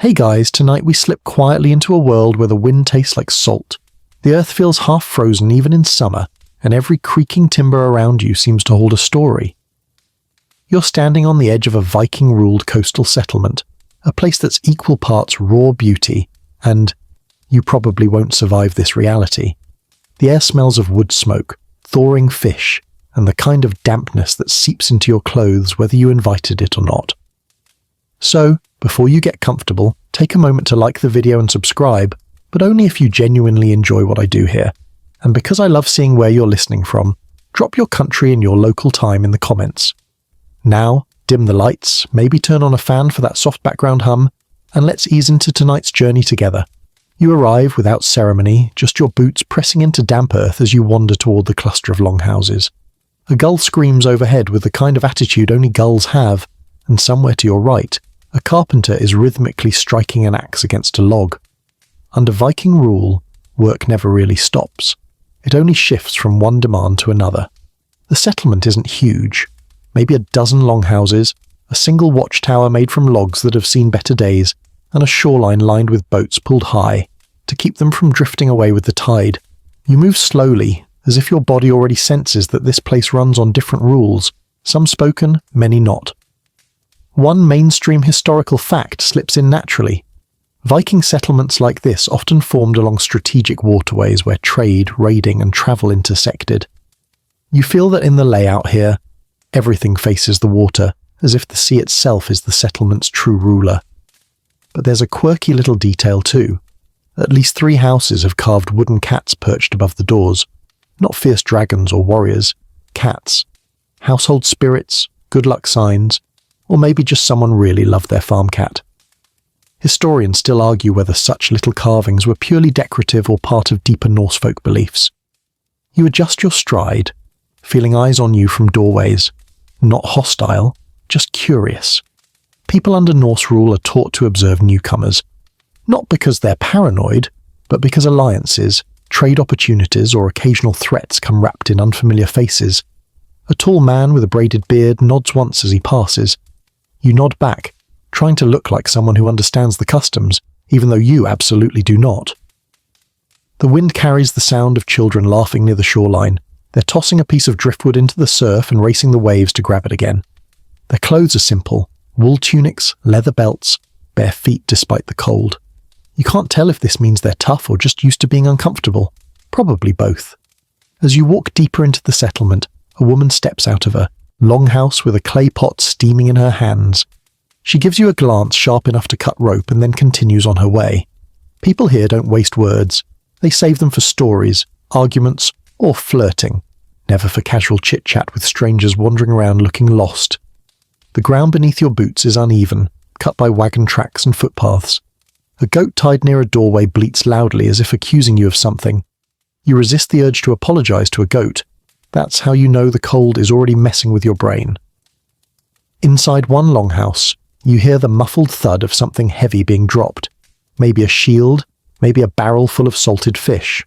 Hey guys, tonight we slip quietly into a world where the wind tastes like salt. The earth feels half frozen even in summer, and every creaking timber around you seems to hold a story. You're standing on the edge of a Viking-ruled coastal settlement, a place that's equal parts raw beauty, and you probably won't survive this reality. The air smells of wood smoke, thawing fish, and the kind of dampness that seeps into your clothes whether you invited it or not. So, before you get comfortable, take a moment to like the video and subscribe, but only if you genuinely enjoy what I do here. And because I love seeing where you're listening from, drop your country and your local time in the comments. Now, dim the lights, maybe turn on a fan for that soft background hum, and let's ease into tonight's journey together. You arrive without ceremony, just your boots pressing into damp earth as you wander toward the cluster of longhouses. A gull screams overhead with the kind of attitude only gulls have, and somewhere to your right, a carpenter is rhythmically striking an axe against a log. Under Viking rule, work never really stops. It only shifts from one demand to another. The settlement isn't huge. Maybe a dozen longhouses, a single watchtower made from logs that have seen better days, and a shoreline lined with boats pulled high to keep them from drifting away with the tide. You move slowly, as if your body already senses that this place runs on different rules, some spoken, many not. One mainstream historical fact slips in naturally. Viking settlements like this often formed along strategic waterways where trade, raiding, and travel intersected. You feel that in the layout here, everything faces the water, as if the sea itself is the settlement's true ruler. But there's a quirky little detail too. At least 3 houses have carved wooden cats perched above the doors. Not fierce dragons or warriors, cats. Household spirits, good luck signs, or maybe just someone really loved their farm cat. Historians still argue whether such little carvings were purely decorative or part of deeper Norse folk beliefs. You adjust your stride, feeling eyes on you from doorways, not hostile, just curious. People under Norse rule are taught to observe newcomers, not because they're paranoid, but because alliances, trade opportunities, or occasional threats come wrapped in unfamiliar faces. A tall man with a braided beard nods once as he passes. You nod back, trying to look like someone who understands the customs, even though you absolutely do not. The wind carries the sound of children laughing near the shoreline. They're tossing a piece of driftwood into the surf and racing the waves to grab it again. Their clothes are simple, wool tunics, leather belts, bare feet despite the cold. You can't tell if this means they're tough or just used to being uncomfortable. Probably both. As you walk deeper into the settlement, a woman steps out of a longhouse with a clay pot steaming in her hands. She gives you a glance sharp enough to cut rope and then continues on her way. People here don't waste words. They save them for stories, arguments, or flirting, never for casual chit-chat with strangers wandering around looking lost. The ground beneath your boots is uneven, cut by wagon tracks and footpaths. A goat tied near a doorway bleats loudly as if accusing you of something. You resist the urge to apologize to a goat. That's how you know the cold is already messing with your brain. Inside one longhouse, you hear the muffled thud of something heavy being dropped. Maybe a shield, maybe a barrel full of salted fish.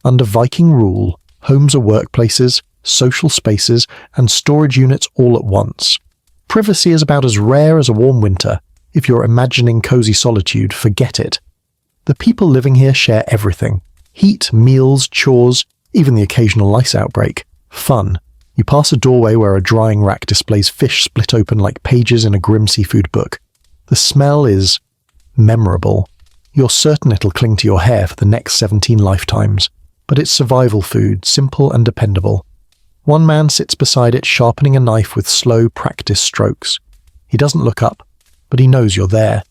Under Viking rule, homes are workplaces, social spaces, and storage units all at once. Privacy is about as rare as a warm winter. If you're imagining cozy solitude, forget it. The people living here share everything. Heat, meals, chores, even the occasional lice outbreak. Fun. You pass a doorway where a drying rack displays fish split open like pages in a grim seafood book. The smell is memorable. You're certain it'll cling to your hair for the next 17 lifetimes. But it's survival food, simple and dependable. One man sits beside it sharpening a knife with slow, practiced strokes. He doesn't look up, but he knows you're there.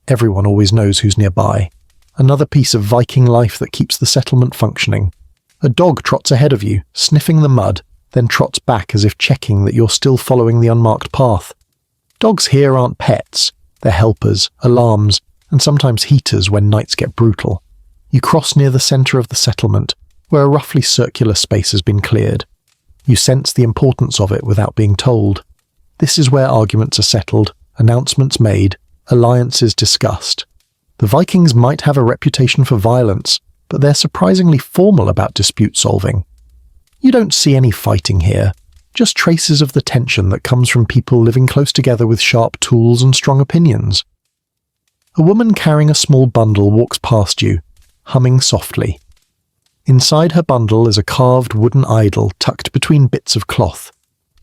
Everyone always knows who's nearby. Another piece of Viking life that keeps the settlement functioning. A dog trots ahead of you, sniffing the mud, then trots back as if checking that you're still following the unmarked path. Dogs here aren't pets. They're helpers, alarms, and sometimes heaters when nights get brutal. You cross near the center of the settlement, where a roughly circular space has been cleared. You sense the importance of it without being told. This is where arguments are settled, announcements made, alliances discussed. The Vikings might have a reputation for violence, but they're surprisingly formal about dispute solving. You don't see any fighting here, just traces of the tension that comes from people living close together with sharp tools and strong opinions. A woman carrying a small bundle walks past you, humming softly. Inside her bundle is a carved wooden idol tucked between bits of cloth.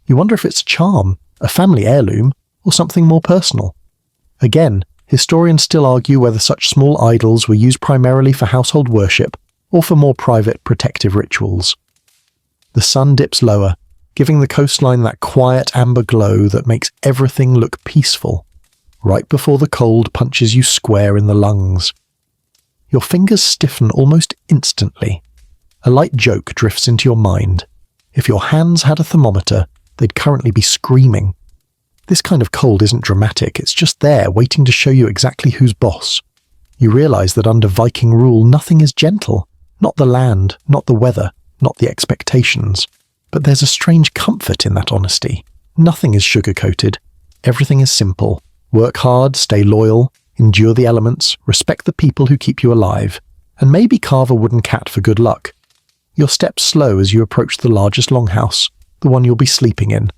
You wonder if it's a charm, a family heirloom, or something more personal. Again, historians still argue whether such small idols were used primarily for household worship or for more private protective rituals. The sun dips lower, giving the coastline that quiet amber glow that makes everything look peaceful, right before the cold punches you square in the lungs. Your fingers stiffen almost instantly. A light joke drifts into your mind. If your hands had a thermometer, they'd currently be screaming. This kind of cold isn't dramatic, it's just there, waiting to show you exactly who's boss. You realise that under Viking rule, nothing is gentle. Not the land, not the weather, not the expectations. But there's a strange comfort in that honesty. Nothing is sugar-coated. Everything is simple. Work hard, stay loyal, endure the elements, respect the people who keep you alive, and maybe carve a wooden cat for good luck. Your steps slow as you approach the largest longhouse, the one you'll be sleeping in.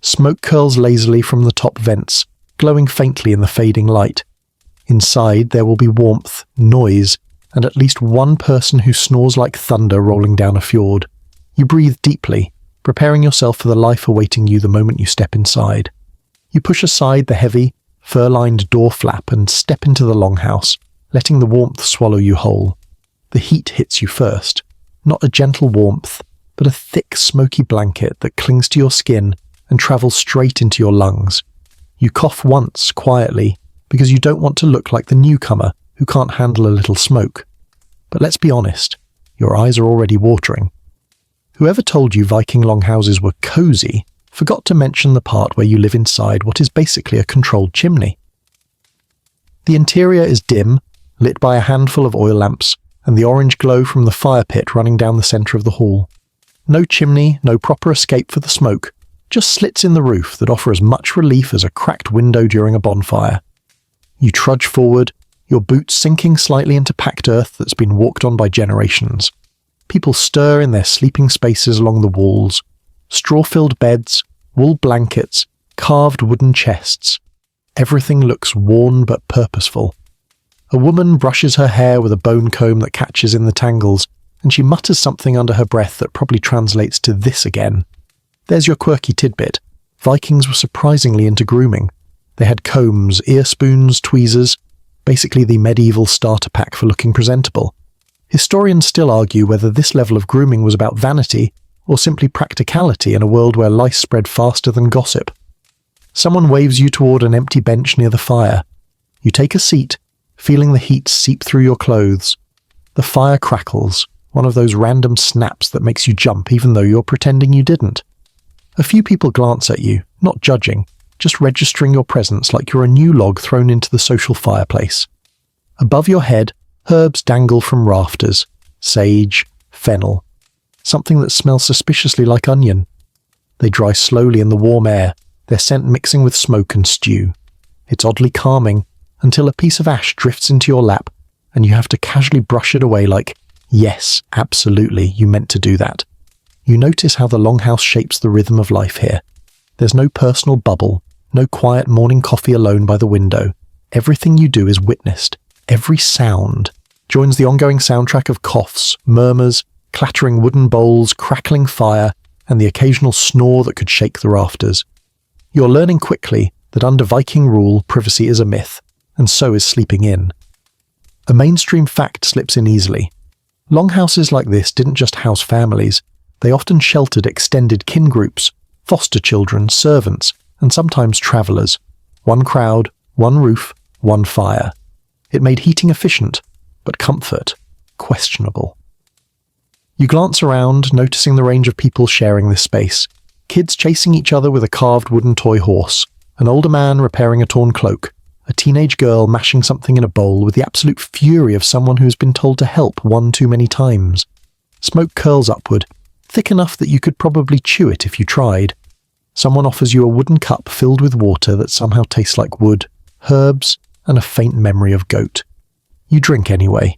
Smoke curls lazily from the top vents, glowing faintly in the fading light. Inside there will be warmth, noise, and at least one person who snores like thunder rolling down a fjord. You breathe deeply, preparing yourself for the life awaiting you the moment you step inside. You push aside the heavy, fur-lined door flap and step into the longhouse, letting the warmth swallow you whole. The heat hits you first, not a gentle warmth, but a thick, smoky blanket that clings to your skin and travels straight into your lungs. You cough once, quietly, because you don't want to look like the newcomer who can't handle a little smoke. But let's be honest, your eyes are already watering. Whoever told you Viking longhouses were cozy forgot to mention the part where you live inside what is basically a controlled chimney. The interior is dim, lit by a handful of oil lamps and the orange glow from the fire pit running down the centre of the hall. No chimney, no proper escape for the smoke, just slits in the roof that offer as much relief as a cracked window during a bonfire. You trudge forward, your boots sinking slightly into packed earth that's been walked on by generations. People stir in their sleeping spaces along the walls. Straw-filled beds, wool blankets, carved wooden chests. Everything looks worn but purposeful. A woman brushes her hair with a bone comb that catches in the tangles, and she mutters something under her breath that probably translates to this again. There's your quirky tidbit. Vikings were surprisingly into grooming. They had combs, ear spoons, tweezers, basically the medieval starter pack for looking presentable. Historians still argue whether this level of grooming was about vanity or simply practicality in a world where lice spread faster than gossip. Someone waves you toward an empty bench near the fire. You take a seat, feeling the heat seep through your clothes. The fire crackles, one of those random snaps that makes you jump even though you're pretending you didn't. A few people glance at you, not judging, just registering your presence like you're a new log thrown into the social fireplace. Above your head, herbs dangle from rafters, sage, fennel, something that smells suspiciously like onion. They dry slowly in the warm air, their scent mixing with smoke and stew. It's oddly calming, until a piece of ash drifts into your lap, and you have to casually brush it away like, yes, absolutely, you meant to do that. You notice how the longhouse shapes the rhythm of life here. There's no personal bubble, no quiet morning coffee alone by the window. Everything you do is witnessed. Every sound joins the ongoing soundtrack of coughs, murmurs, clattering wooden bowls, crackling fire, and the occasional snore that could shake the rafters. You're learning quickly that under Viking rule, privacy is a myth, and so is sleeping in. A mainstream fact slips in easily. Longhouses like this didn't just house families, they often sheltered extended kin groups, foster children, servants, and sometimes travellers. One crowd, one roof, one fire. It made heating efficient, but comfort questionable. You glance around, noticing the range of people sharing this space. Kids chasing each other with a carved wooden toy horse, an older man repairing a torn cloak, a teenage girl mashing something in a bowl with the absolute fury of someone who has been told to help one too many times. Smoke curls upward, thick enough that you could probably chew it if you tried. Someone offers you a wooden cup filled with water that somehow tastes like wood, herbs, and a faint memory of goat. You drink anyway.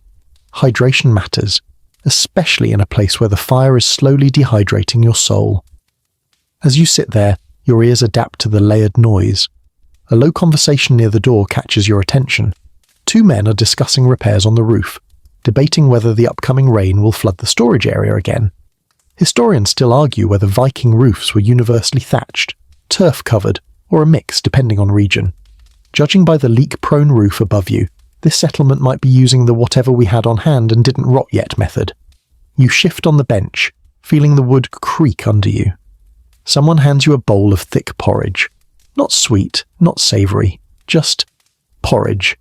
Hydration matters, especially in a place where the fire is slowly dehydrating your soul. As you sit there, your ears adapt to the layered noise. A low conversation near the door catches your attention. Two men are discussing repairs on the roof, debating whether the upcoming rain will flood the storage area again. Historians still argue whether Viking roofs were universally thatched, turf-covered, or a mix depending on region. Judging by the leak-prone roof above you, this settlement might be using the whatever we had on hand and didn't rot yet method. You shift on the bench, feeling the wood creak under you. Someone hands you a bowl of thick porridge. Not sweet, not savoury, just porridge.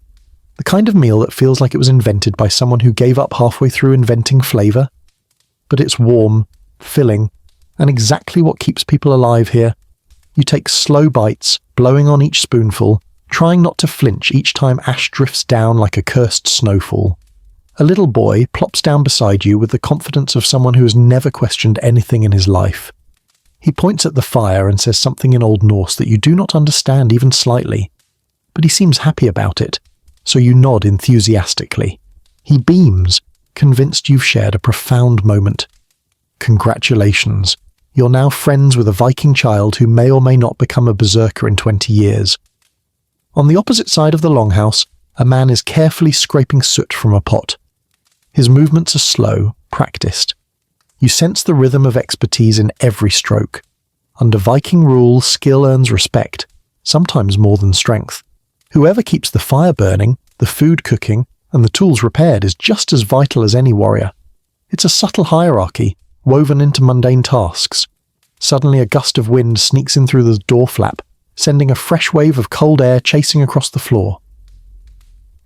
The kind of meal that feels like it was invented by someone who gave up halfway through inventing flavour. But it's warm, filling, and exactly what keeps people alive here. You take slow bites, blowing on each spoonful, trying not to flinch each time ash drifts down like a cursed snowfall. A little boy plops down beside you with the confidence of someone who has never questioned anything in his life. He points at the fire and says something in Old Norse that you do not understand even slightly, but he seems happy about it, so you nod enthusiastically. He beams, convinced you've shared a profound moment. Congratulations, you're now friends with a Viking child who may or may not become a berserker in 20 years. On the opposite side of the longhouse, a man is carefully scraping soot from a pot. His movements are slow, practiced. You sense the rhythm of expertise in every stroke. Under Viking rule, skill earns respect, sometimes more than strength. Whoever keeps the fire burning, the food cooking, and the tools repaired is just as vital as any warrior. It's a subtle hierarchy, woven into mundane tasks. Suddenly a gust of wind sneaks in through the door flap, sending a fresh wave of cold air chasing across the floor.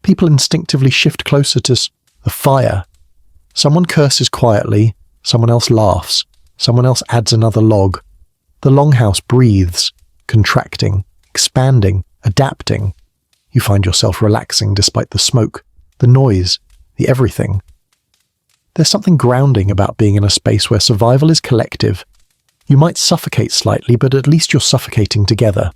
People instinctively shift closer to the fire. Someone curses quietly, someone else laughs, someone else adds another log. The longhouse breathes, contracting, expanding, adapting. You find yourself relaxing despite the smoke, the noise, the everything. There's something grounding about being in a space where survival is collective. You might suffocate slightly, but at least you're suffocating together.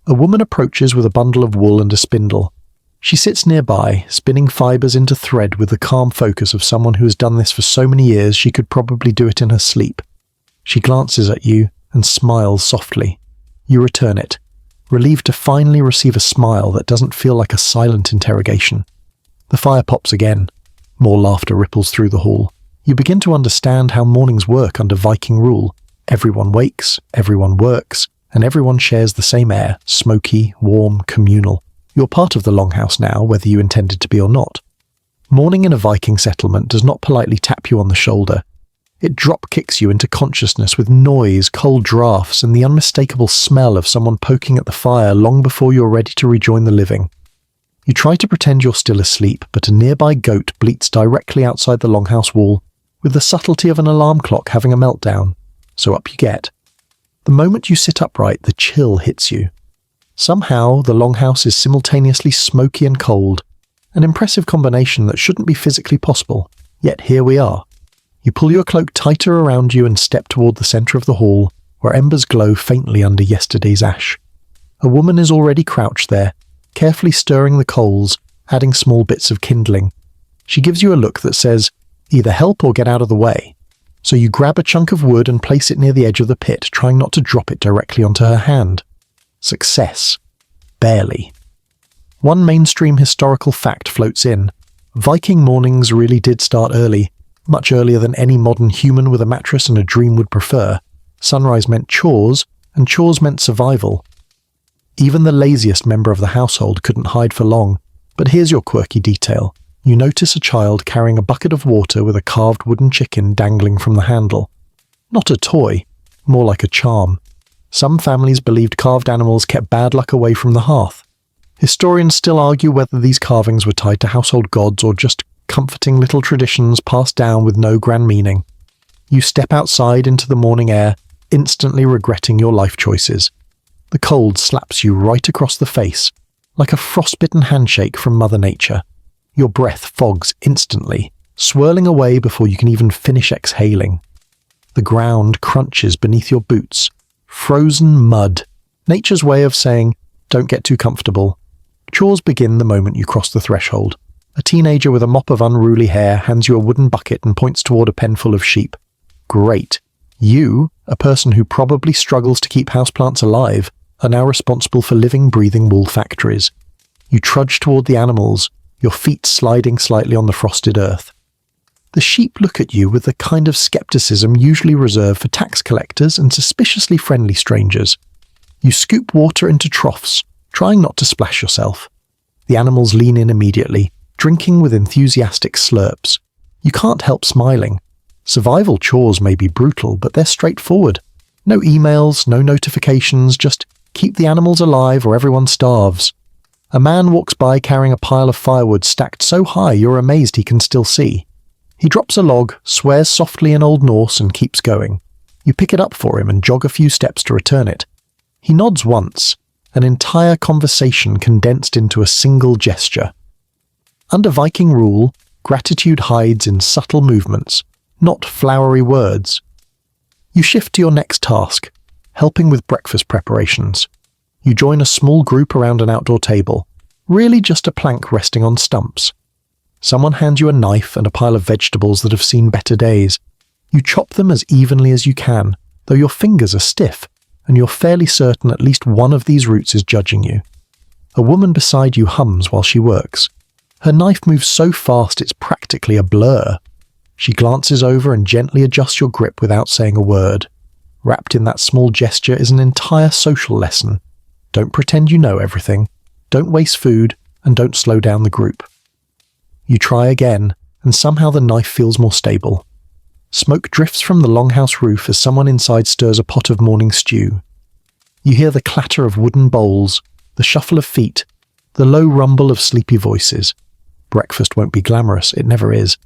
A woman approaches with a bundle of wool and a spindle. She sits nearby, spinning fibres into thread with the calm focus of someone who has done this for so many years she could probably do it in her sleep. She glances at you and smiles softly. You return it, relieved to finally receive a smile that doesn't feel like a silent interrogation. The fire pops again. More laughter ripples through the hall. You begin to understand how mornings work under Viking rule. Everyone wakes, everyone works, and everyone shares the same air, smoky, warm, communal. You're part of the longhouse now, whether you intended to be or not. Morning in a Viking settlement does not politely tap you on the shoulder. It drop-kicks you into consciousness with noise, cold drafts, and the unmistakable smell of someone poking at the fire long before you're ready to rejoin the living. You try to pretend you're still asleep, but a nearby goat bleats directly outside the longhouse wall, with the subtlety of an alarm clock having a meltdown. So up you get. The moment you sit upright, the chill hits you. Somehow, the longhouse is simultaneously smoky and cold, an impressive combination that shouldn't be physically possible, yet here we are. You pull your cloak tighter around you and step toward the centre of the hall, where embers glow faintly under yesterday's ash. A woman is already crouched there, carefully stirring the coals, adding small bits of kindling. She gives you a look that says, either help or get out of the way. So you grab a chunk of wood and place it near the edge of the pit, trying not to drop it directly onto her hand. Success. Barely. One mainstream historical fact floats in. Viking mornings really did start early, much earlier than any modern human with a mattress and a dream would prefer. Sunrise meant chores, and chores meant survival. Even the laziest member of the household couldn't hide for long. But here's your quirky detail. You notice a child carrying a bucket of water with a carved wooden chicken dangling from the handle. Not a toy, more like a charm. Some families believed carved animals kept bad luck away from the hearth. Historians still argue whether these carvings were tied to household gods or just comforting little traditions passed down with no grand meaning. You step outside into the morning air, instantly regretting your life choices. The cold slaps you right across the face, like a frostbitten handshake from Mother Nature. Your breath fogs instantly, swirling away before you can even finish exhaling. The ground crunches beneath your boots. Frozen mud. Nature's way of saying, don't get too comfortable. Chores begin the moment you cross the threshold. A teenager with a mop of unruly hair hands you a wooden bucket and points toward a pen full of sheep. Great. You, a person who probably struggles to keep houseplants alive, are now responsible for living, breathing wool factories. You trudge toward the animals, your feet sliding slightly on the frosted earth. The sheep look at you with the kind of skepticism usually reserved for tax collectors and suspiciously friendly strangers. You scoop water into troughs, trying not to splash yourself. The animals lean in immediately, drinking with enthusiastic slurps. You can't help smiling. Survival chores may be brutal, but they're straightforward. No emails, no notifications, just keep the animals alive or everyone starves. A man walks by carrying a pile of firewood stacked so high you're amazed he can still see. He drops a log, swears softly in Old Norse and keeps going. You pick it up for him and jog a few steps to return it. He nods once, an entire conversation condensed into a single gesture. Under Viking rule, gratitude hides in subtle movements, not flowery words. You shift to your next task, helping with breakfast preparations. You join a small group around an outdoor table, really just a plank resting on stumps. Someone hands you a knife and a pile of vegetables that have seen better days. You chop them as evenly as you can, though your fingers are stiff, and you're fairly certain at least one of these roots is judging you. A woman beside you hums while she works. Her knife moves so fast it's practically a blur. She glances over and gently adjusts your grip without saying a word. Wrapped in that small gesture is an entire social lesson. Don't pretend you know everything, don't waste food, and don't slow down the group. You try again, and somehow the knife feels more stable. Smoke drifts from the longhouse roof as someone inside stirs a pot of morning stew. You hear the clatter of wooden bowls, the shuffle of feet, the low rumble of sleepy voices. Breakfast won't be glamorous, it never is,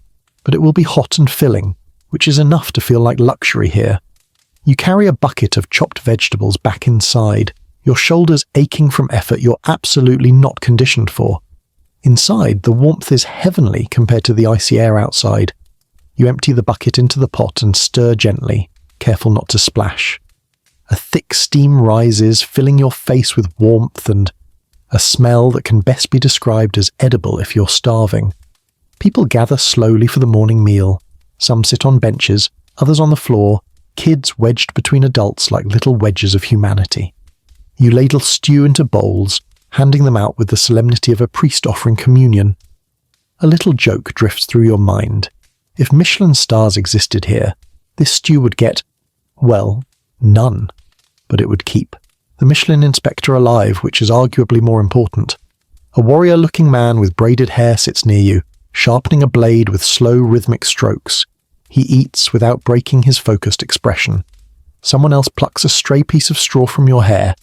but it will be hot and filling, which is enough to feel like luxury here. You carry a bucket of chopped vegetables back inside, your shoulders aching from effort you're absolutely not conditioned for. Inside, the warmth is heavenly compared to the icy air outside. You empty the bucket into the pot and stir gently, careful not to splash. A thick steam rises, filling your face with warmth and a smell that can best be described as edible if you're starving. People gather slowly for the morning meal. Some sit on benches, others on the floor, kids wedged between adults like little wedges of humanity. You ladle stew into bowls, handing them out with the solemnity of a priest offering communion. A little joke drifts through your mind. If Michelin stars existed here, this stew would get, well, none. But it would keep the Michelin inspector alive, which is arguably more important. A warrior-looking man with braided hair sits near you, sharpening a blade with slow rhythmic strokes. He eats without breaking his focused expression. Someone else plucks a stray piece of straw from your hair,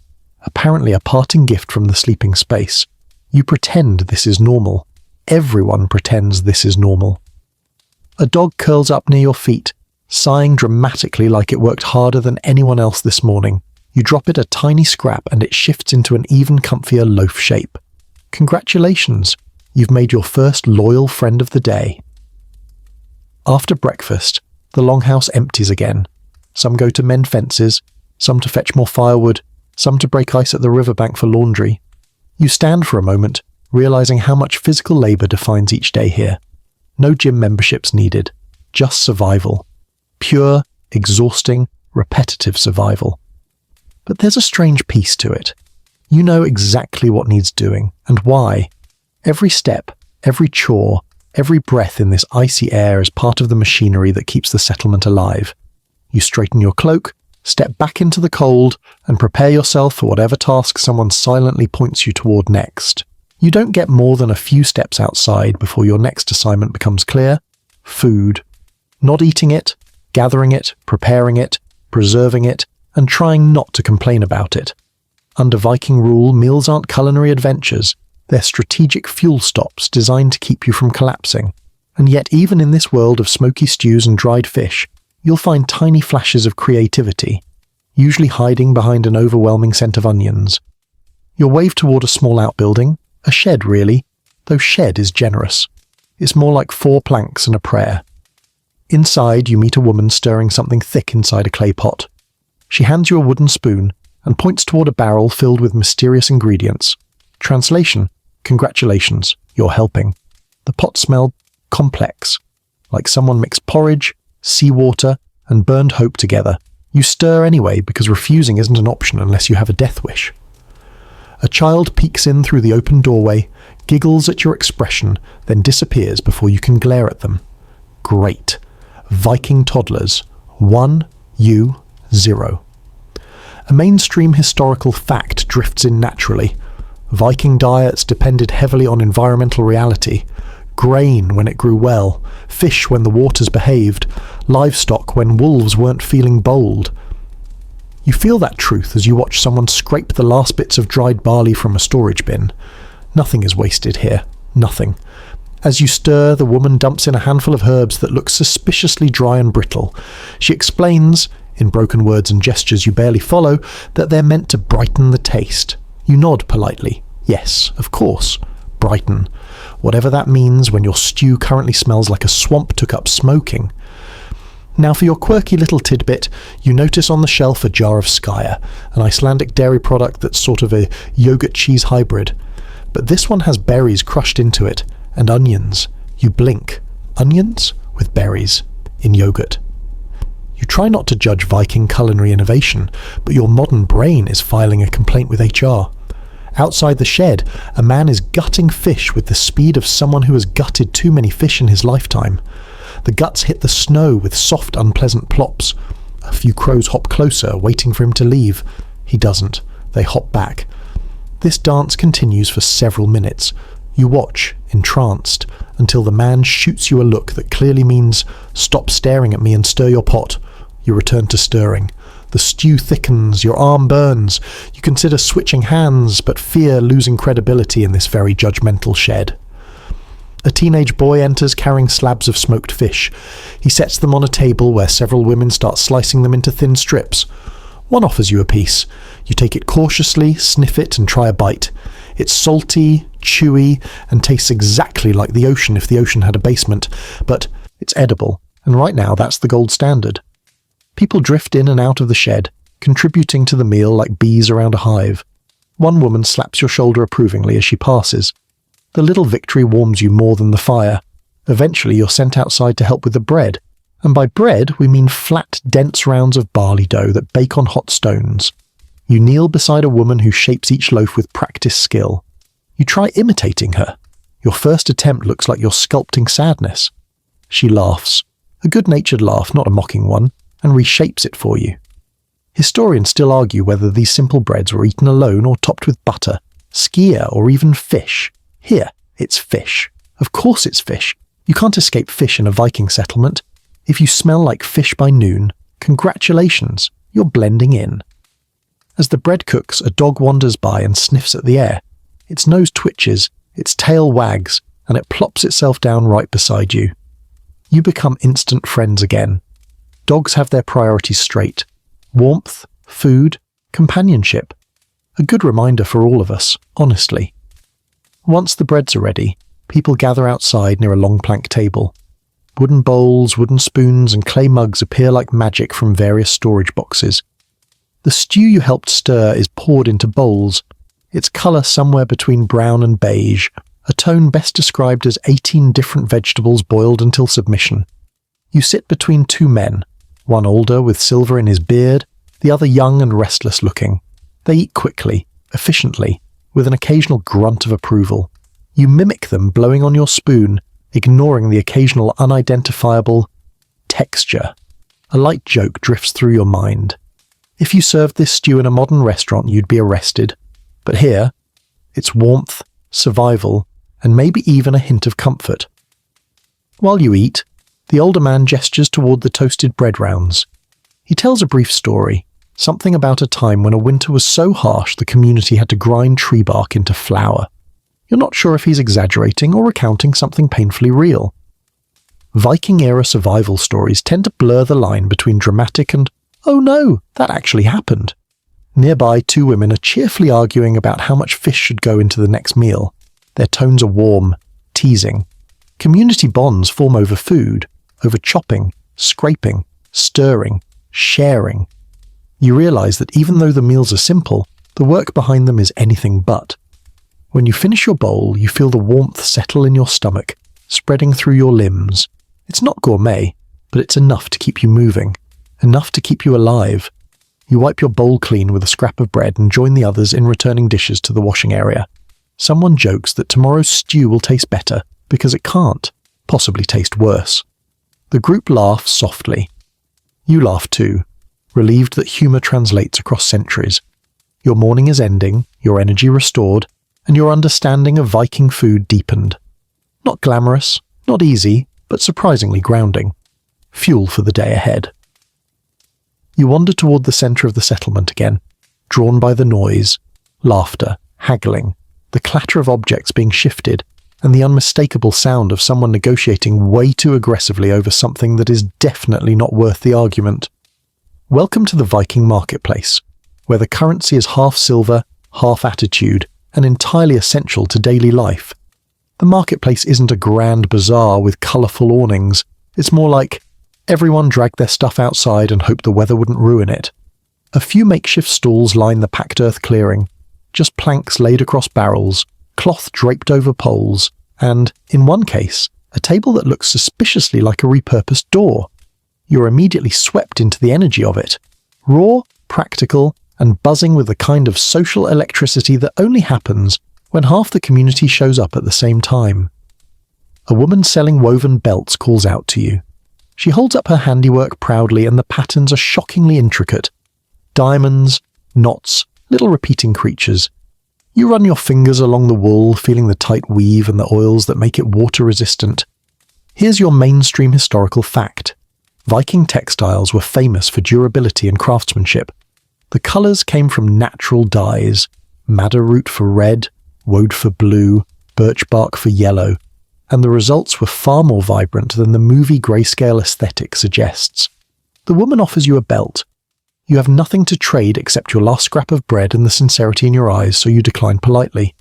apparently a parting gift from the sleeping space. You pretend this is normal. Everyone pretends this is normal. A dog curls up near your feet, sighing dramatically like it worked harder than anyone else this morning. You drop it a tiny scrap and it shifts into an even comfier loaf shape. Congratulations, you've made your first loyal friend of the day. After breakfast, the longhouse empties again. Some go to mend fences, some to fetch more firewood, some to break ice at the riverbank for laundry. You stand for a moment, realizing how much physical labor defines each day here. No gym memberships needed, just survival. Pure, exhausting, repetitive survival. But there's a strange piece to it. You know exactly what needs doing, and why. Every step, every chore, every breath in this icy air is part of the machinery that keeps the settlement alive. You straighten your cloak, step back into the cold, and prepare yourself for whatever task someone silently points you toward next. You don't get more than a few steps outside before your next assignment becomes clear: food. Not eating it, gathering it, preparing it, preserving it, and trying not to complain about it. Under Viking rule, meals aren't culinary adventures. They're strategic fuel stops designed to keep you from collapsing. And yet even in this world of smoky stews and dried fish, you'll find tiny flashes of creativity, usually hiding behind an overwhelming scent of onions. You'll wave toward a small outbuilding, a shed really, though shed is generous. It's more like 4 planks and a prayer. Inside you meet a woman stirring something thick inside a clay pot. She hands you a wooden spoon and points toward a barrel filled with mysterious ingredients. Translation: congratulations, you're helping. The pot smelled complex, like someone mixed porridge, seawater, and burned hope together. You stir anyway because refusing isn't an option unless you have a death wish. A child peeks in through the open doorway, giggles at your expression, then disappears before you can glare at them. Great. Viking toddlers. 1, you, 0. A mainstream historical fact drifts in naturally. Viking diets depended heavily on environmental reality. Grain when it grew well, fish when the waters behaved, livestock when wolves weren't feeling bold. You feel that truth as you watch someone scrape the last bits of dried barley from a storage bin. Nothing is wasted here. Nothing. As you stir, the woman dumps in a handful of herbs that look suspiciously dry and brittle. She explains, in broken words and gestures you barely follow, that they're meant to brighten the taste. You nod politely. Yes, of course. Brighten. Whatever that means when your stew currently smells like a swamp took up smoking. Now for your quirky little tidbit, you notice on the shelf a jar of Skyer, an Icelandic dairy product that's sort of a yogurt cheese hybrid. But this one has berries crushed into it, and onions. You blink. Onions with berries in yogurt. You try not to judge Viking culinary innovation, but your modern brain is filing a complaint with HR. Outside the shed, a man is gutting fish with the speed of someone who has gutted too many fish in his lifetime. The guts hit the snow with soft, unpleasant plops. A few crows hop closer, waiting for him to leave. He doesn't. They hop back. This dance continues for several minutes. You watch, entranced, until the man shoots you a look that clearly means, "Stop staring at me and stir your pot." You return to stirring. The stew thickens, your arm burns. You consider switching hands, but fear losing credibility in this very judgmental shed. A teenage boy enters carrying slabs of smoked fish. He sets them on a table where several women start slicing them into thin strips. One offers you a piece. You take it cautiously, sniff it, and try a bite. It's salty, chewy, and tastes exactly like the ocean if the ocean had a basement, but it's edible, and right now that's the gold standard. People drift in and out of the shed, contributing to the meal like bees around a hive. One woman slaps your shoulder approvingly as she passes. The little victory warms you more than the fire. Eventually you're sent outside to help with the bread, and by bread we mean flat, dense rounds of barley dough that bake on hot stones. You kneel beside a woman who shapes each loaf with practiced skill. You try imitating her. Your first attempt looks like you're sculpting sadness. She laughs, a good-natured laugh, not a mocking one, and reshapes it for you. Historians still argue whether these simple breads were eaten alone or topped with butter, skyr, or even fish. Here, it's fish. Of course it's fish. You can't escape fish in a Viking settlement. If you smell like fish by noon, congratulations, you're blending in. As the bread cooks, a dog wanders by and sniffs at the air. Its nose twitches, its tail wags, and it plops itself down right beside you. You become instant friends again. Dogs have their priorities straight. Warmth, food, companionship. A good reminder for all of us, honestly. Once the breads are ready, people gather outside near a long plank table. Wooden bowls, wooden spoons, and clay mugs appear like magic from various storage boxes. The stew you helped stir is poured into bowls, its colour somewhere between brown and beige, a tone best described as 18 different vegetables boiled until submission. You sit between two men, one older with silver in his beard, the other young and restless looking. They eat quickly, efficiently, with an occasional grunt of approval. You mimic them blowing on your spoon, ignoring the occasional unidentifiable texture. A light joke drifts through your mind. If you served this stew in a modern restaurant, you'd be arrested. But here, it's warmth, survival, and maybe even a hint of comfort. While you eat, the older man gestures toward the toasted bread rounds. He tells a brief story, something about a time when a winter was so harsh the community had to grind tree bark into flour. You're not sure if he's exaggerating or recounting something painfully real. Viking-era survival stories tend to blur the line between dramatic and, oh no, that actually happened. Nearby, two women are cheerfully arguing about how much fish should go into the next meal. Their tones are warm, teasing. Community bonds form over food, over chopping, scraping, stirring, sharing. You realize that even though the meals are simple, the work behind them is anything but. When you finish your bowl, you feel the warmth settle in your stomach, spreading through your limbs. It's not gourmet, but it's enough to keep you moving, enough to keep you alive. You wipe your bowl clean with a scrap of bread and join the others in returning dishes to the washing area. Someone jokes that tomorrow's stew will taste better because it can't possibly taste worse. The group laughs softly. You laugh too, relieved that humour translates across centuries. Your morning is ending, your energy restored, and your understanding of Viking food deepened. Not glamorous, not easy, but surprisingly grounding. Fuel for the day ahead. You wander toward the centre of the settlement again, drawn by the noise, laughter, haggling, the clatter of objects being shifted, and the unmistakable sound of someone negotiating way too aggressively over something that is definitely not worth the argument. Welcome to the Viking marketplace, where the currency is half silver, half attitude, and entirely essential to daily life. The marketplace isn't a grand bazaar with colourful awnings. It's more like everyone dragged their stuff outside and hoped the weather wouldn't ruin it. A few makeshift stalls line the packed earth clearing, just planks laid across barrels, cloth draped over poles, and, in one case, a table that looks suspiciously like a repurposed door. You're immediately swept into the energy of it, raw, practical, and buzzing with the kind of social electricity that only happens when half the community shows up at the same time. A woman selling woven belts calls out to you. She holds up her handiwork proudly, and the patterns are shockingly intricate. Diamonds, knots, little repeating creatures. You run your fingers along the wool, feeling the tight weave and the oils that make it water-resistant. Here's your mainstream historical fact. Viking textiles were famous for durability and craftsmanship. The colours came from natural dyes, madder root for red, woad for blue, birch bark for yellow, and the results were far more vibrant than the movie grayscale aesthetic suggests. The woman offers you a belt. You have nothing to trade except your last scrap of bread and the sincerity in your eyes, so you decline politely.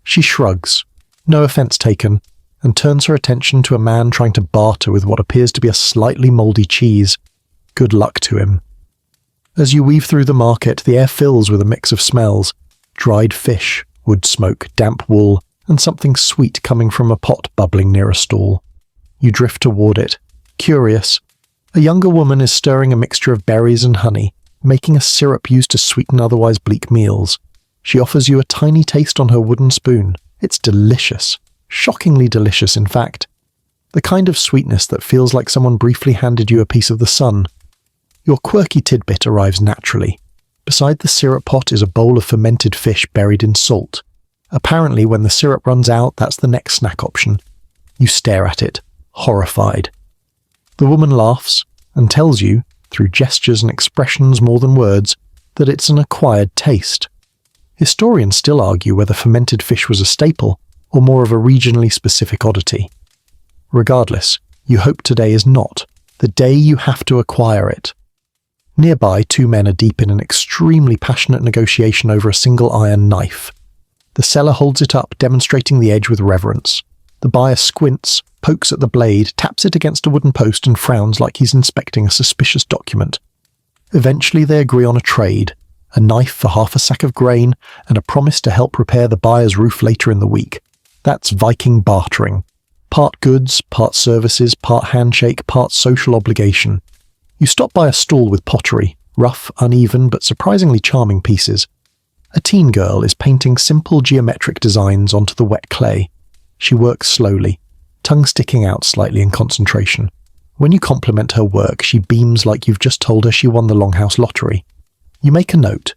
She shrugs, no offence taken, and turns her attention to a man trying to barter with what appears to be a slightly mouldy cheese. Good luck to him. As you weave through the market, the air fills with a mix of smells: dried fish, wood smoke, damp wool, and something sweet coming from a pot bubbling near a stall. You drift toward it, curious. A younger woman is stirring a mixture of berries and honey, making a syrup used to sweeten otherwise bleak meals. She offers you a tiny taste on her wooden spoon. It's delicious. Shockingly delicious, in fact. The kind of sweetness that feels like someone briefly handed you a piece of the sun. Your quirky tidbit arrives naturally. Beside the syrup pot is a bowl of fermented fish buried in salt. Apparently, when the syrup runs out, that's the next snack option. You stare at it, horrified. The woman laughs and tells you, through gestures and expressions more than words, that it's an acquired taste. Historians still argue whether fermented fish was a staple or more of a regionally specific oddity. Regardless, you hope today is not, the day you have to acquire it. Nearby, two men are deep in an extremely passionate negotiation over a single iron knife. The seller holds it up, demonstrating the edge with reverence. The buyer squints, pokes at the blade, taps it against a wooden post, and frowns like he's inspecting a suspicious document. Eventually they agree on a trade, a knife for half a sack of grain, and a promise to help repair the buyer's roof later in the week. That's Viking bartering. Part goods, part services, part handshake, part social obligation. You stop by a stall with pottery, rough, uneven, but surprisingly charming pieces. A teen girl is painting simple geometric designs onto the wet clay. She works slowly, tongue sticking out slightly in concentration. When you compliment her work, she beams like you've just told her she won the Longhouse lottery. You make a note.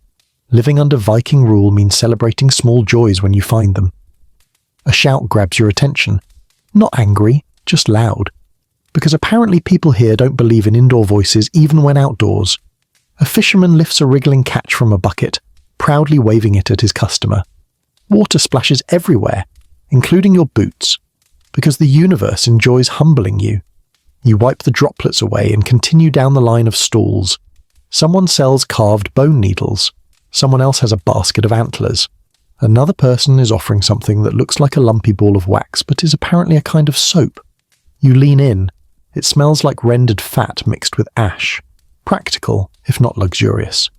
Living under Viking rule means celebrating small joys when you find them. A shout grabs your attention. Not angry, just loud. Because apparently people here don't believe in indoor voices even when outdoors. A fisherman lifts a wriggling catch from a bucket, proudly waving it at his customer. Water splashes everywhere, including your boots, because the universe enjoys humbling you. You wipe the droplets away and continue down the line of stalls. Someone sells carved bone needles. Someone else has a basket of antlers. Another person is offering something that looks like a lumpy ball of wax but is apparently a kind of soap. You lean in. It smells like rendered fat mixed with ash. Practical, if not luxurious.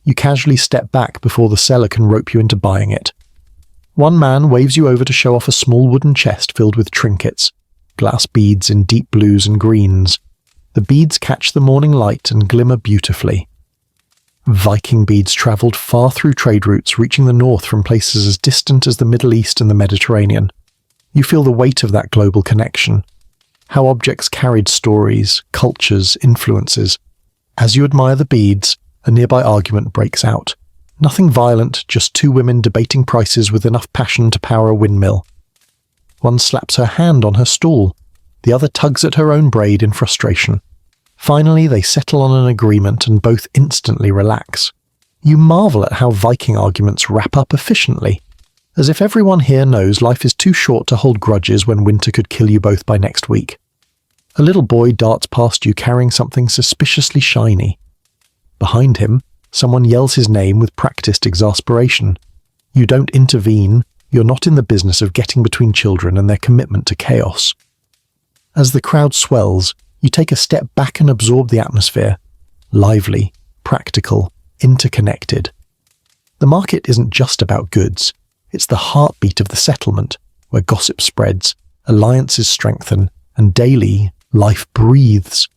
You casually step back before the seller can rope you into buying it. One man waves you over to show off a small wooden chest filled with trinkets, glass beads in deep blues and greens. The beads catch the morning light and glimmer beautifully. Viking beads travelled far through trade routes, reaching the north from places as distant as the Middle East and the Mediterranean. You feel the weight of that global connection, how objects carried stories, cultures, influences. As you admire the beads, a nearby argument breaks out. Nothing violent, just two women debating prices with enough passion to power a windmill. One slaps her hand on her stool, the other tugs at her own braid in frustration. Finally, they settle on an agreement and both instantly relax. You marvel at how Viking arguments wrap up efficiently, as if everyone here knows life is too short to hold grudges when winter could kill you both by next week. A little boy darts past you carrying something suspiciously shiny. Behind him, someone yells his name with practiced exasperation. You don't intervene, you're not in the business of getting between children and their commitment to chaos. As the crowd swells, you take a step back and absorb the atmosphere. Lively, practical, interconnected. The market isn't just about goods. It's the heartbeat of the settlement, where gossip spreads, alliances strengthen, and daily, life breathes.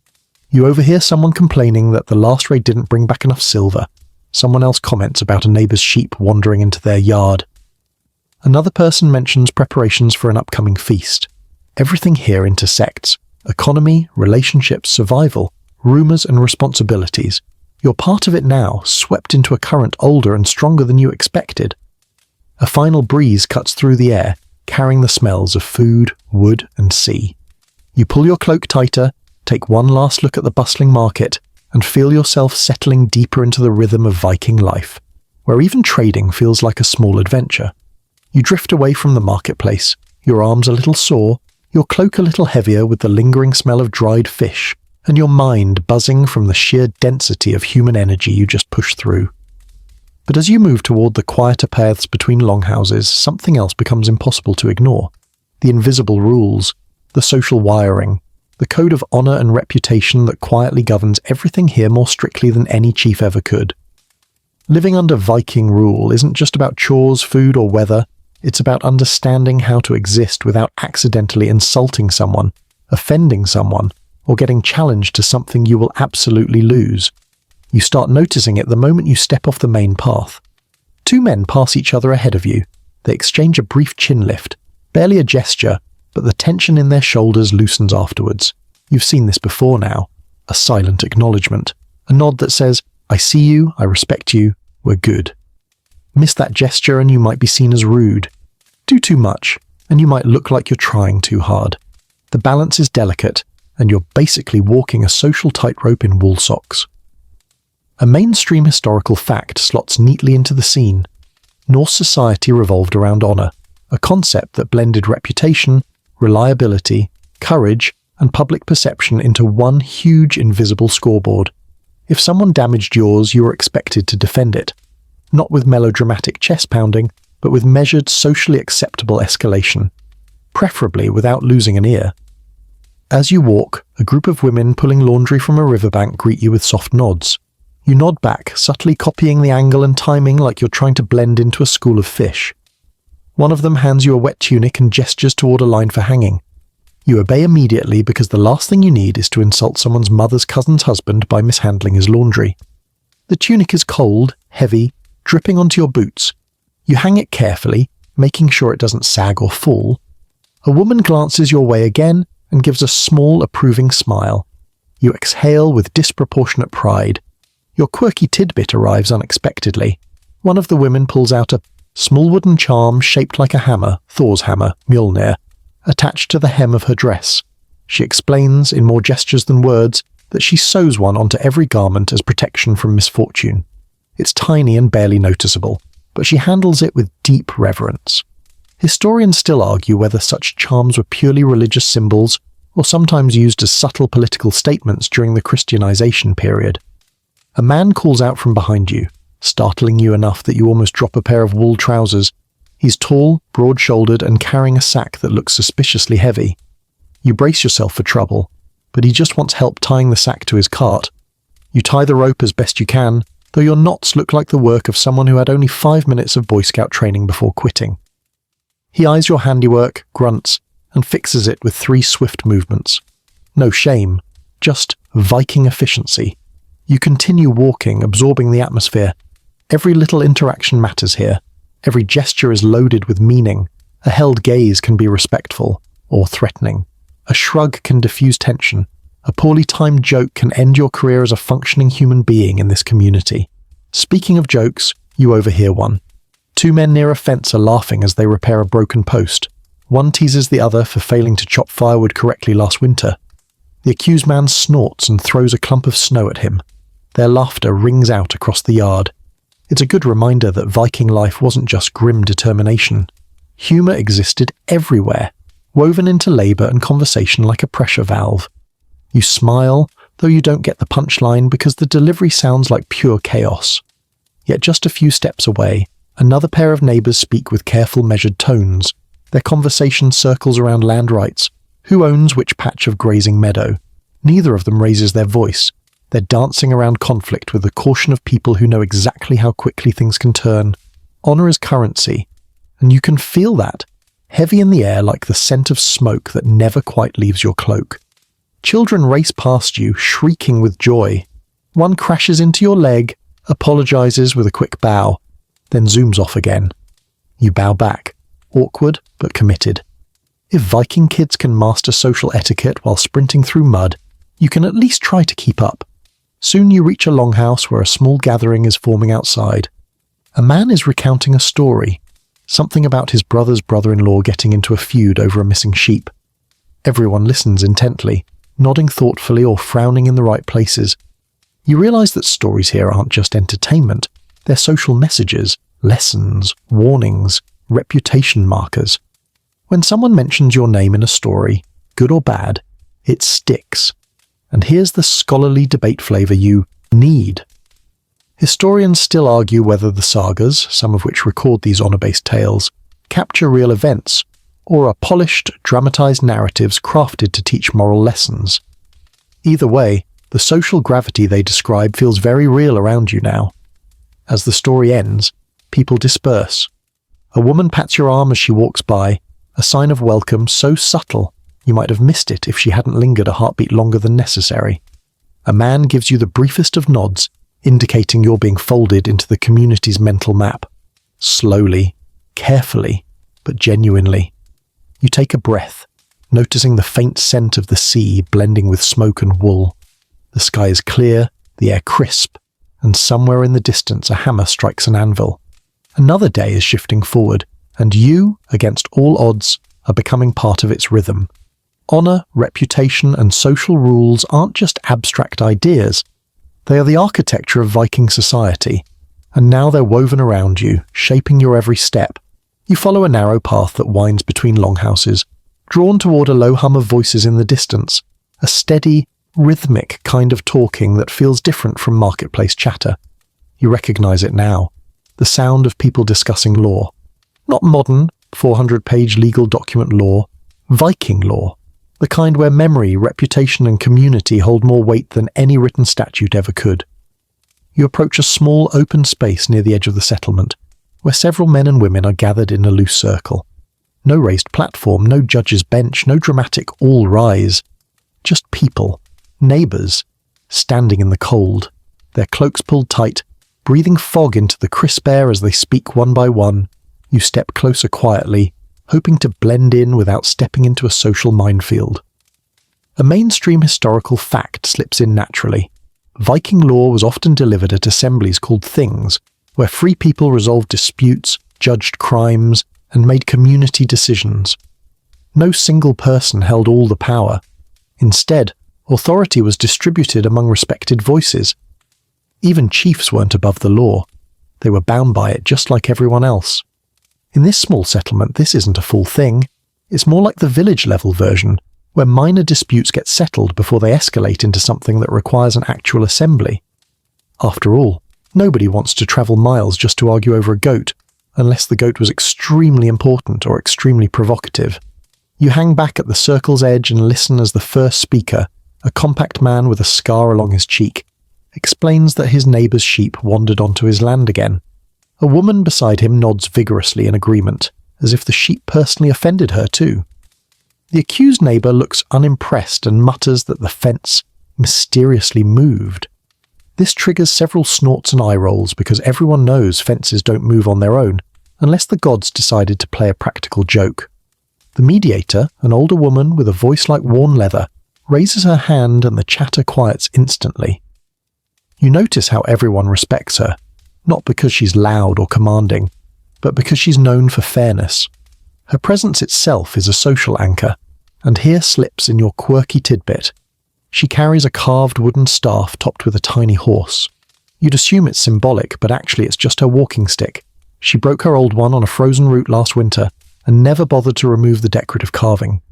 You overhear someone complaining that the last raid didn't bring back enough silver. Someone else comments about a neighbour's sheep wandering into their yard. Another person mentions preparations for an upcoming feast. Everything here intersects. Economy, relationships, survival, rumours and responsibilities. You're part of it now, swept into a current older and stronger than you expected. A final breeze cuts through the air, carrying the smells of food, wood and sea. You pull your cloak tighter, take one last look at the bustling market, and feel yourself settling deeper into the rhythm of Viking life, where even trading feels like a small adventure. You drift away from the marketplace, your arms a little sore, your cloak a little heavier with the lingering smell of dried fish, and your mind buzzing from the sheer density of human energy you just pushed through. But as you move toward the quieter paths between longhouses, something else becomes impossible to ignore. The invisible rules, the social wiring, the code of honour and reputation that quietly governs everything here more strictly than any chief ever could. Living under Viking rule isn't just about chores, food or weather, it's about understanding how to exist without accidentally insulting someone, offending someone, or getting challenged to something you will absolutely lose. You start noticing it the moment you step off the main path. Two men pass each other ahead of you. They exchange a brief chin lift, barely a gesture, but the tension in their shoulders loosens afterwards. You've seen this before now. A silent acknowledgement. A nod that says, I see you, I respect you, we're good. Miss that gesture and you might be seen as rude. Do too much, and you might look like you're trying too hard. The balance is delicate, and you're basically walking a social tightrope in wool socks. A mainstream historical fact slots neatly into the scene. Norse society revolved around honour, a concept that blended reputation, reliability, courage, and public perception into one huge invisible scoreboard. If someone damaged yours, you were expected to defend it. Not with melodramatic chest-pounding, but with measured, socially acceptable escalation. Preferably without losing an ear. As you walk, a group of women pulling laundry from a riverbank greet you with soft nods. You nod back, subtly copying the angle and timing like you're trying to blend into a school of fish. One of them hands you a wet tunic and gestures toward a line for hanging. You obey immediately because the last thing you need is to insult someone's mother's cousin's husband by mishandling his laundry. The tunic is cold, heavy, dripping onto your boots. You hang it carefully, making sure it doesn't sag or fall. A woman glances your way again and gives a small, approving smile. You exhale with disproportionate pride. Your quirky tidbit arrives unexpectedly. One of the women pulls out a small wooden charm shaped like a hammer, Thor's hammer, Mjolnir, attached to the hem of her dress. She explains, in more gestures than words, that she sews one onto every garment as protection from misfortune. It's tiny and barely noticeable, but she handles it with deep reverence. Historians still argue whether such charms were purely religious symbols or sometimes used as subtle political statements during the Christianization period. A man calls out from behind you, startling you enough that you almost drop a pair of wool trousers. He's tall, broad-shouldered, and carrying a sack that looks suspiciously heavy. You brace yourself for trouble, but he just wants help tying the sack to his cart. You tie the rope as best you can, though your knots look like the work of someone who had only 5 minutes of Boy Scout training before quitting. He eyes your handiwork, grunts, and fixes it with 3 swift movements. No shame, just Viking efficiency. You continue walking, absorbing the atmosphere. Every little interaction matters here. Every gesture is loaded with meaning. A held gaze can be respectful or threatening. A shrug can diffuse tension. A poorly timed joke can end your career as a functioning human being in this community. Speaking of jokes, you overhear one. Two men near a fence are laughing as they repair a broken post. One teases the other for failing to chop firewood correctly last winter. The accused man snorts and throws a clump of snow at him. Their laughter rings out across the yard. It's a good reminder that Viking life wasn't just grim determination. Humour existed everywhere, woven into labour and conversation like a pressure valve. You smile, though you don't get the punchline because the delivery sounds like pure chaos. Yet just a few steps away, another pair of neighbours speak with careful measured tones. Their conversation circles around land rights. Who owns which patch of grazing meadow? Neither of them raises their voice. They're dancing around conflict with the caution of people who know exactly how quickly things can turn. Honour is currency, and you can feel that, heavy in the air like the scent of smoke that never quite leaves your cloak. Children race past you, shrieking with joy. One crashes into your leg, apologises with a quick bow, then zooms off again. You bow back, awkward but committed. If Viking kids can master social etiquette while sprinting through mud, you can at least try to keep up. Soon you reach a longhouse where a small gathering is forming outside. A man is recounting a story, something about his brother's brother-in-law getting into a feud over a missing sheep. Everyone listens intently, nodding thoughtfully or frowning in the right places. You realise that stories here aren't just entertainment, they're social messages, lessons, warnings, reputation markers. When someone mentions your name in a story, good or bad, it sticks. And here's the scholarly debate flavour you need. Historians still argue whether the sagas, some of which record these honour-based tales, capture real events, or are polished, dramatised narratives crafted to teach moral lessons. Either way, the social gravity they describe feels very real around you now. As the story ends, people disperse. A woman pats your arm as she walks by, a sign of welcome so subtle you might have missed it if she hadn't lingered a heartbeat longer than necessary. A man gives you the briefest of nods, indicating you're being folded into the community's mental map. Slowly, carefully, but genuinely. You take a breath, noticing the faint scent of the sea blending with smoke and wool. The sky is clear, the air crisp, and somewhere in the distance a hammer strikes an anvil. Another day is shifting forward, and you, against all odds, are becoming part of its rhythm. Honour, reputation, and social rules aren't just abstract ideas. They are the architecture of Viking society, and now they're woven around you, shaping your every step. You follow a narrow path that winds between longhouses, drawn toward a low hum of voices in the distance, a steady, rhythmic kind of talking that feels different from marketplace chatter. You recognise it now, the sound of people discussing law. Not modern, 400-page legal document law, Viking law. The kind where memory, reputation and community hold more weight than any written statute ever could. You approach a small open space near the edge of the settlement, where several men and women are gathered in a loose circle. No raised platform, no judge's bench, no dramatic all rise. Just people, neighbours, standing in the cold, their cloaks pulled tight, breathing fog into the crisp air as they speak one by one. You step closer quietly, hoping to blend in without stepping into a social minefield. A mainstream historical fact slips in naturally. Viking law was often delivered at assemblies called things, where free people resolved disputes, judged crimes, and made community decisions. No single person held all the power. Instead, authority was distributed among respected voices. Even chiefs weren't above the law. They were bound by it just like everyone else. In this small settlement, this isn't a full thing. It's more like the village-level version, where minor disputes get settled before they escalate into something that requires an actual assembly. After all, nobody wants to travel miles just to argue over a goat, unless the goat was extremely important or extremely provocative. You hang back at the circle's edge and listen as the first speaker, a compact man with a scar along his cheek, explains that his neighbour's sheep wandered onto his land again. A woman beside him nods vigorously in agreement, as if the sheep personally offended her too. The accused neighbour looks unimpressed and mutters that the fence mysteriously moved. This triggers several snorts and eye rolls because everyone knows fences don't move on their own unless the gods decided to play a practical joke. The mediator, an older woman with a voice like worn leather, raises her hand and the chatter quiets instantly. You notice how everyone respects her, not because she's loud or commanding, but because she's known for fairness. Her presence itself is a social anchor, and here slips in your quirky tidbit. She carries a carved wooden staff topped with a tiny horse. You'd assume it's symbolic, but actually it's just her walking stick. She broke her old one on a frozen route last winter and never bothered to remove the decorative carving.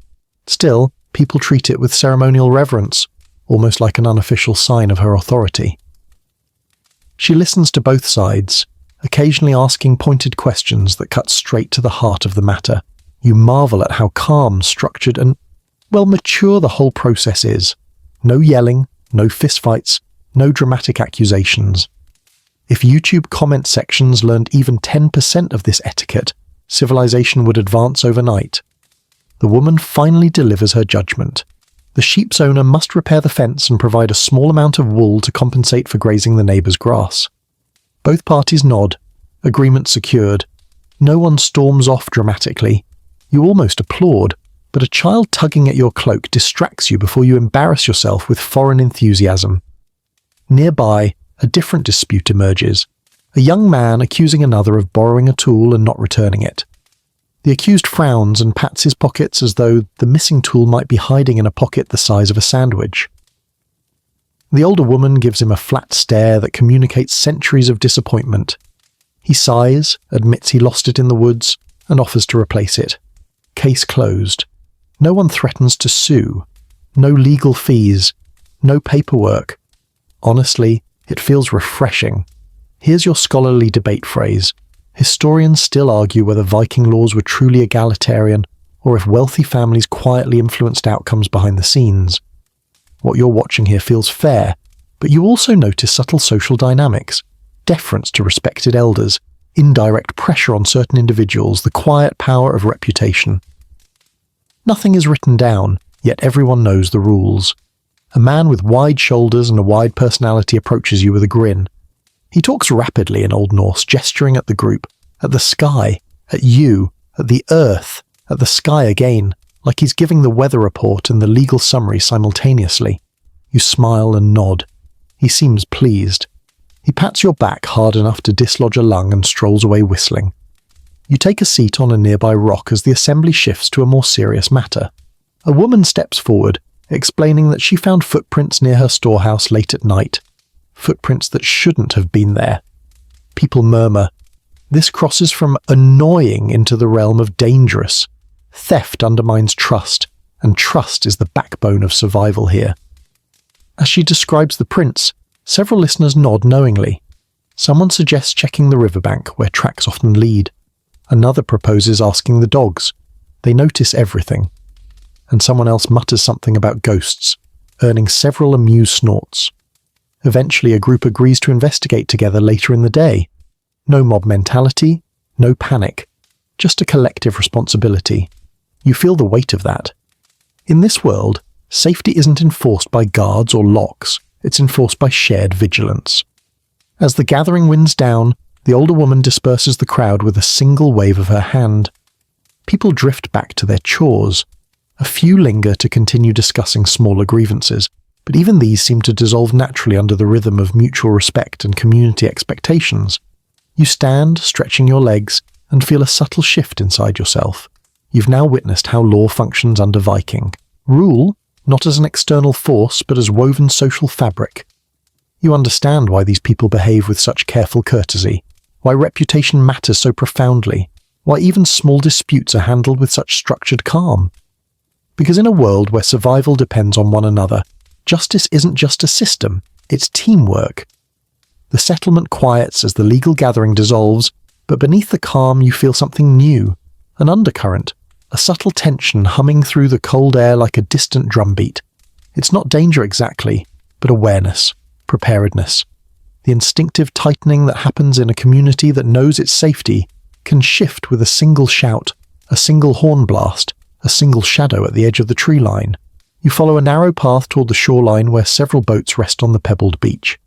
Still, people treat it with ceremonial reverence, almost like an unofficial sign of her authority. She listens to both sides, occasionally asking pointed questions that cut straight to the heart of the matter. You marvel at how calm, structured, and, mature the whole process is. No yelling, no fistfights, no dramatic accusations. If YouTube comment sections learned even 10% of this etiquette, civilization would advance overnight. The woman finally delivers her judgment. The sheep's owner must repair the fence and provide a small amount of wool to compensate for grazing the neighbour's grass. Both parties nod, agreement secured. No one storms off dramatically. You almost applaud, but a child tugging at your cloak distracts you before you embarrass yourself with foreign enthusiasm. Nearby, a different dispute emerges. A young man accusing another of borrowing a tool and not returning it. The accused frowns and pats his pockets as though the missing tool might be hiding in a pocket the size of a sandwich. The older woman gives him a flat stare that communicates centuries of disappointment. He sighs, admits he lost it in the woods, and offers to replace it. Case closed. No one threatens to sue. No legal fees. No paperwork. Honestly, it feels refreshing. Here's your scholarly debate phrase. Historians still argue whether Viking laws were truly egalitarian, or if wealthy families quietly influenced outcomes behind the scenes. What you're watching here feels fair, but you also notice subtle social dynamics, deference to respected elders, indirect pressure on certain individuals, the quiet power of reputation. Nothing is written down, yet everyone knows the rules. A man with wide shoulders and a wide personality approaches you with a grin. He talks rapidly in Old Norse, gesturing at the group, at the sky, at you, at the earth, at the sky again, like he's giving the weather report and the legal summary simultaneously. You smile and nod. He seems pleased. He pats your back hard enough to dislodge a lung and strolls away whistling. You take a seat on a nearby rock as the assembly shifts to a more serious matter. A woman steps forward, explaining that she found footprints near her storehouse late at night. Footprints that shouldn't have been there. People murmur. This crosses from annoying into the realm of dangerous. Theft undermines trust, and trust is the backbone of survival here. As she describes the prints, several listeners nod knowingly. Someone suggests checking the riverbank, where tracks often lead. Another proposes asking the dogs. They notice everything. And someone else mutters something about ghosts, earning several amused snorts. Eventually, a group agrees to investigate together later in the day. No mob mentality, no panic, just a collective responsibility. You feel the weight of that. In this world, safety isn't enforced by guards or locks, it's enforced by shared vigilance. As the gathering winds down, the older woman disperses the crowd with a single wave of her hand. People drift back to their chores. A few linger to continue discussing smaller grievances, but even these seem to dissolve naturally under the rhythm of mutual respect and community expectations. You stand, stretching your legs, and feel a subtle shift inside yourself. You've now witnessed how law functions under Viking. Rule, not as an external force, but as woven social fabric. You understand why these people behave with such careful courtesy, why reputation matters so profoundly, why even small disputes are handled with such structured calm. Because in a world where survival depends on one another, justice isn't just a system, it's teamwork. The settlement quiets as the legal gathering dissolves, but beneath the calm you feel something new, an undercurrent, a subtle tension humming through the cold air like a distant drumbeat. It's not danger exactly, but awareness, preparedness. The instinctive tightening that happens in a community that knows its safety can shift with a single shout, a single horn blast, a single shadow at the edge of the tree line. You follow a narrow path toward the shoreline where several boats rest on the pebbled beach.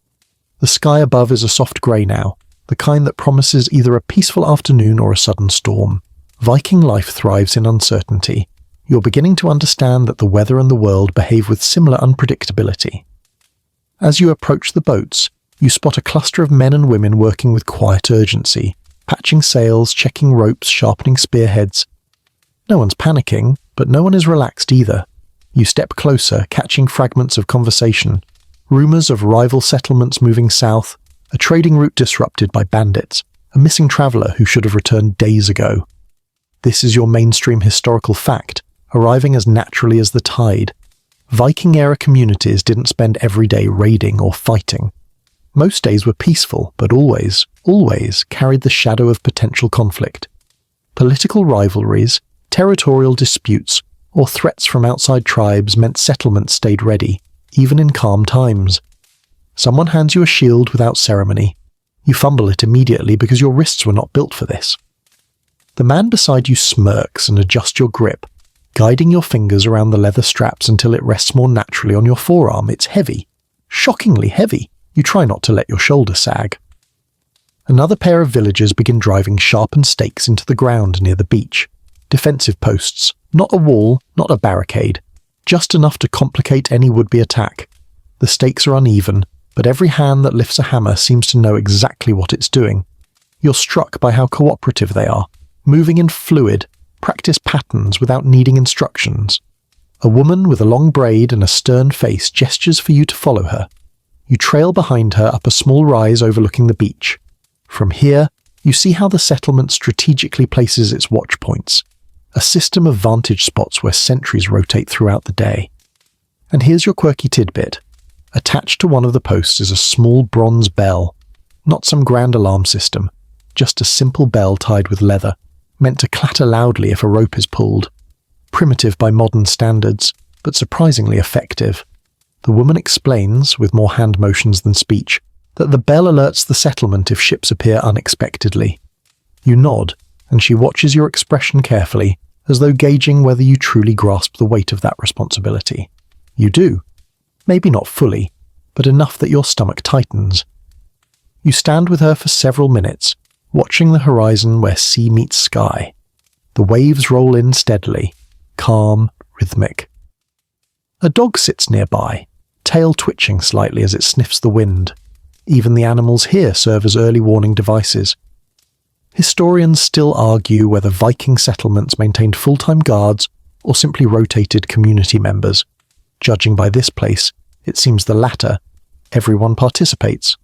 The sky above is a soft grey now, the kind that promises either a peaceful afternoon or a sudden storm. Viking life thrives in uncertainty. You're beginning to understand that the weather and the world behave with similar unpredictability. As you approach the boats, you spot a cluster of men and women working with quiet urgency, patching sails, checking ropes, sharpening spearheads. No one's panicking, but no one is relaxed either. You step closer, catching fragments of conversation, rumours of rival settlements moving south, a trading route disrupted by bandits, a missing traveller who should have returned days ago. This is your mainstream historical fact, arriving as naturally as the tide. Viking-era communities didn't spend every day raiding or fighting. Most days were peaceful, but always carried the shadow of potential conflict. Political rivalries, territorial disputes, or threats from outside tribes meant settlements stayed ready, even in calm times. Someone hands you a shield without ceremony. You fumble it immediately because your wrists were not built for this. The man beside you smirks and adjusts your grip, guiding your fingers around the leather straps until it rests more naturally on your forearm. It's heavy. Shockingly heavy. You try not to let your shoulder sag. Another pair of villagers begin driving sharpened stakes into the ground near the beach. Defensive posts. Not a wall, not a barricade. Just enough to complicate any would-be attack. The stakes are uneven, but every hand that lifts a hammer seems to know exactly what it's doing. You're struck by how cooperative they are, moving in fluid, practiced patterns without needing instructions. A woman with a long braid and a stern face gestures for you to follow her. You trail behind her up a small rise overlooking the beach. From here, you see how the settlement strategically places its watch points, a system of vantage spots where sentries rotate throughout the day. And here's your quirky tidbit. Attached to one of the posts is a small bronze bell, not some grand alarm system, just a simple bell tied with leather, meant to clatter loudly if a rope is pulled. Primitive by modern standards, but surprisingly effective. The woman explains, with more hand motions than speech, that the bell alerts the settlement if ships appear unexpectedly. You nod, and she watches your expression carefully, as though gauging whether you truly grasp the weight of that responsibility. You do. Maybe not fully, but enough that your stomach tightens. You stand with her for several minutes, watching the horizon where sea meets sky. The waves roll in steadily, calm, rhythmic. A dog sits nearby, tail twitching slightly as it sniffs the wind. Even the animals here serve as early warning devices. Historians still argue whether Viking settlements maintained full-time guards or simply rotated community members. Judging by this place, it seems the latter. Everyone participates.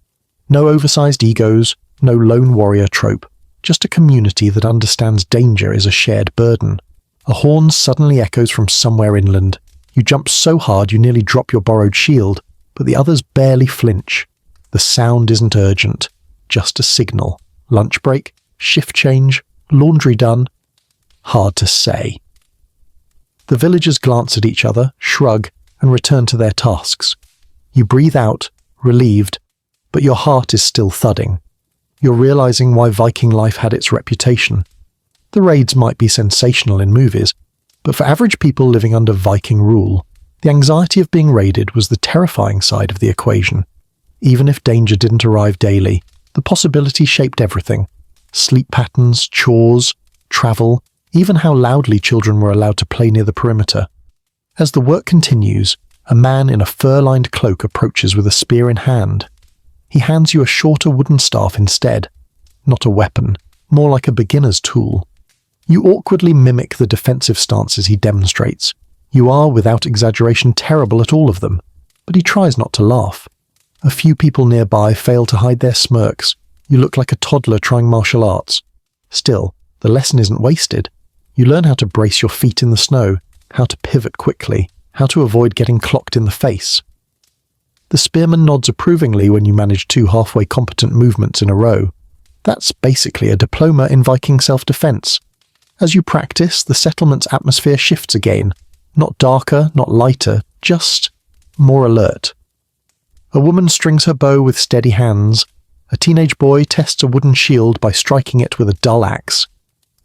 No oversized egos, no lone warrior trope, just a community that understands danger is a shared burden. A horn suddenly echoes from somewhere inland. You jump so hard you nearly drop your borrowed shield, but the others barely flinch. The sound isn't urgent, just a signal. Lunch break, shift change, laundry done. Hard to say. The villagers glance at each other, shrug, and return to their tasks. You breathe out, relieved, but your heart is still thudding. You're realizing why Viking life had its reputation. The raids might be sensational in movies, but for average people living under Viking rule, the anxiety of being raided was the terrifying side of the equation. Even if danger didn't arrive daily, the possibility shaped everything. Sleep patterns, chores, travel, even how loudly children were allowed to play near the perimeter. As the work continues, a man in a fur-lined cloak approaches with a spear in hand. He hands you a shorter wooden staff instead. Not a weapon, more like a beginner's tool. You awkwardly mimic the defensive stances he demonstrates. You are, without exaggeration, terrible at all of them, but he tries not to laugh. A few people nearby fail to hide their smirks. You look like a toddler trying martial arts. Still, the lesson isn't wasted. You learn how to brace your feet in the snow, how to pivot quickly, how to avoid getting clocked in the face. The spearman nods approvingly when you manage 2 halfway competent movements in a row. That's basically a diploma in Viking self-defense. As you practice, the settlement's atmosphere shifts again. Not darker, not lighter, just more alert. A woman strings her bow with steady hands. A teenage boy tests a wooden shield by striking it with a dull axe.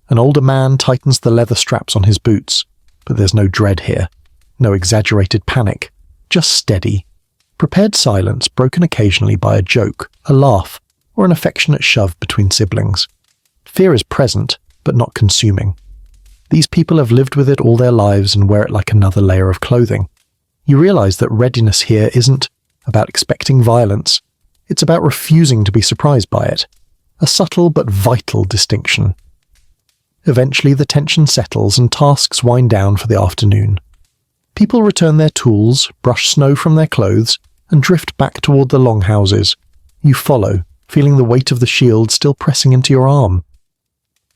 An older man tightens the leather straps on his boots, but there's no dread here. No exaggerated panic. Just steady, Prepared silence broken occasionally by a joke, a laugh, or an affectionate shove between siblings. Fear is present, but not consuming. These people have lived with it all their lives and wear it like another layer of clothing. You realize that readiness here isn't about expecting violence, it's about refusing to be surprised by it. A subtle but vital distinction. Eventually the tension settles and tasks wind down for the afternoon. People return their tools, brush snow from their clothes, and drift back toward the longhouses. You follow, feeling the weight of the shield still pressing into your arm.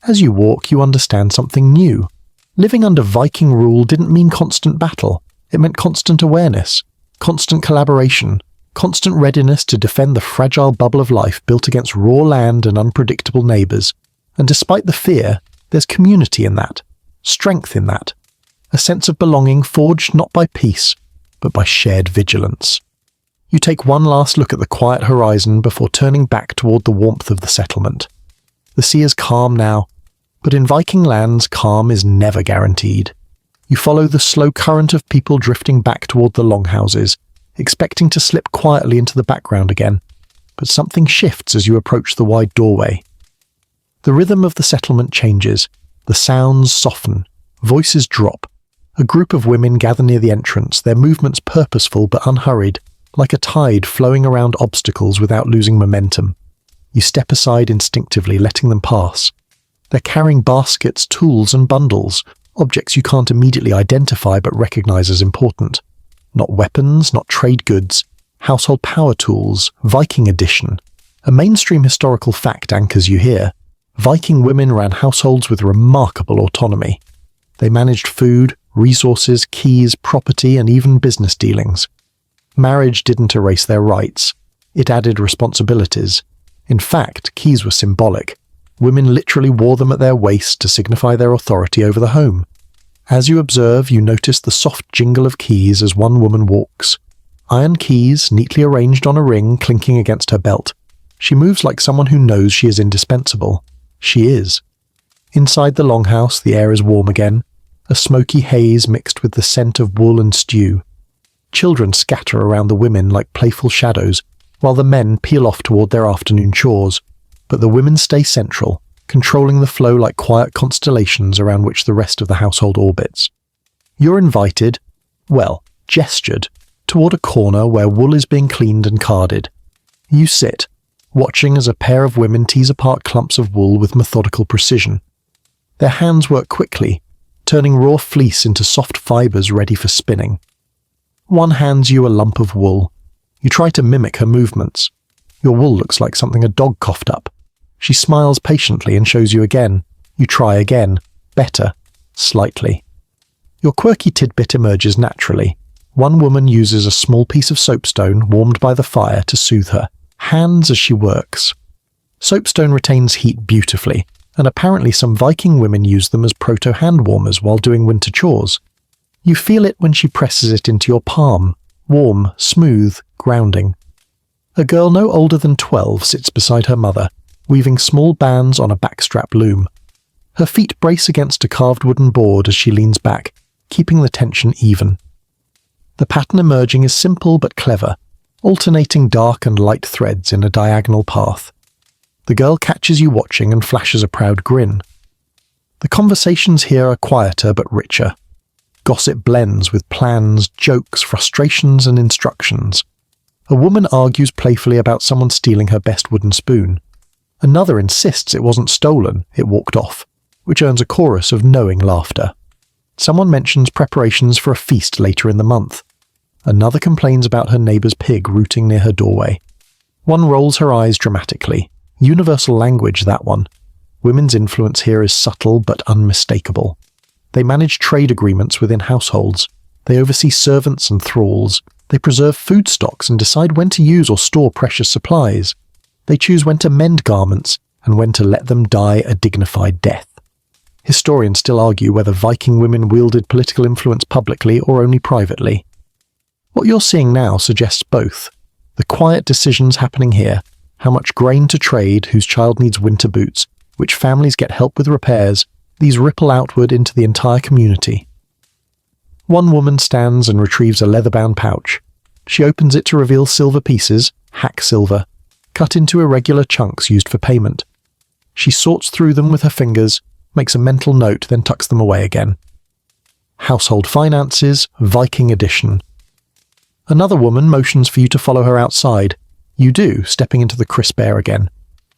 As you walk, you understand something new. Living under Viking rule didn't mean constant battle. It meant constant awareness, constant collaboration, constant readiness to defend the fragile bubble of life built against raw land and unpredictable neighbours. And despite the fear, there's community in that, strength in that, a sense of belonging forged not by peace, but by shared vigilance. You take one last look at the quiet horizon before turning back toward the warmth of the settlement. The sea is calm now, but in Viking lands, calm is never guaranteed. You follow the slow current of people drifting back toward the longhouses, expecting to slip quietly into the background again, but something shifts as you approach the wide doorway. The rhythm of the settlement changes, the sounds soften, voices drop. A group of women gather near the entrance, their movements purposeful but unhurried, like a tide flowing around obstacles without losing momentum. You step aside instinctively, letting them pass. They're carrying baskets, tools, and bundles, objects you can't immediately identify but recognize as important. Not weapons, not trade goods, household power tools, Viking edition. A mainstream historical fact anchors you here. Viking women ran households with remarkable autonomy. They managed food, resources, keys, property, and even business dealings. Marriage didn't erase their rights. It added responsibilities. In fact, keys were symbolic. Women literally wore them at their waist to signify their authority over the home. As you observe, you notice the soft jingle of keys as one woman walks. Iron keys, neatly arranged on a ring, clinking against her belt. She moves like someone who knows she is indispensable. She is. Inside the longhouse, the air is warm again, a smoky haze mixed with the scent of wool and stew. Children scatter around the women like playful shadows, while the men peel off toward their afternoon chores. But the women stay central, controlling the flow like quiet constellations around which the rest of the household orbits. You're invited, gestured, toward a corner where wool is being cleaned and carded. You sit, watching as a pair of women tease apart clumps of wool with methodical precision. Their hands work quickly, turning raw fleece into soft fibers ready for spinning. One hands you a lump of wool. You try to mimic her movements. Your wool looks like something a dog coughed up. She smiles patiently and shows you again. You try again. Better. Slightly. Your quirky tidbit emerges naturally. One woman uses a small piece of soapstone warmed by the fire to soothe her, hands as she works. Soapstone retains heat beautifully, and apparently some Viking women use them as proto-hand warmers while doing winter chores. You feel it when she presses it into your palm, warm, smooth, grounding. A girl no older than 12 sits beside her mother, weaving small bands on a backstrap loom. Her feet brace against a carved wooden board as she leans back, keeping the tension even. The pattern emerging is simple but clever, alternating dark and light threads in a diagonal path. The girl catches you watching and flashes a proud grin. The conversations here are quieter but richer. Gossip blends with plans, jokes, frustrations, and instructions. A woman argues playfully about someone stealing her best wooden spoon. Another insists it wasn't stolen, it walked off, which earns a chorus of knowing laughter. Someone mentions preparations for a feast later in the month. Another complains about her neighbour's pig rooting near her doorway. One rolls her eyes dramatically. Universal language, that one. Women's influence here is subtle but unmistakable. They manage trade agreements within households. They oversee servants and thralls. They preserve food stocks and decide when to use or store precious supplies. They choose when to mend garments and when to let them die a dignified death. Historians still argue whether Viking women wielded political influence publicly or only privately. What you're seeing now suggests both. The quiet decisions happening here, how much grain to trade, whose child needs winter boots, which families get help with repairs, these ripple outward into the entire community. One woman stands and retrieves a leather-bound pouch. She opens it to reveal silver pieces, hack silver, cut into irregular chunks used for payment. She sorts through them with her fingers, makes a mental note, then tucks them away again. Household finances, Viking edition. Another woman motions for you to follow her outside. You do, stepping into the crisp air again.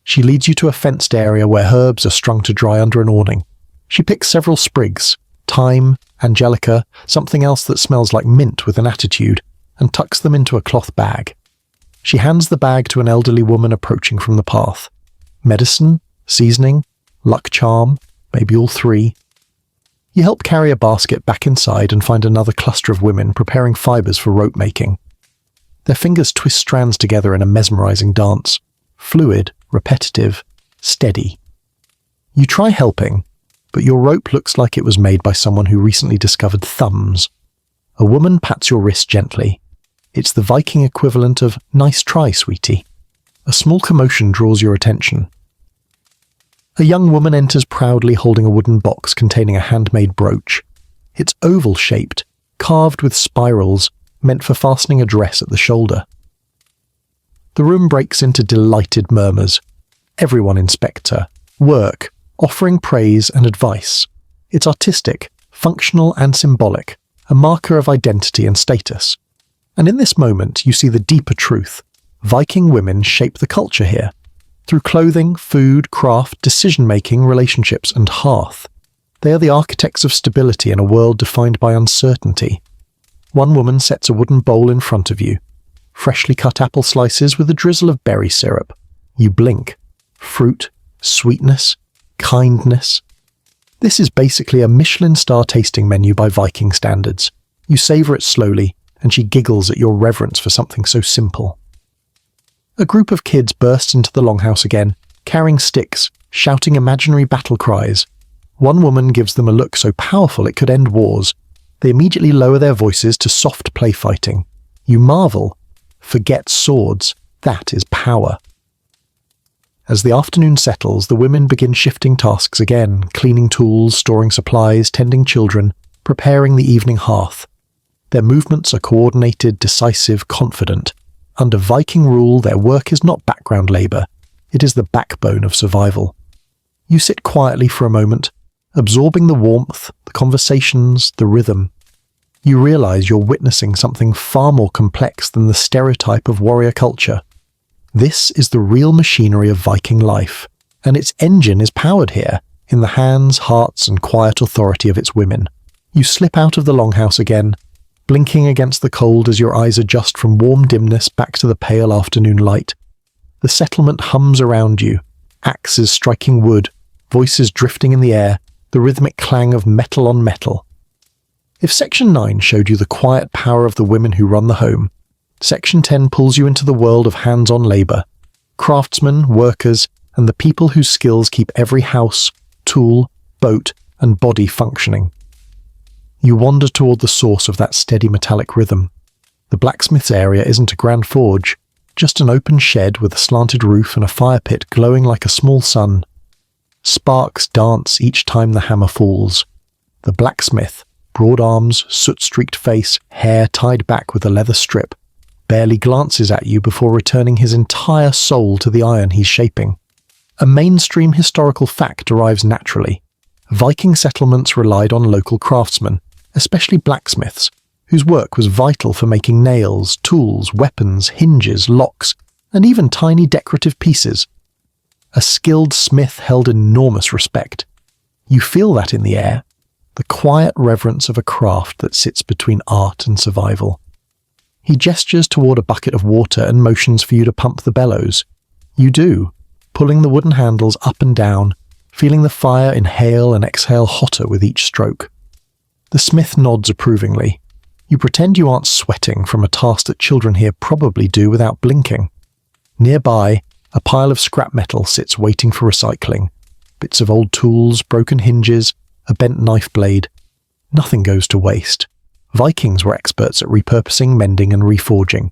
She leads you to a fenced area where herbs are strung to dry under an awning. She picks several sprigs, thyme, angelica, something else that smells like mint with an attitude, and tucks them into a cloth bag. She hands the bag to an elderly woman approaching from the path. Medicine, seasoning, luck charm, maybe all three. You help carry a basket back inside and find another cluster of women preparing fibers for rope making. Their fingers twist strands together in a mesmerizing dance. Fluid, repetitive, steady. You try helping, but your rope looks like it was made by someone who recently discovered thumbs. A woman pats your wrist gently. It's the Viking equivalent of "nice try, sweetie." A small commotion draws your attention. A young woman enters proudly holding a wooden box containing a handmade brooch. It's oval-shaped, carved with spirals, meant for fastening a dress at the shoulder. The room breaks into delighted murmurs. Everyone inspects her, work, offering praise and advice. It's artistic, functional and symbolic, a marker of identity and status. And in this moment, you see the deeper truth. Viking women shape the culture here. Through clothing, food, craft, decision-making, relationships, and hearth. They are the architects of stability in a world defined by uncertainty. One woman sets a wooden bowl in front of you. Freshly cut apple slices with a drizzle of berry syrup. You blink. Fruit, sweetness, kindness. This is basically a Michelin star tasting menu by Viking standards. You savor it slowly, and she giggles at your reverence for something so simple. A group of kids bursts into the longhouse again, carrying sticks, shouting imaginary battle cries. One woman gives them a look so powerful it could end wars. They immediately lower their voices to soft play fighting. You marvel. Forget swords. That is power. As the afternoon settles, the women begin shifting tasks again, cleaning tools, storing supplies, tending children, preparing the evening hearth. Their movements are coordinated, decisive, confident. Under Viking rule, their work is not background labour. It is the backbone of survival. You sit quietly for a moment, absorbing the warmth, the conversations, the rhythm. You realise you're witnessing something far more complex than the stereotype of warrior culture. This is the real machinery of Viking life, and its engine is powered here, in the hands, hearts, and quiet authority of its women. You slip out of the longhouse again, blinking against the cold as your eyes adjust from warm dimness back to the pale afternoon light. The settlement hums around you, axes striking wood, voices drifting in the air, the rhythmic clang of metal on metal. If Section 9 showed you the quiet power of the women who run the home, Section 10 pulls you into the world of hands-on labour, craftsmen, workers, and the people whose skills keep every house, tool, boat, and body functioning. You wander toward the source of that steady metallic rhythm. The blacksmith's area isn't a grand forge, just an open shed with a slanted roof and a fire pit glowing like a small sun. Sparks dance each time the hammer falls. The blacksmith, broad arms, soot-streaked face, hair tied back with a leather strip, barely glances at you before returning his entire soul to the iron he's shaping. A mainstream historical fact arrives naturally. Viking settlements relied on local craftsmen, especially blacksmiths, whose work was vital for making nails, tools, weapons, hinges, locks, and even tiny decorative pieces. A skilled smith held enormous respect. You feel that in the air, the quiet reverence of a craft that sits between art and survival. He gestures toward a bucket of water and motions for you to pump the bellows. You do, pulling the wooden handles up and down, feeling the fire inhale and exhale hotter with each stroke. The smith nods approvingly. You pretend you aren't sweating from a task that children here probably do without blinking. Nearby, a pile of scrap metal sits waiting for recycling. Bits of old tools, broken hinges, a bent knife blade. Nothing goes to waste. Vikings were experts at repurposing, mending, and reforging.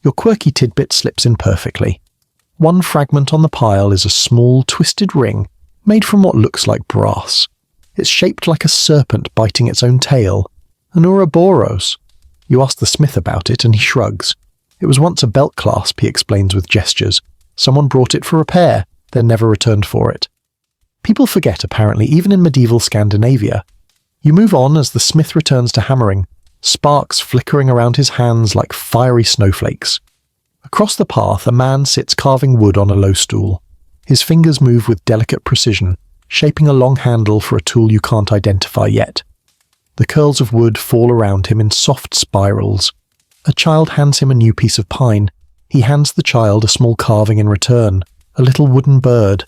Your quirky tidbit slips in perfectly. One fragment on the pile is a small, twisted ring made from what looks like brass. It's shaped like a serpent biting its own tail, an Ouroboros. You ask the smith about it and he shrugs. It was once a belt clasp, he explains with gestures. Someone brought it for repair, then never returned for it. People forget, apparently, even in medieval Scandinavia. You move on as the smith returns to hammering, sparks flickering around his hands like fiery snowflakes. Across the path, a man sits carving wood on a low stool. His fingers move with delicate precision, shaping a long handle for a tool you can't identify yet. The curls of wood fall around him in soft spirals. A child hands him a new piece of pine. He hands the child a small carving in return, a little wooden bird.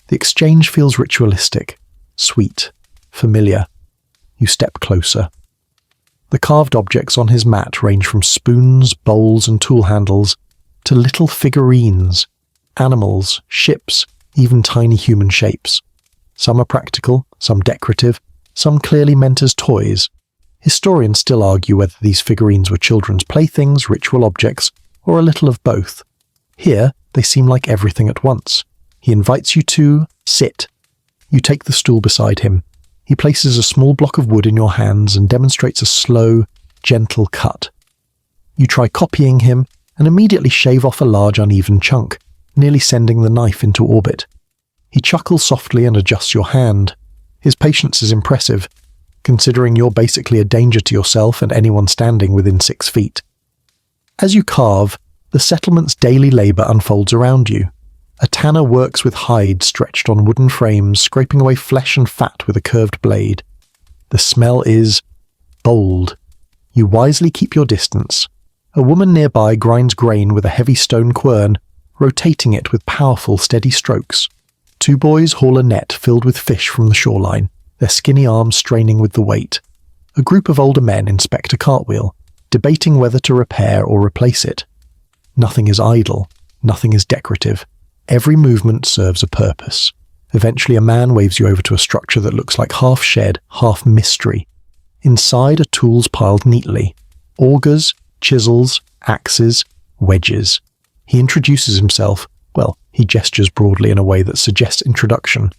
The exchange feels ritualistic, sweet, familiar. You step closer. The carved objects on his mat range from spoons, bowls, and tool handles to little figurines, animals, ships, even tiny human shapes. Some are practical, some decorative, some clearly meant as toys. Historians still argue whether these figurines were children's playthings, ritual objects, or a little of both. Here, they seem like everything at once. He invites you to sit. You take the stool beside him. He places a small block of wood in your hands and demonstrates a slow, gentle cut. You try copying him and immediately shave off a large uneven chunk, nearly sending the knife into orbit. He chuckles softly and adjusts your hand. His patience is impressive, considering you're basically a danger to yourself and anyone standing within 6 feet. As you carve, the settlement's daily labour unfolds around you. A tanner works with hide stretched on wooden frames, scraping away flesh and fat with a curved blade. The smell is bold. You wisely keep your distance. A woman nearby grinds grain with a heavy stone quern, rotating it with powerful, steady strokes. 2 boys haul a net filled with fish from the shoreline, their skinny arms straining with the weight. A group of older men inspect a cartwheel, debating whether to repair or replace it. Nothing is idle. Nothing is decorative. Every movement serves a purpose. Eventually a man waves you over to a structure that looks like half shed, half mystery. Inside are tools piled neatly. Augers, chisels, axes, wedges. He introduces himself, he gestures broadly in a way that suggests introduction,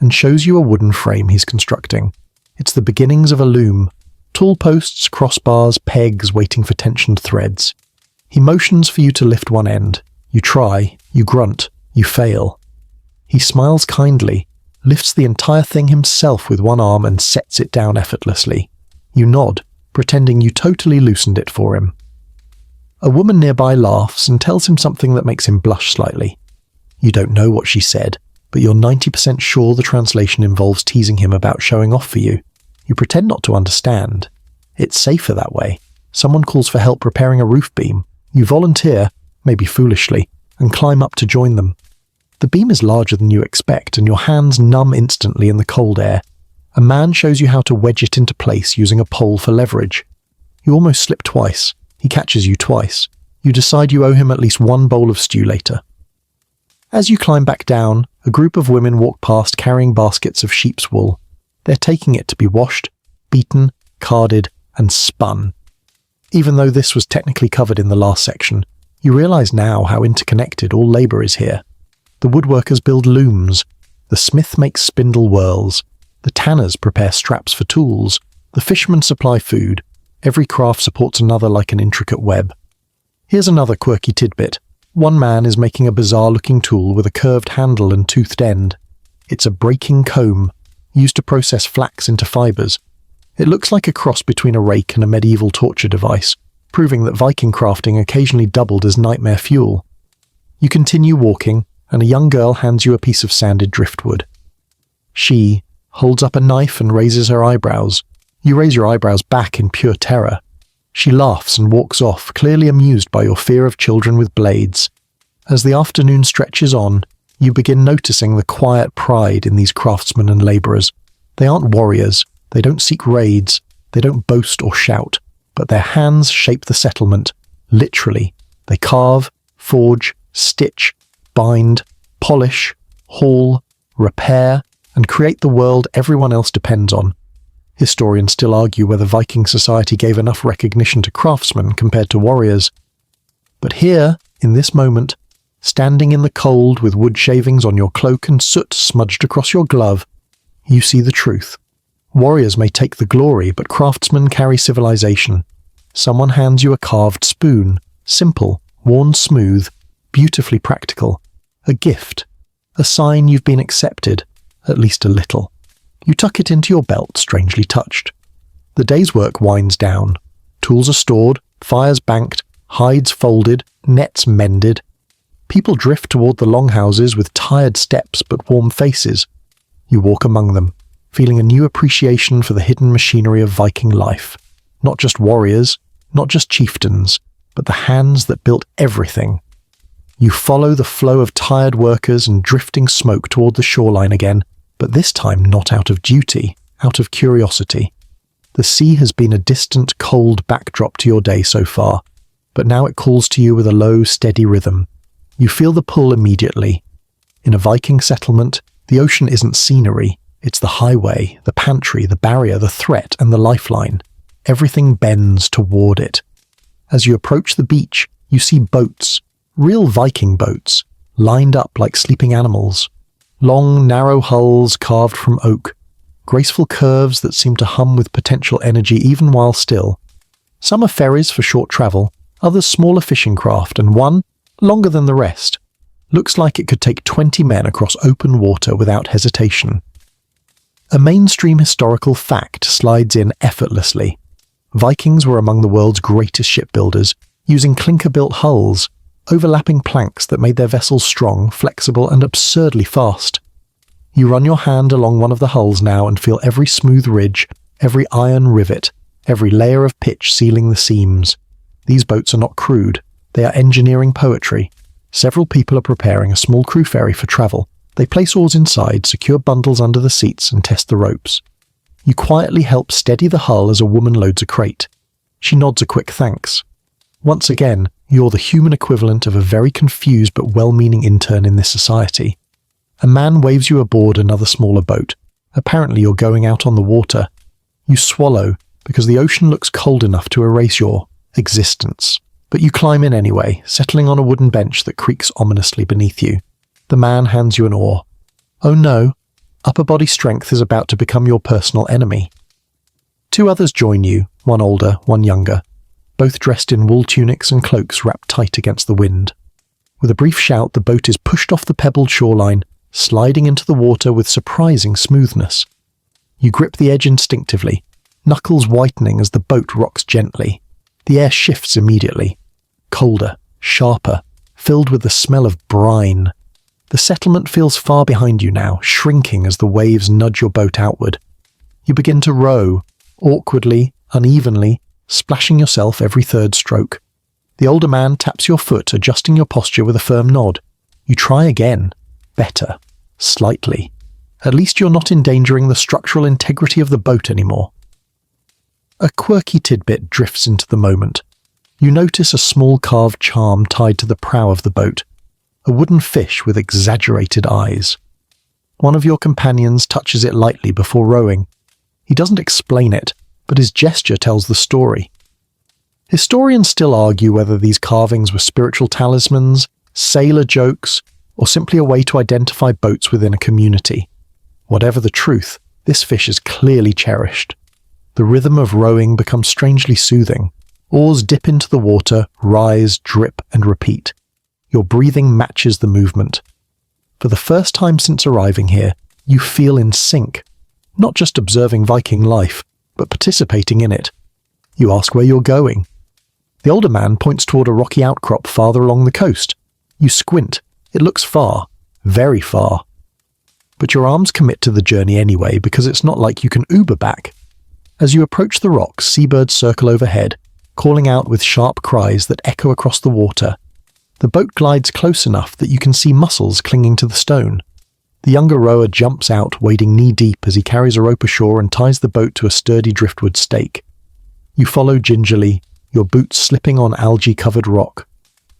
and shows you a wooden frame he's constructing. It's the beginnings of a loom. Tool posts, crossbars, pegs waiting for tensioned threads. He motions for you to lift one end. You try, you grunt, you fail. He smiles kindly, lifts the entire thing himself with one arm and sets it down effortlessly. You nod, pretending you totally loosened it for him. A woman nearby laughs and tells him something that makes him blush slightly. You don't know what she said, but you're 90% sure the translation involves teasing him about showing off for you. You pretend not to understand. It's safer that way. Someone calls for help repairing a roof beam. You volunteer, maybe foolishly, and climb up to join them. The beam is larger than you expect, and your hands numb instantly in the cold air. A man shows you how to wedge it into place using a pole for leverage. You almost slip twice. He catches you twice. You decide you owe him at least 1 bowl of stew later. As you climb back down, a group of women walk past carrying baskets of sheep's wool. They're taking it to be washed, beaten, carded, and spun. Even though this was technically covered in the last section, you realise now how interconnected all labour is here. The woodworkers build looms, the smith makes spindle whirls, the tanners prepare straps for tools, the fishermen supply food. Every craft supports another like an intricate web. Here's another quirky tidbit. One man is making a bizarre-looking tool with a curved handle and toothed end. It's a breaking comb, used to process flax into fibres. It looks like a cross between a rake and a medieval torture device, proving that Viking crafting occasionally doubled as nightmare fuel. You continue walking, and a young girl hands you a piece of sanded driftwood. She holds up a knife and raises her eyebrows. You raise your eyebrows back in pure terror. She laughs and walks off, clearly amused by your fear of children with blades. As the afternoon stretches on, you begin noticing the quiet pride in these craftsmen and labourers. They aren't warriors, they don't seek raids, they don't boast or shout, but their hands shape the settlement, literally. They carve, forge, stitch, bind, polish, haul, repair, and create the world everyone else depends on. Historians still argue whether Viking society gave enough recognition to craftsmen compared to warriors. But here, in this moment, standing in the cold with wood shavings on your cloak and soot smudged across your glove, you see the truth. Warriors may take the glory, but craftsmen carry civilization. Someone hands you a carved spoon, simple, worn smooth, beautifully practical. A gift, a sign you've been accepted, at least a little. You tuck it into your belt, strangely touched. The day's work winds down. Tools are stored, fires banked, hides folded, nets mended. People drift toward the longhouses with tired steps but warm faces. You walk among them, feeling a new appreciation for the hidden machinery of Viking life. Not just warriors, not just chieftains, but the hands that built everything. You follow the flow of tired workers and drifting smoke toward the shoreline again, but this time not out of duty, out of curiosity. The sea has been a distant, cold backdrop to your day so far, but now it calls to you with a low, steady rhythm. You feel the pull immediately. In a Viking settlement, the ocean isn't scenery. It's the highway, the pantry, the barrier, the threat, and the lifeline. Everything bends toward it. As you approach the beach, you see boats, real Viking boats, lined up like sleeping animals. Long, narrow hulls carved from oak, graceful curves that seem to hum with potential energy even while still. Some are ferries for short travel, others smaller fishing craft, and one, longer than the rest, looks like it could take 20 men across open water without hesitation. A mainstream historical fact slides in effortlessly. Vikings were among the world's greatest shipbuilders, using clinker-built hulls, overlapping planks that made their vessels strong, flexible, and absurdly fast. You run your hand along one of the hulls now and feel every smooth ridge, every iron rivet, every layer of pitch sealing the seams. These boats are not crude. They are engineering poetry. Several people are preparing a small crew ferry for travel. They place oars inside, secure bundles under the seats, and test the ropes. You quietly help steady the hull as a woman loads a crate. She nods a quick thanks. Once again, you're the human equivalent of a very confused but well-meaning intern in this society. A man waves you aboard another smaller boat. Apparently you're going out on the water. You swallow, because the ocean looks cold enough to erase your existence. But you climb in anyway, settling on a wooden bench that creaks ominously beneath you. The man hands you an oar. Oh no, upper body strength is about to become your personal enemy. Two others join you, one older, one younger, both dressed in wool tunics and cloaks wrapped tight against the wind. With a brief shout, the boat is pushed off the pebbled shoreline, sliding into the water with surprising smoothness. You grip the edge instinctively, knuckles whitening as the boat rocks gently. The air shifts immediately, colder, sharper, filled with the smell of brine. The settlement feels far behind you now, shrinking as the waves nudge your boat outward. You begin to row, awkwardly, unevenly, splashing yourself every third stroke. The older man taps your foot, adjusting your posture with a firm nod. You try again. Better. Slightly. At least you're not endangering the structural integrity of the boat anymore. A quirky tidbit drifts into the moment. You notice a small carved charm tied to the prow of the boat. A wooden fish with exaggerated eyes. One of your companions touches it lightly before rowing. He doesn't explain it, but his gesture tells the story. Historians still argue whether these carvings were spiritual talismans, sailor jokes, or simply a way to identify boats within a community. Whatever the truth, this fish is clearly cherished. The rhythm of rowing becomes strangely soothing. Oars dip into the water, rise, drip, and repeat. Your breathing matches the movement. For the first time since arriving here, you feel in sync, not just observing Viking life, but participating in it. You ask where you're going. The older man points toward a rocky outcrop farther along the coast. You squint. It looks far, very far. But your arms commit to the journey anyway, because it's not like you can Uber back. As you approach the rocks, seabirds circle overhead, calling out with sharp cries that echo across the water. The boat glides close enough that you can see mussels clinging to the stone. The younger rower jumps out, wading knee-deep as he carries a rope ashore and ties the boat to a sturdy driftwood stake. You follow gingerly, your boots slipping on algae-covered rock.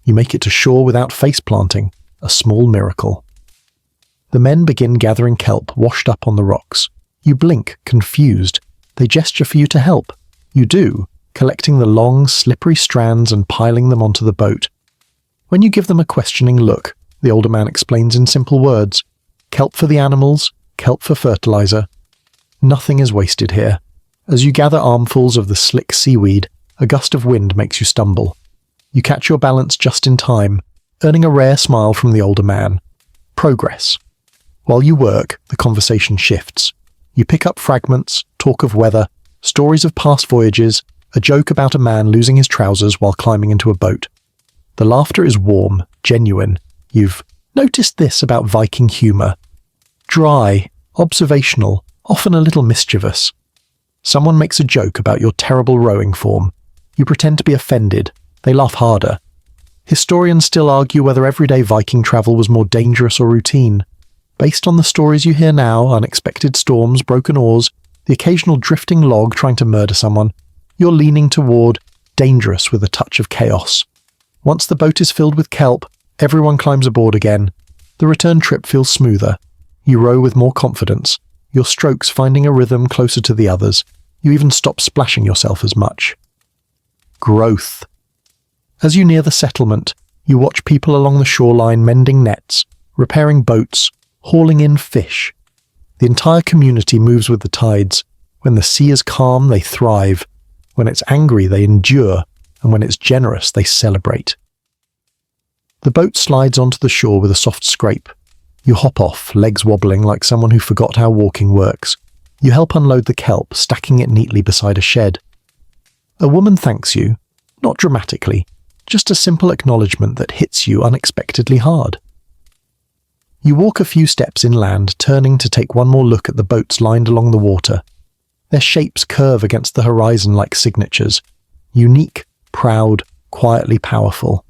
You make it to shore without face-planting, a small miracle. The men begin gathering kelp washed up on the rocks. You blink, confused. They gesture for you to help. You do, collecting the long, slippery strands and piling them onto the boat. When you give them a questioning look, the older man explains in simple words, kelp for the animals, kelp for fertilizer. Nothing is wasted here. As you gather armfuls of the slick seaweed, A gust of wind makes you stumble. You catch your balance just in time, earning a rare smile from the older man. Progress. While you work, the conversation shifts. You pick up fragments, talk of weather, stories of past voyages, a joke about a man losing his trousers while climbing into a boat. The laughter is warm, genuine. You've noticed this about Viking humour. Dry, observational, often a little mischievous. Someone makes a joke about your terrible rowing form. You pretend to be offended. They laugh harder. Historians still argue whether everyday Viking travel was more dangerous or routine. Based on the stories you hear now, unexpected storms, broken oars, the occasional drifting log trying to murder someone, you're leaning toward dangerous with a touch of chaos. Once the boat is filled with kelp, everyone climbs aboard again. The return trip feels smoother. You row with more confidence, your strokes finding a rhythm closer to the others. You even stop splashing yourself as much. Growth. As you near the settlement, you watch people along the shoreline mending nets, repairing boats, hauling in fish. The entire community moves with the tides. When the sea is calm, they thrive. When it's angry, they endure. And when it's generous, they celebrate. The boat slides onto the shore with a soft scrape. You hop off, legs wobbling like someone who forgot how walking works. You help unload the kelp, stacking it neatly beside a shed. A woman thanks you, not dramatically, just a simple acknowledgement that hits you unexpectedly hard. You walk a few steps inland, turning to take one more look at the boats lined along the water. Their shapes curve against the horizon like signatures. Unique, proud, quietly powerful.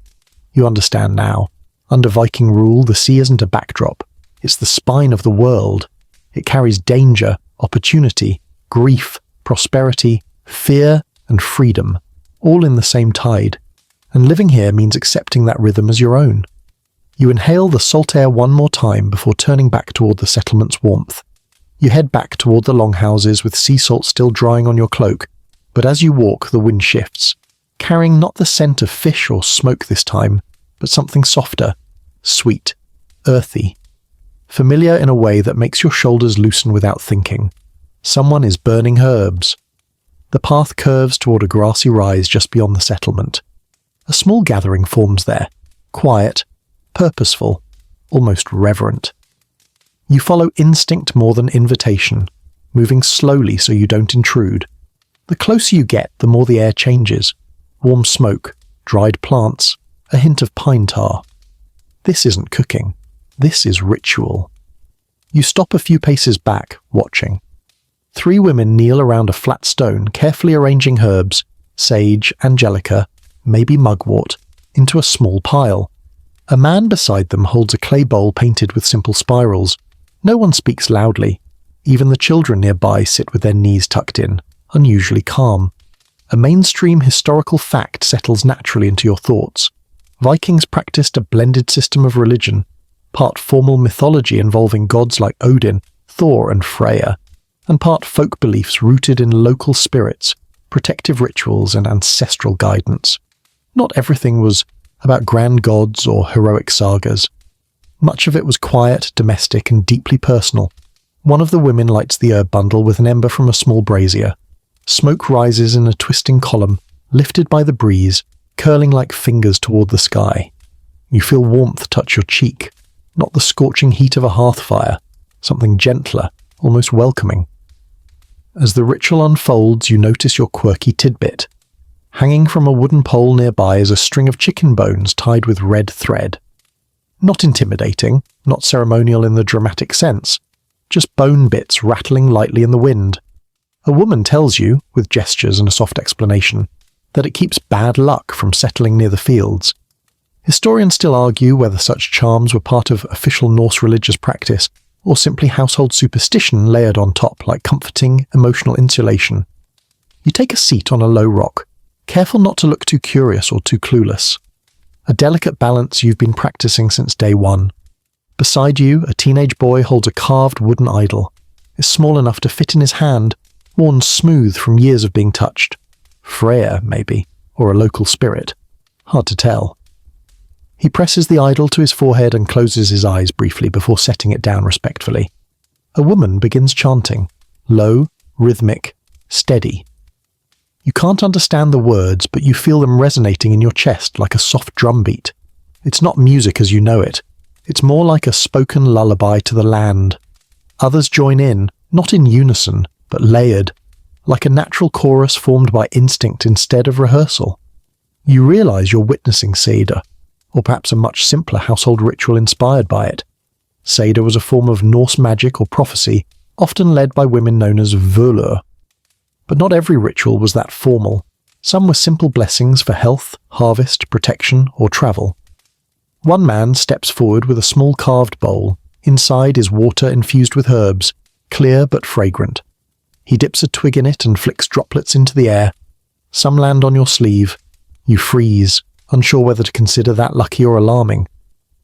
You understand now. Under Viking rule, the sea isn't a backdrop. It's the spine of the world. It carries danger, opportunity, grief, prosperity, fear, and freedom, all in the same tide. And living here means accepting that rhythm as your own. You inhale the salt air one more time before turning back toward the settlement's warmth. You head back toward the longhouses with sea salt still drying on your cloak, but as you walk, the wind shifts, carrying not the scent of fish or smoke this time, but something softer, sweet, earthy, familiar in a way that makes your shoulders loosen without thinking. Someone is burning herbs. The path curves toward a grassy rise just beyond the settlement. A small gathering forms there, quiet, purposeful, almost reverent. You follow instinct more than invitation, moving slowly so you don't intrude. The closer you get, the more the air changes. Warm smoke, dried plants, a hint of pine tar. This isn't cooking. This is ritual. You stop a few paces back, watching. 3 women kneel around a flat stone, carefully arranging herbs, sage, angelica, maybe mugwort, into a small pile. A man beside them holds a clay bowl painted with simple spirals. No one speaks loudly. Even the children nearby sit with their knees tucked in, unusually calm. A mainstream historical fact settles naturally into your thoughts. Vikings practiced a blended system of religion, part formal mythology involving gods like Odin, Thor, and Freya, and part folk beliefs rooted in local spirits, protective rituals, and ancestral guidance. Not everything was about grand gods or heroic sagas. Much of it was quiet, domestic, and deeply personal. One of the women lights the herb bundle with an ember from a small brazier. Smoke rises in a twisting column, lifted by the breeze, curling like fingers toward the sky. You feel warmth touch your cheek, not the scorching heat of a hearth fire, something gentler, almost welcoming. As the ritual unfolds, you notice your quirky tidbit. Hanging from a wooden pole nearby is a string of chicken bones tied with red thread. Not intimidating, not ceremonial in the dramatic sense, just bone bits rattling lightly in the wind. A woman tells you, with gestures and a soft explanation, that it keeps bad luck from settling near the fields. Historians still argue whether such charms were part of official Norse religious practice or simply household superstition layered on top like comforting, emotional insulation. You take a seat on a low rock, careful not to look too curious or too clueless. A delicate balance you've been practicing since day one. Beside you, a teenage boy holds a carved wooden idol. It's small enough to fit in his hand, worn smooth from years of being touched. Freya, maybe, or a local spirit. Hard to tell. He presses the idol to his forehead and closes his eyes briefly before setting it down respectfully. A woman begins chanting, low, rhythmic, steady. You can't understand the words, but you feel them resonating in your chest like a soft drum beat. It's not music as you know it. It's more like a spoken lullaby to the land. Others join in, not in unison, but layered, like a natural chorus formed by instinct instead of rehearsal. You realize you're witnessing Seder, or perhaps a much simpler household ritual inspired by it. Seder was a form of Norse magic or prophecy, often led by women known as völur. But not every ritual was that formal. Some were simple blessings for health, harvest, protection, or travel. One man steps forward with a small carved bowl. Inside is water infused with herbs, clear but fragrant. He dips a twig in it and flicks droplets into the air. Some land on your sleeve. You freeze, unsure whether to consider that lucky or alarming.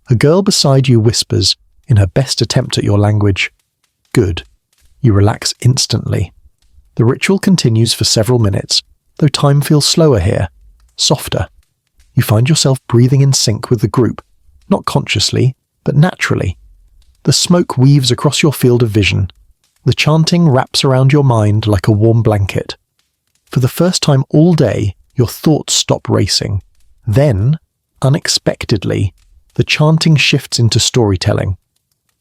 A girl beside you whispers, in her best attempt at your language, "Good." You relax instantly. The ritual continues for several minutes, though time feels slower here, softer. You find yourself breathing in sync with the group, not consciously, but naturally. The smoke weaves across your field of vision. The chanting wraps around your mind like a warm blanket. For the first time all day, your thoughts stop racing. Then, unexpectedly, the chanting shifts into storytelling.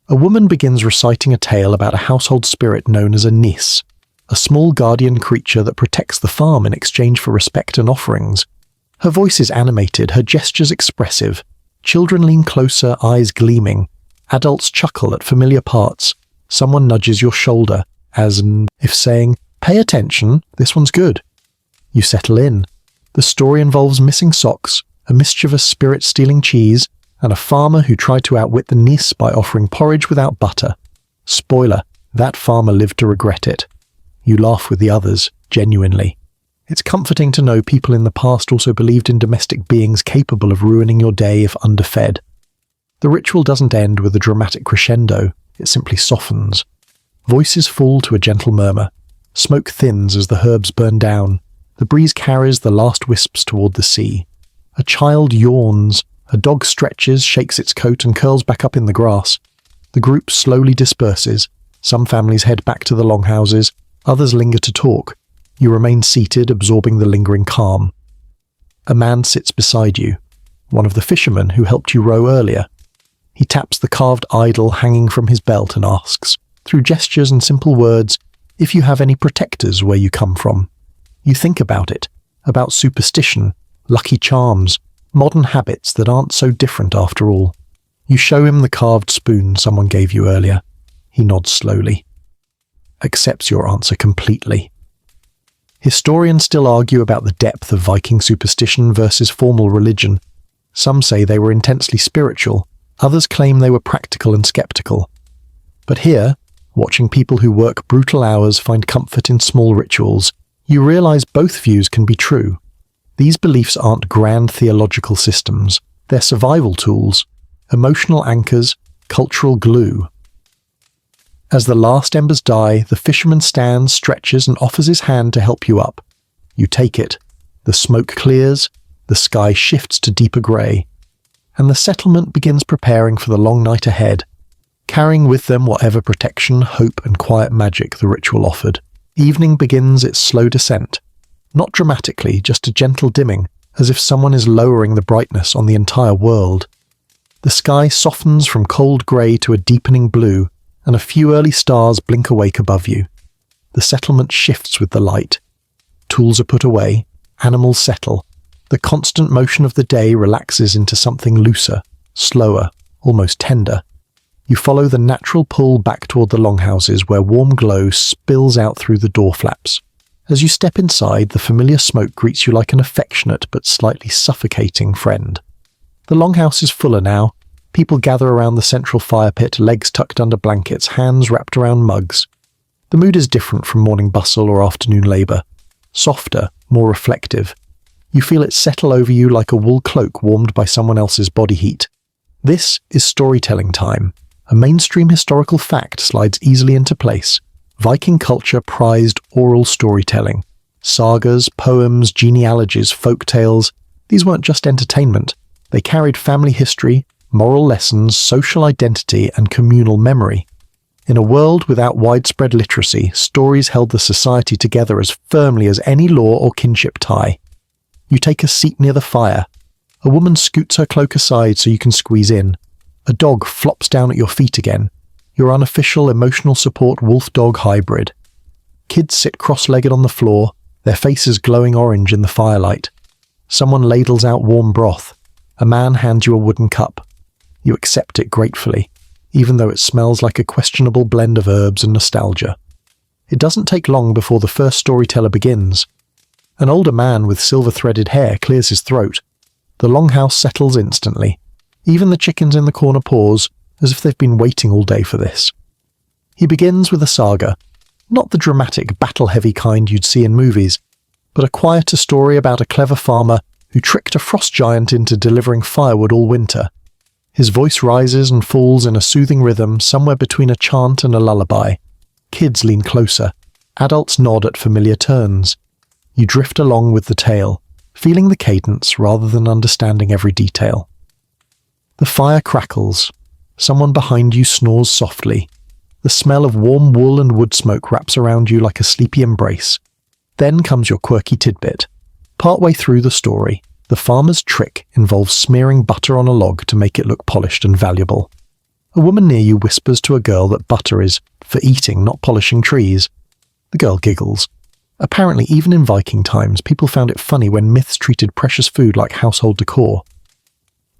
A woman begins reciting a tale about a household spirit known as a nis, a small guardian creature that protects the farm in exchange for respect and offerings. Her voice is animated, her gestures expressive. Children lean closer, eyes gleaming. Adults chuckle at familiar parts. Someone nudges your shoulder, as if saying, "Pay attention, this one's good." You settle in. The story involves missing socks, a mischievous spirit stealing cheese, and a farmer who tried to outwit the nis by offering porridge without butter. Spoiler, that farmer lived to regret it. You laugh with the others, genuinely. It's comforting to know people in the past also believed in domestic beings capable of ruining your day if underfed. The ritual doesn't end with a dramatic crescendo, it simply softens. Voices fall to a gentle murmur. Smoke thins as the herbs burn down. The breeze carries the last wisps toward the sea. A child yawns. A dog stretches, shakes its coat, and curls back up in the grass. The group slowly disperses. Some families head back to the longhouses. Others linger to talk. You remain seated, absorbing the lingering calm. A man sits beside you, one of the fishermen who helped you row earlier. He taps the carved idol hanging from his belt and asks, through gestures and simple words, if you have any protectors where you come from. You think about it, about superstition, lucky charms, modern habits that aren't so different after all. You show him the carved spoon someone gave you earlier. He nods slowly. Accepts your answer completely. Historians still argue about the depth of Viking superstition versus formal religion. Some say they were intensely spiritual, others claim they were practical and skeptical. But here, watching people who work brutal hours find comfort in small rituals, you realize both views can be true. These beliefs aren't grand theological systems, they're survival tools, emotional anchors, cultural glue. As the last embers die, the fisherman stands, stretches, and offers his hand to help you up. You take it. The smoke clears, the sky shifts to deeper grey, and the settlement begins preparing for the long night ahead, carrying with them whatever protection, hope, and quiet magic the ritual offered. Evening begins its slow descent. Not dramatically, just a gentle dimming, as if someone is lowering the brightness on the entire world. The sky softens from cold grey to a deepening blue, and a few early stars blink awake above you. The settlement shifts with the light. Tools are put away, animals settle. The constant motion of the day relaxes into something looser, slower, almost tender. You follow the natural pull back toward the longhouses where warm glow spills out through the door flaps. As you step inside, the familiar smoke greets you like an affectionate but slightly suffocating friend. The longhouse is fuller now. People gather around the central fire pit, legs tucked under blankets, hands wrapped around mugs. The mood is different from morning bustle or afternoon labour. Softer, more reflective. You feel it settle over you like a wool cloak warmed by someone else's body heat. This is storytelling time. A mainstream historical fact slides easily into place. Viking culture prized oral storytelling. Sagas, poems, genealogies, folk tales. These weren't just entertainment. They carried family history, moral lessons, social identity, and communal memory. In a world without widespread literacy, stories held the society together as firmly as any law or kinship tie. You take a seat near the fire. A woman scoots her cloak aside so you can squeeze in. A dog flops down at your feet again. Your unofficial emotional support wolf-dog hybrid. Kids sit cross-legged on the floor, their faces glowing orange in the firelight. Someone ladles out warm broth. A man hands you a wooden cup. You accept it gratefully, even though it smells like a questionable blend of herbs and nostalgia. It doesn't take long before the first storyteller begins. An older man with silver-threaded hair clears his throat. The longhouse settles instantly. Even the chickens in the corner pause, as if they've been waiting all day for this. He begins with a saga, not the dramatic, battle-heavy kind you'd see in movies, but a quieter story about a clever farmer who tricked a frost giant into delivering firewood all winter. His voice rises and falls in a soothing rhythm somewhere between a chant and a lullaby. Kids lean closer. Adults nod at familiar turns. You drift along with the tale, feeling the cadence rather than understanding every detail. The fire crackles. Someone behind you snores softly. The smell of warm wool and wood smoke wraps around you like a sleepy embrace. Then comes your quirky tidbit. Partway through the story, the farmer's trick involves smearing butter on a log to make it look polished and valuable. A woman near you whispers to a girl that butter is for eating, not polishing trees. The girl giggles. Apparently, even in Viking times, people found it funny when myths treated precious food like household decor.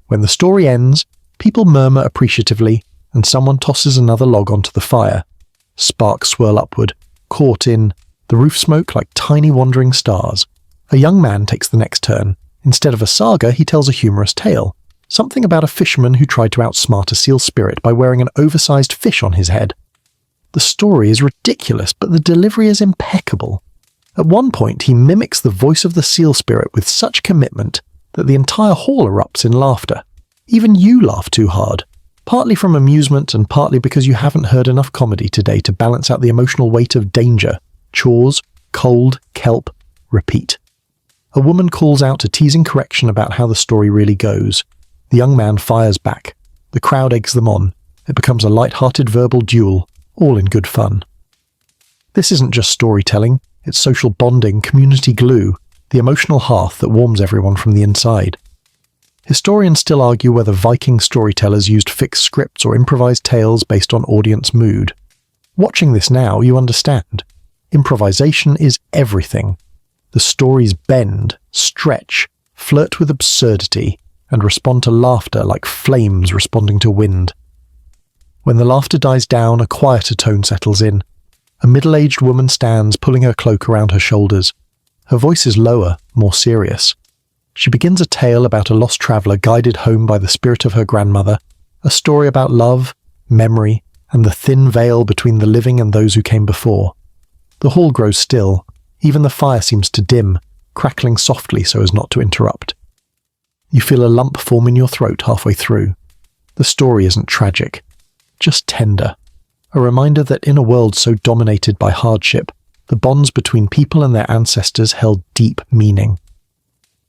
When the story ends, people murmur appreciatively, and someone tosses another log onto the fire. Sparks swirl upward, caught in the roof smoke like tiny wandering stars. A young man takes the next turn. Instead of a saga, he tells a humorous tale. Something about a fisherman who tried to outsmart a seal spirit by wearing an oversized fish on his head. The story is ridiculous, but the delivery is impeccable. At one point, he mimics the voice of the seal spirit with such commitment that the entire hall erupts in laughter. Even you laugh too hard, partly from amusement and partly because you haven't heard enough comedy today to balance out the emotional weight of danger, chores, cold, kelp, repeat. A woman calls out a teasing correction about how the story really goes. The young man fires back. The crowd eggs them on. It becomes a light-hearted verbal duel, all in good fun. This isn't just storytelling, it's social bonding, community glue, the emotional hearth that warms everyone from the inside. Historians still argue whether Viking storytellers used fixed scripts or improvised tales based on audience mood. Watching this now, you understand. Improvisation is everything. The stories bend, stretch, flirt with absurdity, and respond to laughter like flames responding to wind. When the laughter dies down, a quieter tone settles in. A middle-aged woman stands, pulling her cloak around her shoulders. Her voice is lower, more serious. She begins a tale about a lost traveller guided home by the spirit of her grandmother, a story about love, memory, and the thin veil between the living and those who came before. The hall grows still. Even the fire seems to dim, crackling softly so as not to interrupt. You feel a lump form in your throat halfway through. The story isn't tragic, just tender. A reminder that in a world so dominated by hardship, the bonds between people and their ancestors held deep meaning.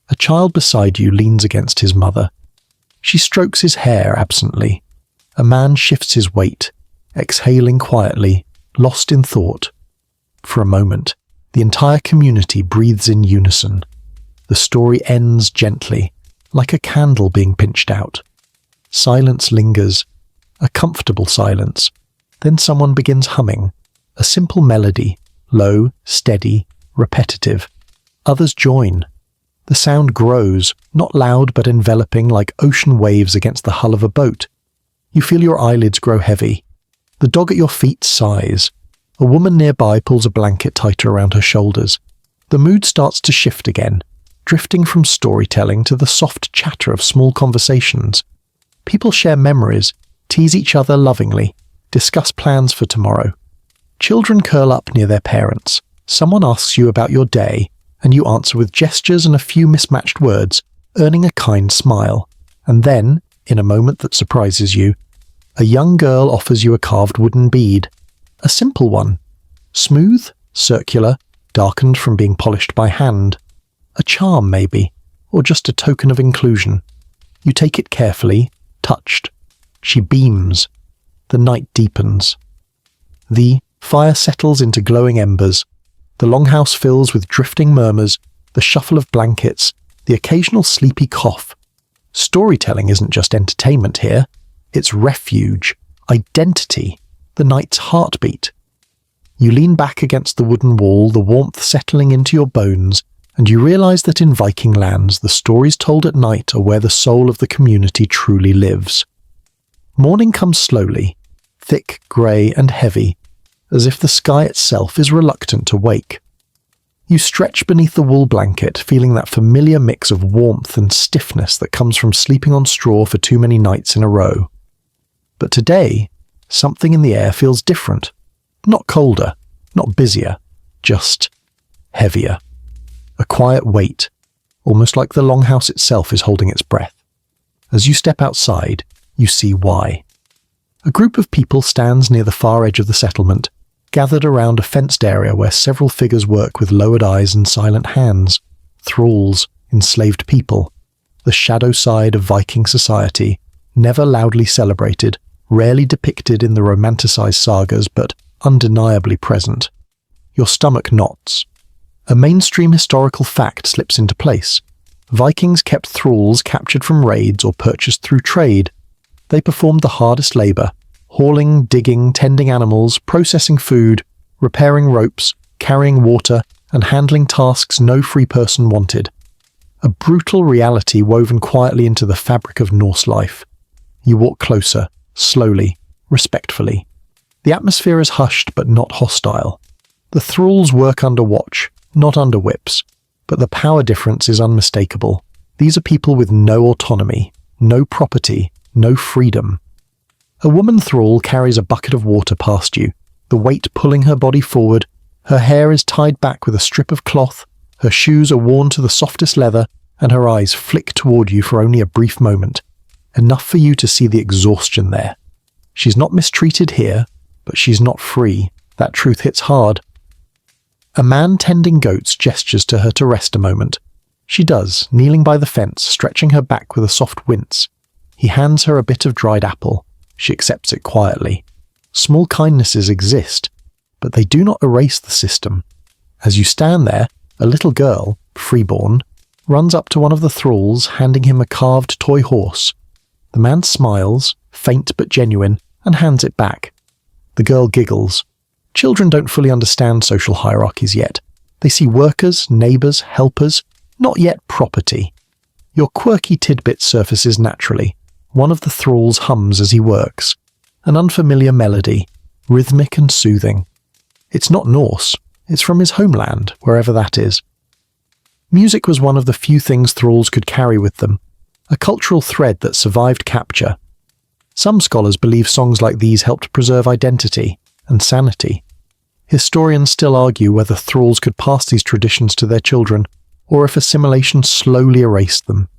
A child beside you leans against his mother. She strokes his hair absently. A man shifts his weight, exhaling quietly, lost in thought. For a moment, the entire community breathes in unison. The story ends gently, like a candle being pinched out. Silence lingers, a comfortable silence. Then someone begins humming, a simple melody, low, steady, repetitive. Others join. The sound grows, not loud but enveloping like ocean waves against the hull of a boat. You feel your eyelids grow heavy. The dog at your feet sighs. A woman nearby pulls a blanket tighter around her shoulders. The mood starts to shift again, drifting from storytelling to the soft chatter of small conversations. People share memories, tease each other lovingly, discuss plans for tomorrow. Children curl up near their parents. Someone asks you about your day, and you answer with gestures and a few mismatched words, earning a kind smile. And then, in a moment that surprises you, a young girl offers you a carved wooden bead. A simple one. Smooth, circular, darkened from being polished by hand. A charm, maybe, or just a token of inclusion. You take it carefully, touched. She beams. The night deepens. The fire settles into glowing embers. The longhouse fills with drifting murmurs, the shuffle of blankets, the occasional sleepy cough. Storytelling isn't just entertainment here. It's refuge, identity, the night's heartbeat. You lean back against the wooden wall, the warmth settling into your bones, and you realize that in Viking lands, the stories told at night are where the soul of the community truly lives. Morning comes slowly, thick, grey and heavy, as if the sky itself is reluctant to wake. You stretch beneath the wool blanket, feeling that familiar mix of warmth and stiffness that comes from sleeping on straw for too many nights in a row. But today, something in the air feels different. Not colder, not busier, just heavier. A quiet weight, almost like the longhouse itself is holding its breath. As you step outside, you see why. A group of people stands near the far edge of the settlement, gathered around a fenced area where several figures work with lowered eyes and silent hands. Thralls, enslaved people. The shadow side of Viking society, never loudly celebrated, rarely depicted in the romanticized sagas, but undeniably present. Your stomach knots. A mainstream historical fact slips into place. Vikings kept thralls captured from raids or purchased through trade. They performed the hardest labor, hauling, digging, tending animals, processing food, repairing ropes, carrying water, and handling tasks no free person wanted. A brutal reality woven quietly into the fabric of Norse life. You walk closer, slowly, respectfully. The atmosphere is hushed but not hostile. The thralls work under watch, not under whips, but the power difference is unmistakable. These are people with no autonomy, no property, no freedom. A woman thrall carries a bucket of water past you, the weight pulling her body forward. Her hair is tied back with a strip of cloth, her shoes are worn to the softest leather, and her eyes flick toward you for only a brief moment, enough for you to see the exhaustion there. She's not mistreated here, but she's not free. That truth hits hard. A man tending goats gestures to her to rest a moment. She does, kneeling by the fence, stretching her back with a soft wince. He hands her a bit of dried apple. She accepts it quietly. Small kindnesses exist, but they do not erase the system. As you stand there, a little girl, freeborn, runs up to one of the thralls, handing him a carved toy horse. The man smiles, faint but genuine, and hands it back. The girl giggles. Children don't fully understand social hierarchies yet. They see workers, neighbours, helpers, not yet property. Your quirky tidbit surfaces naturally. One of the thralls hums as he works. An unfamiliar melody, rhythmic and soothing. It's not Norse. It's from his homeland, wherever that is. Music was one of the few things thralls could carry with them, a cultural thread that survived capture. Some scholars believe songs like these helped preserve identity and sanity. Historians still argue whether thralls could pass these traditions to their children, or if assimilation slowly erased them.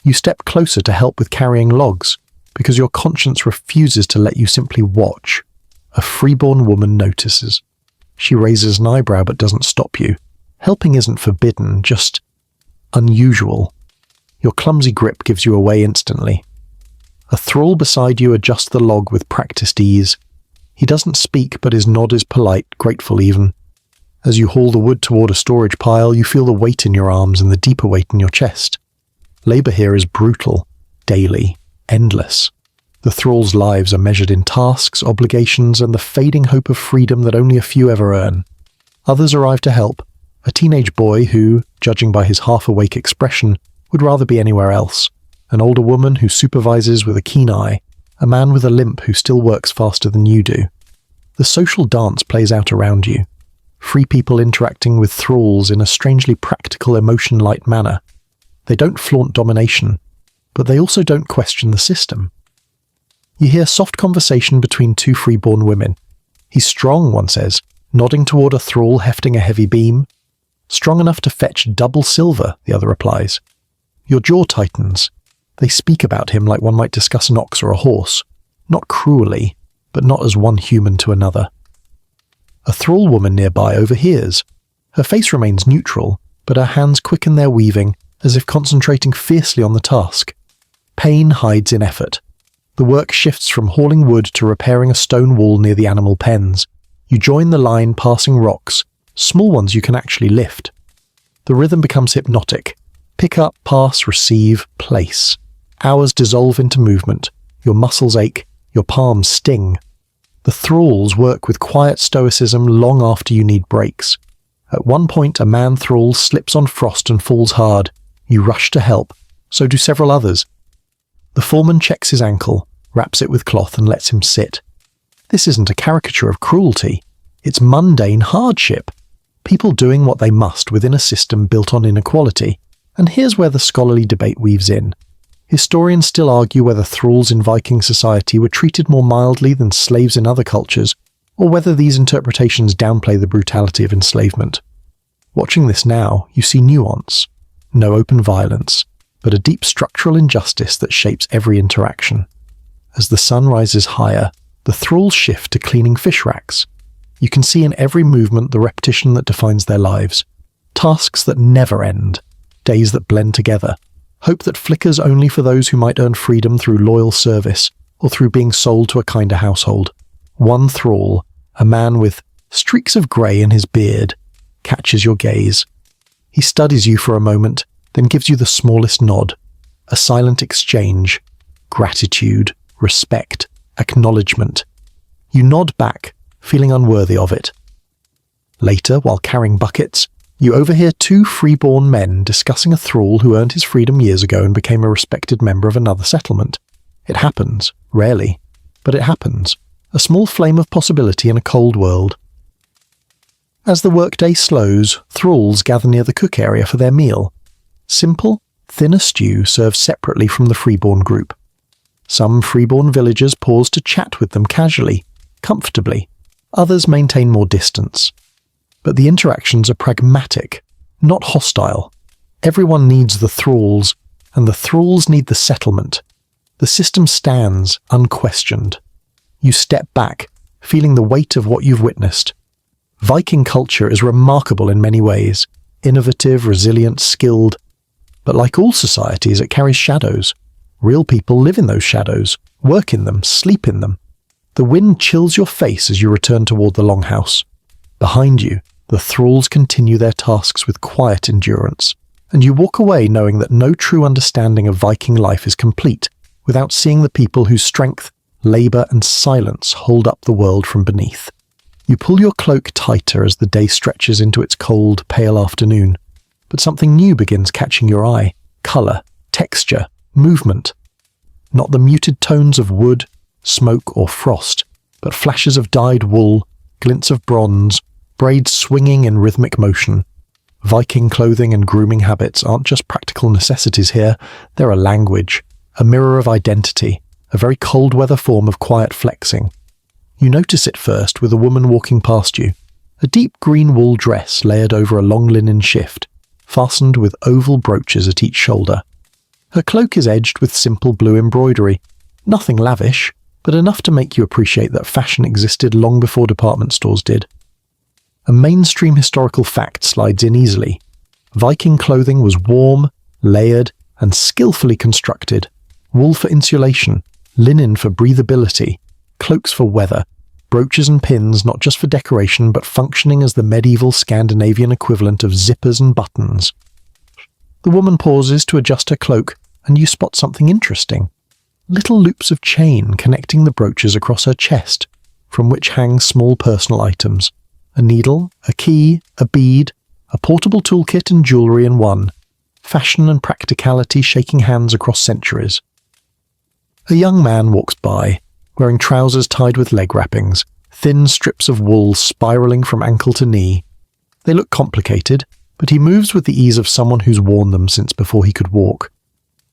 You step closer to help with carrying logs, because your conscience refuses to let you simply watch. A freeborn woman notices. She raises an eyebrow but doesn't stop you. Helping isn't forbidden, just unusual. Your clumsy grip gives you away instantly. A thrall beside you adjusts the log with practiced ease. He doesn't speak, but his nod is polite, grateful even. As you haul the wood toward a storage pile, you feel the weight in your arms and the deeper weight in your chest. Labour here is brutal, daily, endless. The thralls' lives are measured in tasks, obligations, and the fading hope of freedom that only a few ever earn. Others arrive to help. A teenage boy who, judging by his half-awake expression, would rather be anywhere else. An older woman who supervises with a keen eye. A man with a limp who still works faster than you do. The social dance plays out around you. Free people interacting with thralls in a strangely practical, emotion-light manner. They don't flaunt domination, but they also don't question the system. You hear soft conversation between two freeborn women. He's strong, one says, nodding toward a thrall hefting a heavy beam. Strong enough to fetch double silver, the other replies. Your jaw tightens. They speak about him like one might discuss an ox or a horse, not cruelly, but not as one human to another. A thrall woman nearby overhears. Her face remains neutral, but her hands quicken their weaving, as if concentrating fiercely on the task. Pain hides in effort. The work shifts from hauling wood to repairing a stone wall near the animal pens. You join the line passing rocks, small ones you can actually lift. The rhythm becomes hypnotic. Pick up, pass, receive, place. Hours dissolve into movement. Your muscles ache, your palms sting. The thralls work with quiet stoicism long after you need breaks. At one point, a man thrall slips on frost and falls hard. You rush to help. So do several others. The foreman checks his ankle, wraps it with cloth and lets him sit. This isn't a caricature of cruelty. It's mundane hardship. People doing what they must within a system built on inequality. And here's where the scholarly debate weaves in. Historians still argue whether thralls in Viking society were treated more mildly than slaves in other cultures, or whether these interpretations downplay the brutality of enslavement. Watching this now, you see nuance. No open violence, but a deep structural injustice that shapes every interaction. As the sun rises higher, the thralls shift to cleaning fish racks. You can see in every movement the repetition that defines their lives. Tasks that never end. Days that blend together. Hope that flickers only for those who might earn freedom through loyal service or through being sold to a kinder household. One thrall, a man with streaks of grey in his beard, catches your gaze. He studies you for a moment, then gives you the smallest nod. A silent exchange. Gratitude, respect, acknowledgement. You nod back, feeling unworthy of it. Later, while carrying buckets, you overhear two freeborn men discussing a thrall who earned his freedom years ago and became a respected member of another settlement. It happens, rarely, but it happens. A small flame of possibility in a cold world. As the workday slows, thralls gather near the cook area for their meal. Simple, thinner stew served separately from the freeborn group. Some freeborn villagers pause to chat with them casually, comfortably. Others maintain more distance. But the interactions are pragmatic, not hostile. Everyone needs the thralls, and the thralls need the settlement. The system stands, unquestioned. You step back, feeling the weight of what you've witnessed. Viking culture is remarkable in many ways, innovative, resilient, skilled. But like all societies, it carries shadows. Real people live in those shadows, work in them, sleep in them. The wind chills your face as you return toward the longhouse. Behind you, the thralls continue their tasks with quiet endurance, and you walk away knowing that no true understanding of Viking life is complete without seeing the people whose strength, labour and silence hold up the world from beneath. You pull your cloak tighter as the day stretches into its cold, pale afternoon, but something new begins catching your eye. Colour, texture, movement. Not the muted tones of wood, smoke or frost, but flashes of dyed wool, glints of bronze, braids swinging in rhythmic motion. Viking clothing and grooming habits aren't just practical necessities here, they're a language, a mirror of identity, a very cold-weather form of quiet flexing. You notice it first with a woman walking past you, a deep green wool dress layered over a long linen shift, fastened with oval brooches at each shoulder. Her cloak is edged with simple blue embroidery, nothing lavish, but enough to make you appreciate that fashion existed long before department stores did. A mainstream historical fact slides in easily. Viking clothing was warm, layered, and skillfully constructed. Wool for insulation, linen for breathability, cloaks for weather, brooches and pins not just for decoration but functioning as the medieval Scandinavian equivalent of zippers and buttons. The woman pauses to adjust her cloak, and you spot something interesting. Little loops of chain connecting the brooches across her chest, from which hang small personal items. A needle, a key, a bead, a portable toolkit and jewellery in one. Fashion and practicality shaking hands across centuries. A young man walks by, wearing trousers tied with leg wrappings, thin strips of wool spiralling from ankle to knee. They look complicated, but he moves with the ease of someone who's worn them since before he could walk.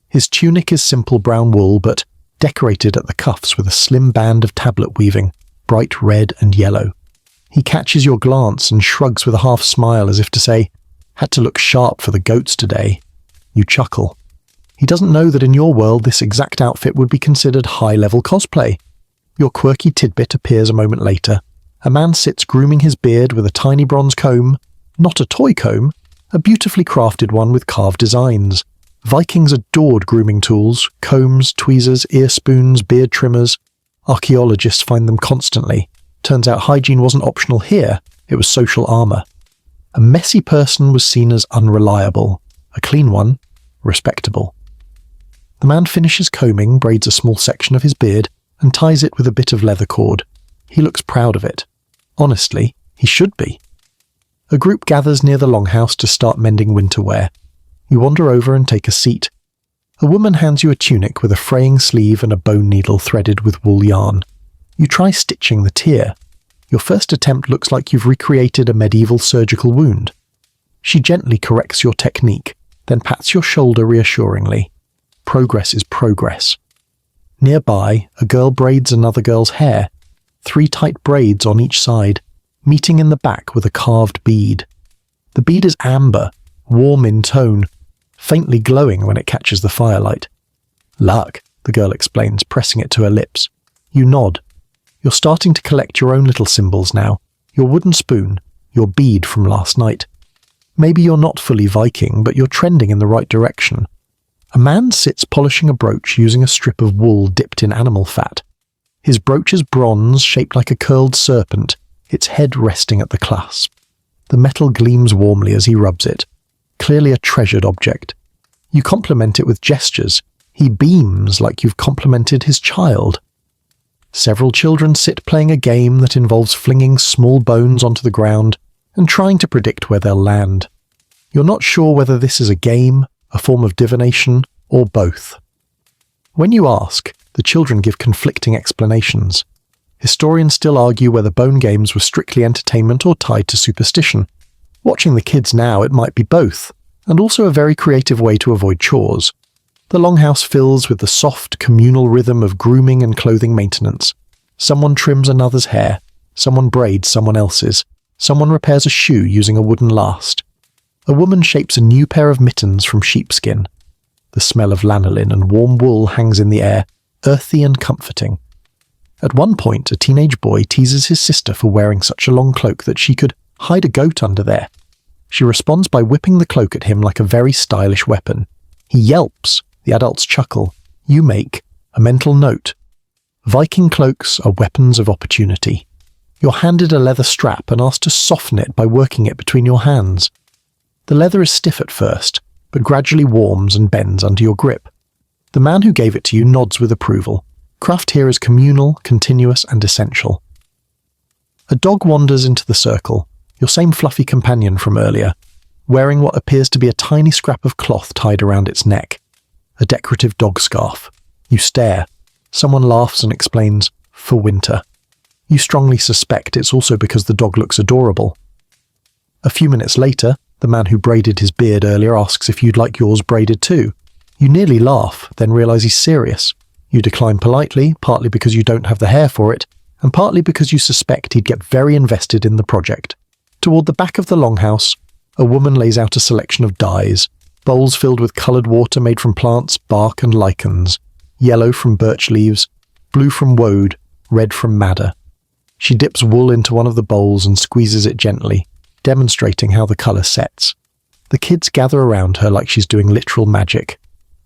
His tunic is simple brown wool, but decorated at the cuffs with a slim band of tablet weaving, bright red and yellow. He catches your glance and shrugs with a half smile as if to say, "Had to look sharp for the goats today." You chuckle. He doesn't know that in your world this exact outfit would be considered high-level cosplay. Your quirky tidbit appears a moment later. A man sits grooming his beard with a tiny bronze comb, not a toy comb, a beautifully crafted one with carved designs. Vikings adored grooming tools, combs, tweezers, ear spoons, beard trimmers. Archaeologists find them constantly, Turns out hygiene wasn't optional here, it was social armour. A messy person was seen as unreliable, a clean one, respectable. The man finishes combing, braids a small section of his beard, and ties it with a bit of leather cord. He looks proud of it. Honestly, he should be. A group gathers near the longhouse to start mending winter wear. You wander over and take a seat. A woman hands you a tunic with a fraying sleeve and a bone needle threaded with wool yarn. You try stitching the tear. Your first attempt looks like you've recreated a medieval surgical wound. She gently corrects your technique, then pats your shoulder reassuringly. Progress is progress. Nearby, a girl braids another girl's hair, 3 tight braids on each side, meeting in the back with a carved bead. The bead is amber, warm in tone, faintly glowing when it catches the firelight. Luck, the girl explains, pressing it to her lips. You nod. You're starting to collect your own little symbols now, your wooden spoon, your bead from last night. Maybe you're not fully Viking, but you're trending in the right direction. A man sits polishing a brooch using a strip of wool dipped in animal fat. His brooch is bronze, shaped like a curled serpent, its head resting at the clasp. The metal gleams warmly as he rubs it, clearly a treasured object. You compliment it with gestures. He beams like you've complimented his child. Several children sit playing a game that involves flinging small bones onto the ground and trying to predict where they'll land. You're not sure whether this is a game, a form of divination, or both. When you ask, the children give conflicting explanations. Historians still argue whether bone games were strictly entertainment or tied to superstition. Watching the kids now, it might be both, and also a very creative way to avoid chores. The longhouse fills with the soft, communal rhythm of grooming and clothing maintenance. Someone trims another's hair, someone braids someone else's, someone repairs a shoe using a wooden last. A woman shapes a new pair of mittens from sheepskin. The smell of lanolin and warm wool hangs in the air, earthy and comforting. At one point, a teenage boy teases his sister for wearing such a long cloak that she could hide a goat under there. She responds by whipping the cloak at him like a very stylish weapon. He yelps, the adults chuckle. You make a mental note. Viking cloaks are weapons of opportunity. You're handed a leather strap and asked to soften it by working it between your hands. The leather is stiff at first, but gradually warms and bends under your grip. The man who gave it to you nods with approval. Craft here is communal, continuous, and essential. A dog wanders into the circle, your same fluffy companion from earlier, wearing what appears to be a tiny scrap of cloth tied around its neck. A decorative dog scarf. You stare. Someone laughs and explains, for winter. You strongly suspect it's also because the dog looks adorable. A few minutes later, the man who braided his beard earlier asks if you'd like yours braided too. You nearly laugh, then realise he's serious. You decline politely, partly because you don't have the hair for it, and partly because you suspect he'd get very invested in the project. Toward the back of the longhouse, a woman lays out a selection of dyes, bowls filled with coloured water made from plants, bark and lichens, yellow from birch leaves, blue from woad, red from madder. She dips wool into one of the bowls and squeezes it gently, demonstrating how the colour sets. The kids gather around her like she's doing literal magic,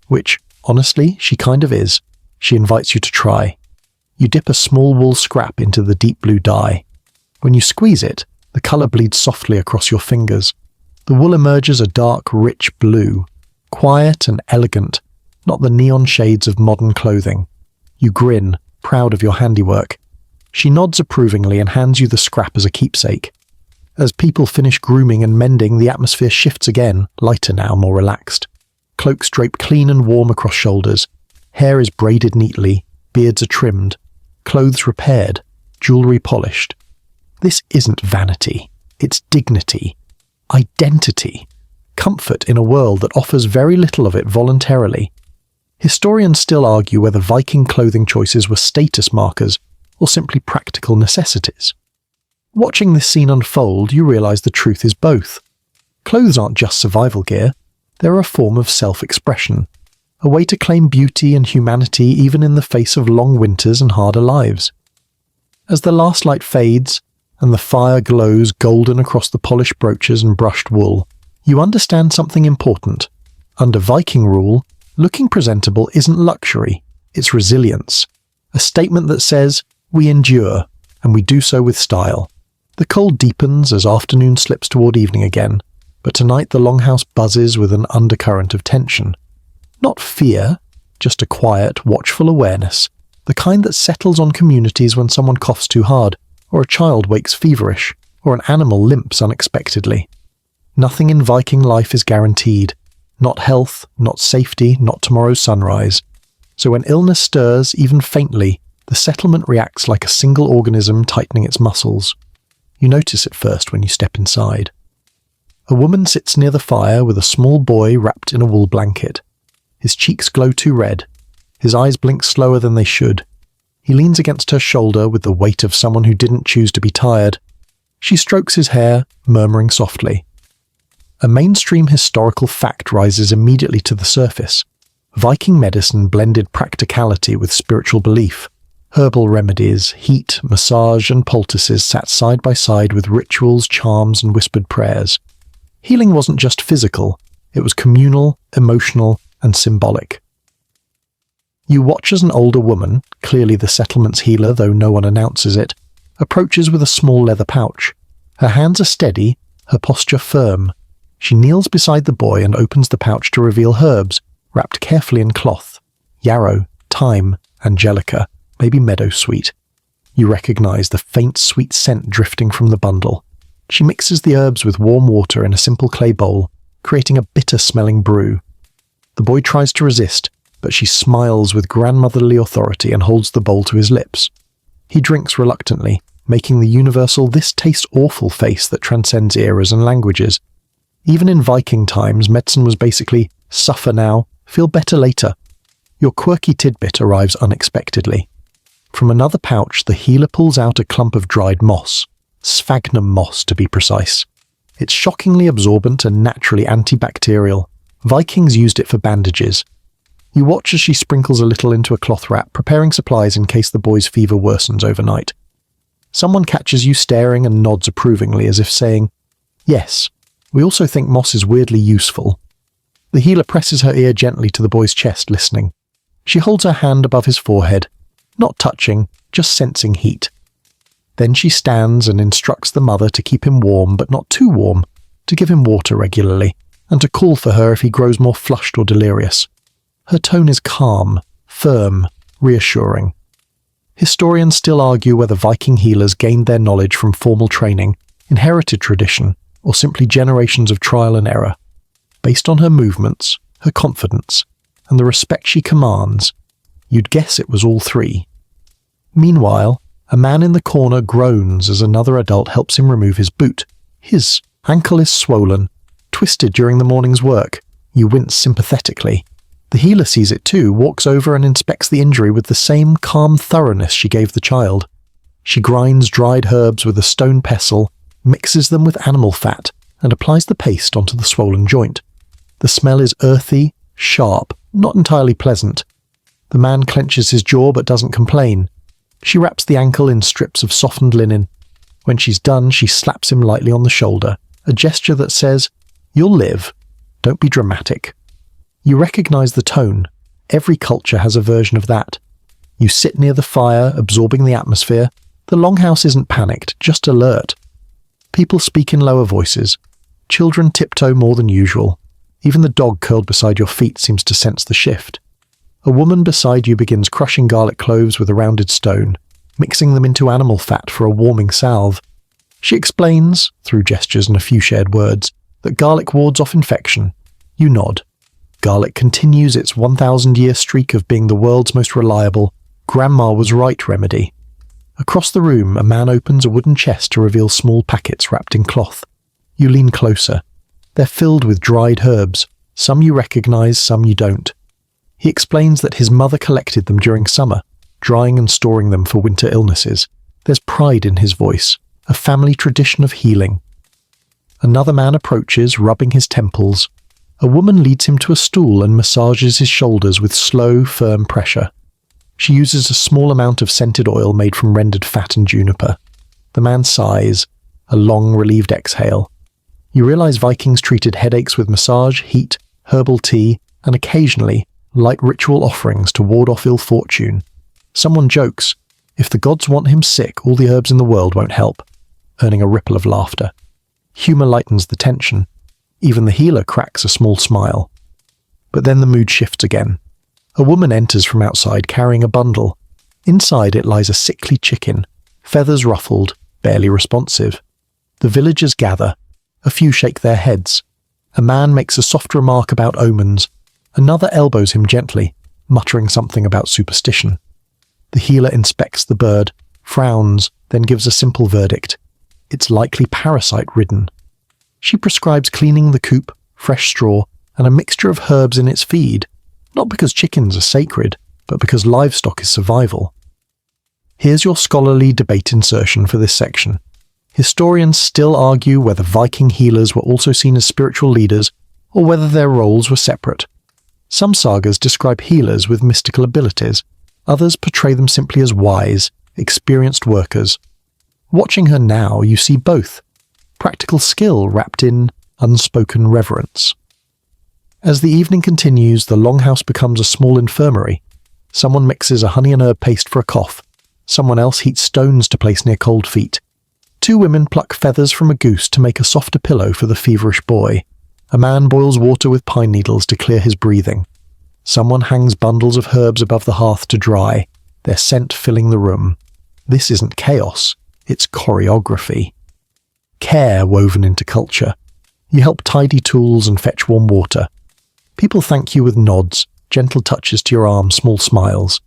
which, honestly, she kind of is. She invites you to try. You dip a small wool scrap into the deep blue dye. When you squeeze it, the colour bleeds softly across your fingers. The wool emerges a dark, rich blue, quiet and elegant, not the neon shades of modern clothing. You grin, proud of your handiwork. She nods approvingly and hands you the scrap as a keepsake. As people finish grooming and mending, the atmosphere shifts again, lighter now, more relaxed. Cloaks drape clean and warm across shoulders. Hair is braided neatly, beards are trimmed, clothes repaired, jewellery polished. This isn't vanity, it's dignity, identity, comfort in a world that offers very little of it voluntarily. Historians still argue whether Viking clothing choices were status markers or simply practical necessities. Watching this scene unfold, you realise the truth is both. Clothes aren't just survival gear, they're a form of self-expression, a way to claim beauty and humanity even in the face of long winters and harder lives. As the last light fades, and the fire glows golden across the polished brooches and brushed wool, you understand something important. Under Viking rule, looking presentable isn't luxury, it's resilience. A statement that says, we endure, and we do so with style. The cold deepens as afternoon slips toward evening again, but tonight the longhouse buzzes with an undercurrent of tension. Not fear, just a quiet, watchful awareness, the kind that settles on communities when someone coughs too hard, or a child wakes feverish, or an animal limps unexpectedly. Nothing in Viking life is guaranteed. Not health, not safety, not tomorrow's sunrise. So when illness stirs, even faintly, the settlement reacts like a single organism tightening its muscles. You notice it first when you step inside. A woman sits near the fire with a small boy wrapped in a wool blanket. His cheeks glow too red. His eyes blink slower than they should. He leans against her shoulder with the weight of someone who didn't choose to be tired. She strokes his hair, murmuring softly. A mainstream historical fact rises immediately to the surface. Viking medicine blended practicality with spiritual belief. Herbal remedies, heat, massage, and poultices sat side by side with rituals, charms, and whispered prayers. Healing wasn't just physical, it was communal, emotional, and symbolic. You watch as an older woman, clearly the settlement's healer though no one announces it, approaches with a small leather pouch. Her hands are steady, her posture firm. She kneels beside the boy and opens the pouch to reveal herbs, wrapped carefully in cloth. Yarrow, thyme, angelica, maybe meadowsweet. You recognize the faint sweet scent drifting from the bundle. She mixes the herbs with warm water in a simple clay bowl, creating a bitter-smelling brew. The boy tries to resist, but she smiles with grandmotherly authority and holds the bowl to his lips. He drinks reluctantly, making the universal "this tastes awful" face that transcends eras and languages. Even in Viking times, medicine was basically, suffer now, feel better later. Your quirky tidbit arrives unexpectedly. From another pouch, the healer pulls out a clump of dried moss, sphagnum moss to be precise. It's shockingly absorbent and naturally antibacterial. Vikings used it for bandages. You watch as she sprinkles a little into a cloth wrap, preparing supplies in case the boy's fever worsens overnight. Someone catches you staring and nods approvingly as if saying, "Yes, we also think moss is weirdly useful." The healer presses her ear gently to the boy's chest, listening. She holds her hand above his forehead, not touching, just sensing heat. Then she stands and instructs the mother to keep him warm, but not too warm, to give him water regularly, and to call for her if he grows more flushed or delirious. Her tone is calm, firm, reassuring. Historians still argue whether Viking healers gained their knowledge from formal training, inherited tradition, or simply generations of trial and error. Based on her movements, her confidence, and the respect she commands, you'd guess it was all three. Meanwhile, a man in the corner groans as another adult helps him remove his boot. His ankle is swollen, twisted during the morning's work. You wince sympathetically. The healer sees it too, walks over and inspects the injury with the same calm thoroughness she gave the child. She grinds dried herbs with a stone pestle, mixes them with animal fat, and applies the paste onto the swollen joint. The smell is earthy, sharp, not entirely pleasant. The man clenches his jaw but doesn't complain. She wraps the ankle in strips of softened linen. When she's done, she slaps him lightly on the shoulder, a gesture that says, "You'll live. Don't be dramatic." You recognize the tone. Every culture has a version of that. You sit near the fire, absorbing the atmosphere. The longhouse isn't panicked, just alert. People speak in lower voices. Children tiptoe more than usual. Even the dog curled beside your feet seems to sense the shift. A woman beside you begins crushing garlic cloves with a rounded stone, mixing them into animal fat for a warming salve. She explains, through gestures and a few shared words, that garlic wards off infection. You nod. Garlic continues its 1,000-year streak of being the world's most reliable, grandma was right remedy. Across the room, a man opens a wooden chest to reveal small packets wrapped in cloth. You lean closer. They're filled with dried herbs. Some you recognize, some you don't. He explains that his mother collected them during summer, drying and storing them for winter illnesses. There's pride in his voice, a family tradition of healing. Another man approaches, rubbing his temples. A woman leads him to a stool and massages his shoulders with slow, firm pressure. She uses a small amount of scented oil made from rendered fat and juniper. The man sighs, a long, relieved exhale. You realize Vikings treated headaches with massage, heat, herbal tea, and occasionally light ritual offerings to ward off ill fortune. Someone jokes, If the gods want him sick, all the herbs in the world won't help, earning a ripple of laughter. Humour lightens the tension. Even the healer cracks a small smile. But then the mood shifts again. A woman enters from outside carrying a bundle. Inside it lies a sickly chicken, feathers ruffled, barely responsive. The villagers gather. A few shake their heads. A man makes a soft remark about omens. Another elbows him gently, muttering something about superstition. The healer inspects the bird, frowns, then gives a simple verdict. It's likely parasite-ridden. She prescribes cleaning the coop, fresh straw, and a mixture of herbs in its feed, not because chickens are sacred, but because livestock is survival. Here's your scholarly debate insertion for this section. Historians still argue whether Viking healers were also seen as spiritual leaders, or whether their roles were separate. Some sagas describe healers with mystical abilities, others portray them simply as wise, experienced workers. Watching her now, you see both. Practical skill wrapped in unspoken reverence. As the evening continues, the longhouse becomes a small infirmary. Someone mixes a honey and herb paste for a cough. Someone else heats stones to place near cold feet. 2 women pluck feathers from a goose to make a softer pillow for the feverish boy. A man boils water with pine needles to clear his breathing. Someone hangs bundles of herbs above the hearth to dry, their scent filling the room. This isn't chaos, it's choreography. Care woven into culture. You help tidy tools and fetch warm water. People thank you with nods, gentle touches to your arm, small smiles.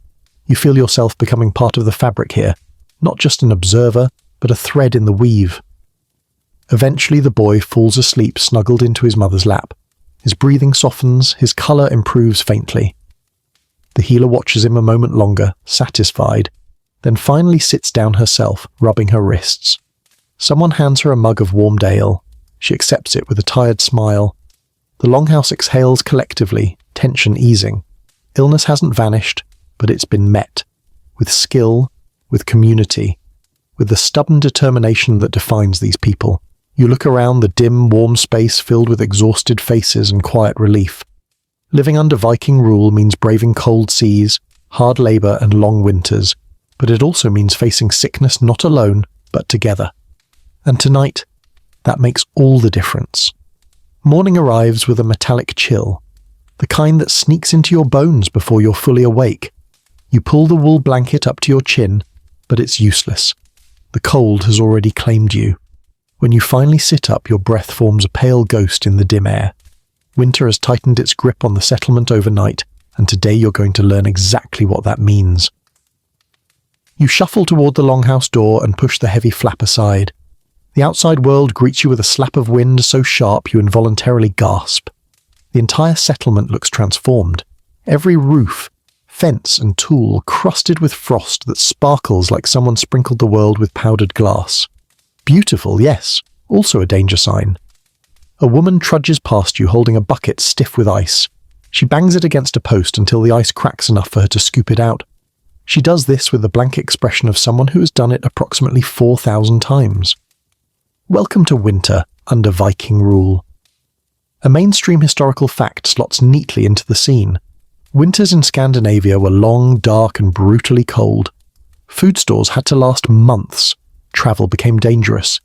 You feel yourself becoming part of the fabric here, not just an observer, but a thread in the weave. Eventually the boy falls asleep snuggled into his mother's lap. His breathing softens, his colour improves faintly. The healer watches him a moment longer, satisfied, then finally sits down herself, rubbing her wrists. Someone hands her a mug of warmed ale. She accepts it with a tired smile. The longhouse exhales collectively, tension easing. Illness hasn't vanished, but it's been met. With skill, with community, with the stubborn determination that defines these people. You look around the dim, warm space filled with exhausted faces and quiet relief. Living under Viking rule means braving cold seas, hard labour and long winters, but it also means facing sickness not alone, but together. And tonight, that makes all the difference. Morning arrives with a metallic chill, the kind that sneaks into your bones before you're fully awake. You pull the wool blanket up to your chin, but it's useless. The cold has already claimed you. When you finally sit up, your breath forms a pale ghost in the dim air. Winter has tightened its grip on the settlement overnight, and today you're going to learn exactly what that means. You shuffle toward the longhouse door and push the heavy flap aside. The outside world greets you with a slap of wind so sharp you involuntarily gasp. The entire settlement looks transformed. Every roof, fence and tool crusted with frost that sparkles like someone sprinkled the world with powdered glass. Beautiful, yes, also a danger sign. A woman trudges past you holding a bucket stiff with ice. She bangs it against a post until the ice cracks enough for her to scoop it out. She does this with the blank expression of someone who has done it approximately 4,000 times. Welcome to winter under Viking rule. A mainstream historical fact slots neatly into the scene. Winters in Scandinavia were long, dark and brutally cold. Food stores had to last months. Travel became dangerous.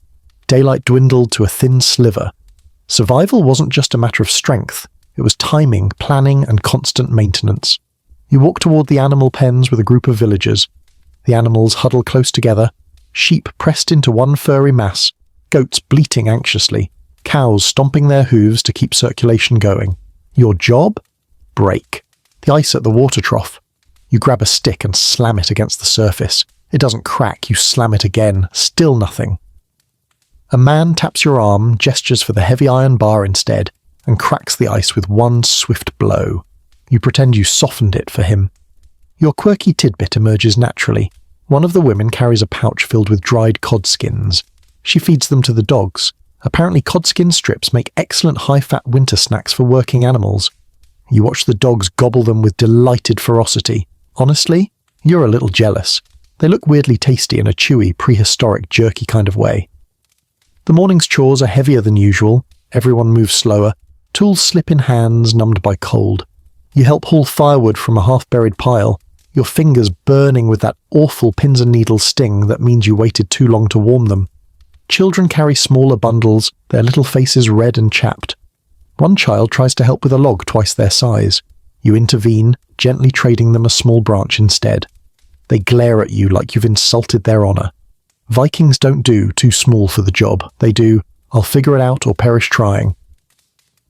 Daylight dwindled to a thin sliver. Survival wasn't just a matter of strength, it was timing, planning, and constant maintenance. You walk toward the animal pens with a group of villagers. The animals huddle close together, sheep pressed into one furry mass, goats bleating anxiously, cows stomping their hooves to keep circulation going. Your job? Break. The ice at the water trough. You grab a stick and slam it against the surface. It doesn't crack, you slam it again, still nothing. A man taps your arm, gestures for the heavy iron bar instead, and cracks the ice with one swift blow. You pretend you softened it for him. Your quirky tidbit emerges naturally. One of the women carries a pouch filled with dried cod skins. She feeds them to the dogs. Apparently codskin strips make excellent high-fat winter snacks for working animals. You watch the dogs gobble them with delighted ferocity. Honestly, you're a little jealous. They look weirdly tasty in a chewy, prehistoric, jerky kind of way. The morning's chores are heavier than usual. Everyone moves slower. Tools slip in hands, numbed by cold. You help haul firewood from a half-buried pile. your fingers burning with that awful pins and needles sting that means you waited too long to warm them. Children carry smaller bundles, their little faces red and chapped. One child tries to help with a log twice their size. You intervene, gently trading them a small branch instead. They glare at you like you've insulted their honour. Vikings don't do too small for the job. They do, I'll figure it out or perish trying.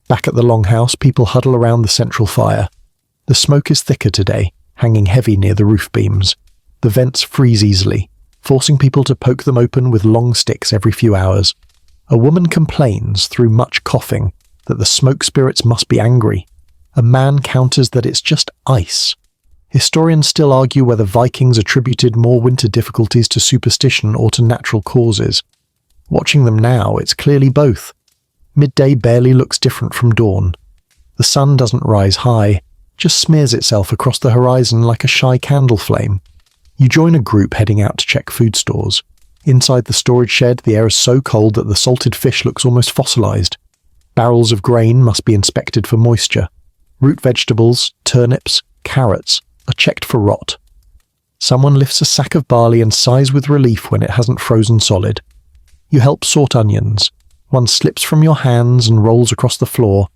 Back at the longhouse, people huddle around the central fire. The smoke is thicker today, hanging heavy near the roof beams. The vents freeze easily, forcing people to poke them open with long sticks every few hours. A woman complains, through much coughing, that the smoke spirits must be angry. A man counters that it's just ice. Historians still argue whether Vikings attributed more winter difficulties to superstition or to natural causes. Watching them now, it's clearly both. Midday barely looks different from dawn. The sun doesn't rise high, just smears itself across the horizon like a shy candle flame. You join a group heading out to check food stores. Inside the storage shed, the air is so cold that the salted fish looks almost fossilized. Barrels of grain must be inspected for moisture. Root vegetables, turnips, carrots are checked for rot. Someone lifts a sack of barley and sighs with relief when it hasn't frozen solid. You help sort onions. One slips from your hands and rolls across the floor.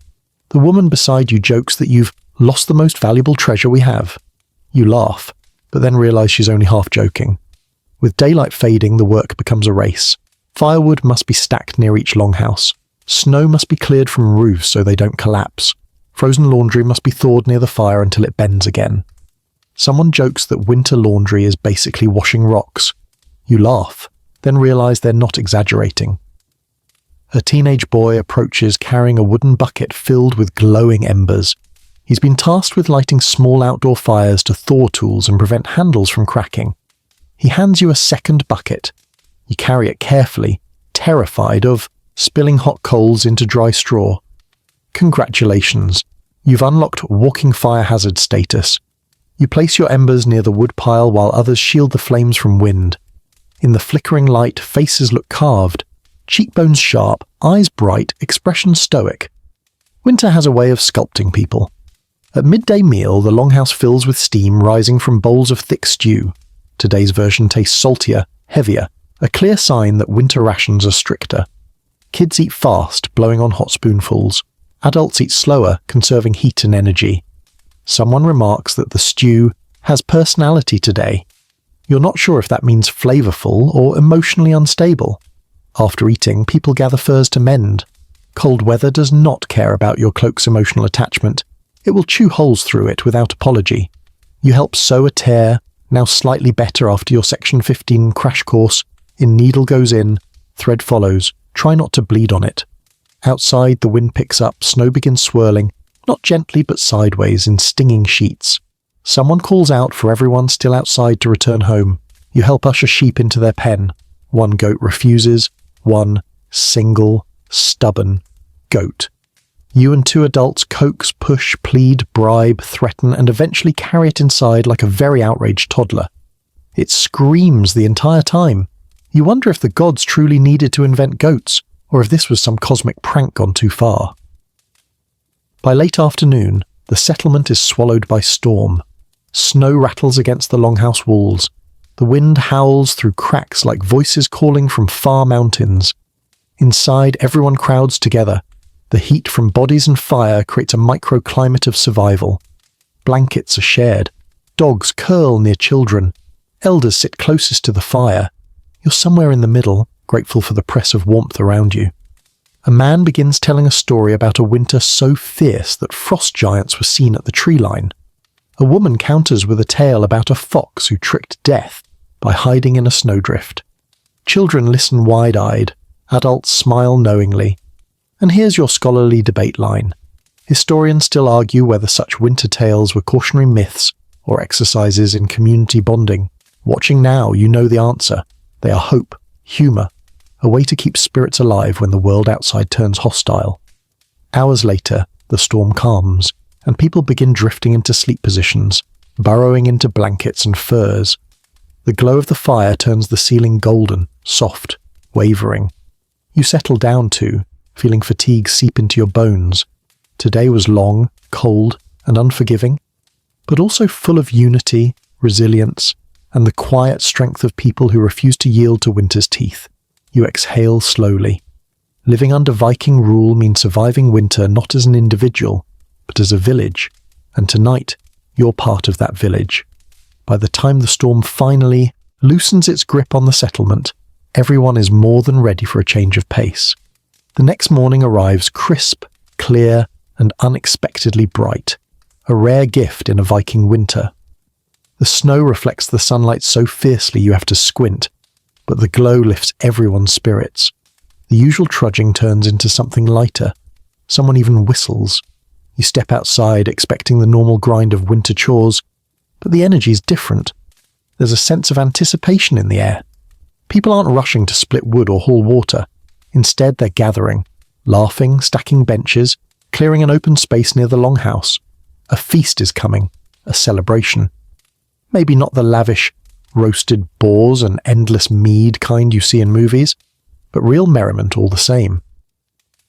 The woman beside you jokes that you've lost the most valuable treasure we have. You laugh, but then realise she's only half joking. With daylight fading, the work becomes a race. Firewood must be stacked near each longhouse. Snow must be cleared from roofs so they don't collapse. Frozen laundry must be thawed near the fire until it bends again. Someone jokes that winter laundry is basically washing rocks. You laugh, then realise they're not exaggerating. A teenage boy approaches carrying a wooden bucket filled with glowing embers. He's been tasked with lighting small outdoor fires to thaw tools and prevent handles from cracking. He hands you a second bucket. You carry it carefully, terrified of spilling hot coals into dry straw. Congratulations, you've unlocked walking fire hazard status. You place your embers near the wood pile while others shield the flames from wind. In the flickering light, faces look carved, cheekbones sharp, eyes bright, expression stoic. Winter has a way of sculpting people. At midday meal, the longhouse fills with steam rising from bowls of thick stew. Today's version tastes saltier, heavier, a clear sign that winter rations are stricter. Kids eat fast, blowing on hot spoonfuls. Adults eat slower, conserving heat and energy. Someone remarks that the stew has personality today. You're not sure if that means flavourful or emotionally unstable. After eating, people gather furs to mend. Cold weather does not care about your cloak's emotional attachment. It will chew holes through it without apology. You help sew a tear, now slightly better after your Section 15 crash course, in needle goes in, thread follows. Try not to bleed on it. Outside, the wind picks up, snow begins swirling, not gently but sideways in stinging sheets. Someone calls out for everyone still outside to return home. You help usher sheep into their pen. One goat refuses. One single, stubborn goat. You and two adults coax, push, plead, bribe, threaten, and eventually carry it inside like a very outraged toddler. It screams the entire time. You wonder if the gods truly needed to invent goats, or if this was some cosmic prank gone too far. By late afternoon, the settlement is swallowed by storm. Snow rattles against the longhouse walls. The wind howls through cracks like voices calling from far mountains. Inside, everyone crowds together. The heat from bodies and fire creates a microclimate of survival. Blankets are shared. Dogs curl near children. Elders sit closest to the fire. You're somewhere in the middle, grateful for the press of warmth around you. A man begins telling a story about a winter so fierce that frost giants were seen at the tree line. A woman counters with a tale about a fox who tricked death by hiding in a snowdrift. Children listen wide-eyed. Adults smile knowingly. And here's your scholarly debate line. Historians still argue whether such winter tales were cautionary myths or exercises in community bonding. Watching now, you know the answer. They are hope, humour, a way to keep spirits alive when the world outside turns hostile. Hours later, the storm calms, and people begin drifting into sleep positions, burrowing into blankets and furs. The glow of the fire turns the ceiling golden, soft, wavering. You settle down too, feeling fatigue seep into your bones. Today was long, cold, and unforgiving, but also full of unity, resilience, and the quiet strength of people who refuse to yield to winter's teeth. You exhale slowly. Living under Viking rule means surviving winter not as an individual, but as a village, and tonight, you're part of that village. By the time the storm finally loosens its grip on the settlement, everyone is more than ready for a change of pace. The next morning arrives crisp, clear, and unexpectedly bright, a rare gift in a Viking winter. The snow reflects the sunlight so fiercely you have to squint, but the glow lifts everyone's spirits. The usual trudging turns into something lighter. Someone even whistles. You step outside expecting the normal grind of winter chores, but the energy is different. There's a sense of anticipation in the air. People aren't rushing to split wood or haul water. Instead, they're gathering, laughing, stacking benches, clearing an open space near the longhouse. A feast is coming, a celebration. Maybe not the lavish, roasted boars and endless mead kind you see in movies, but real merriment all the same.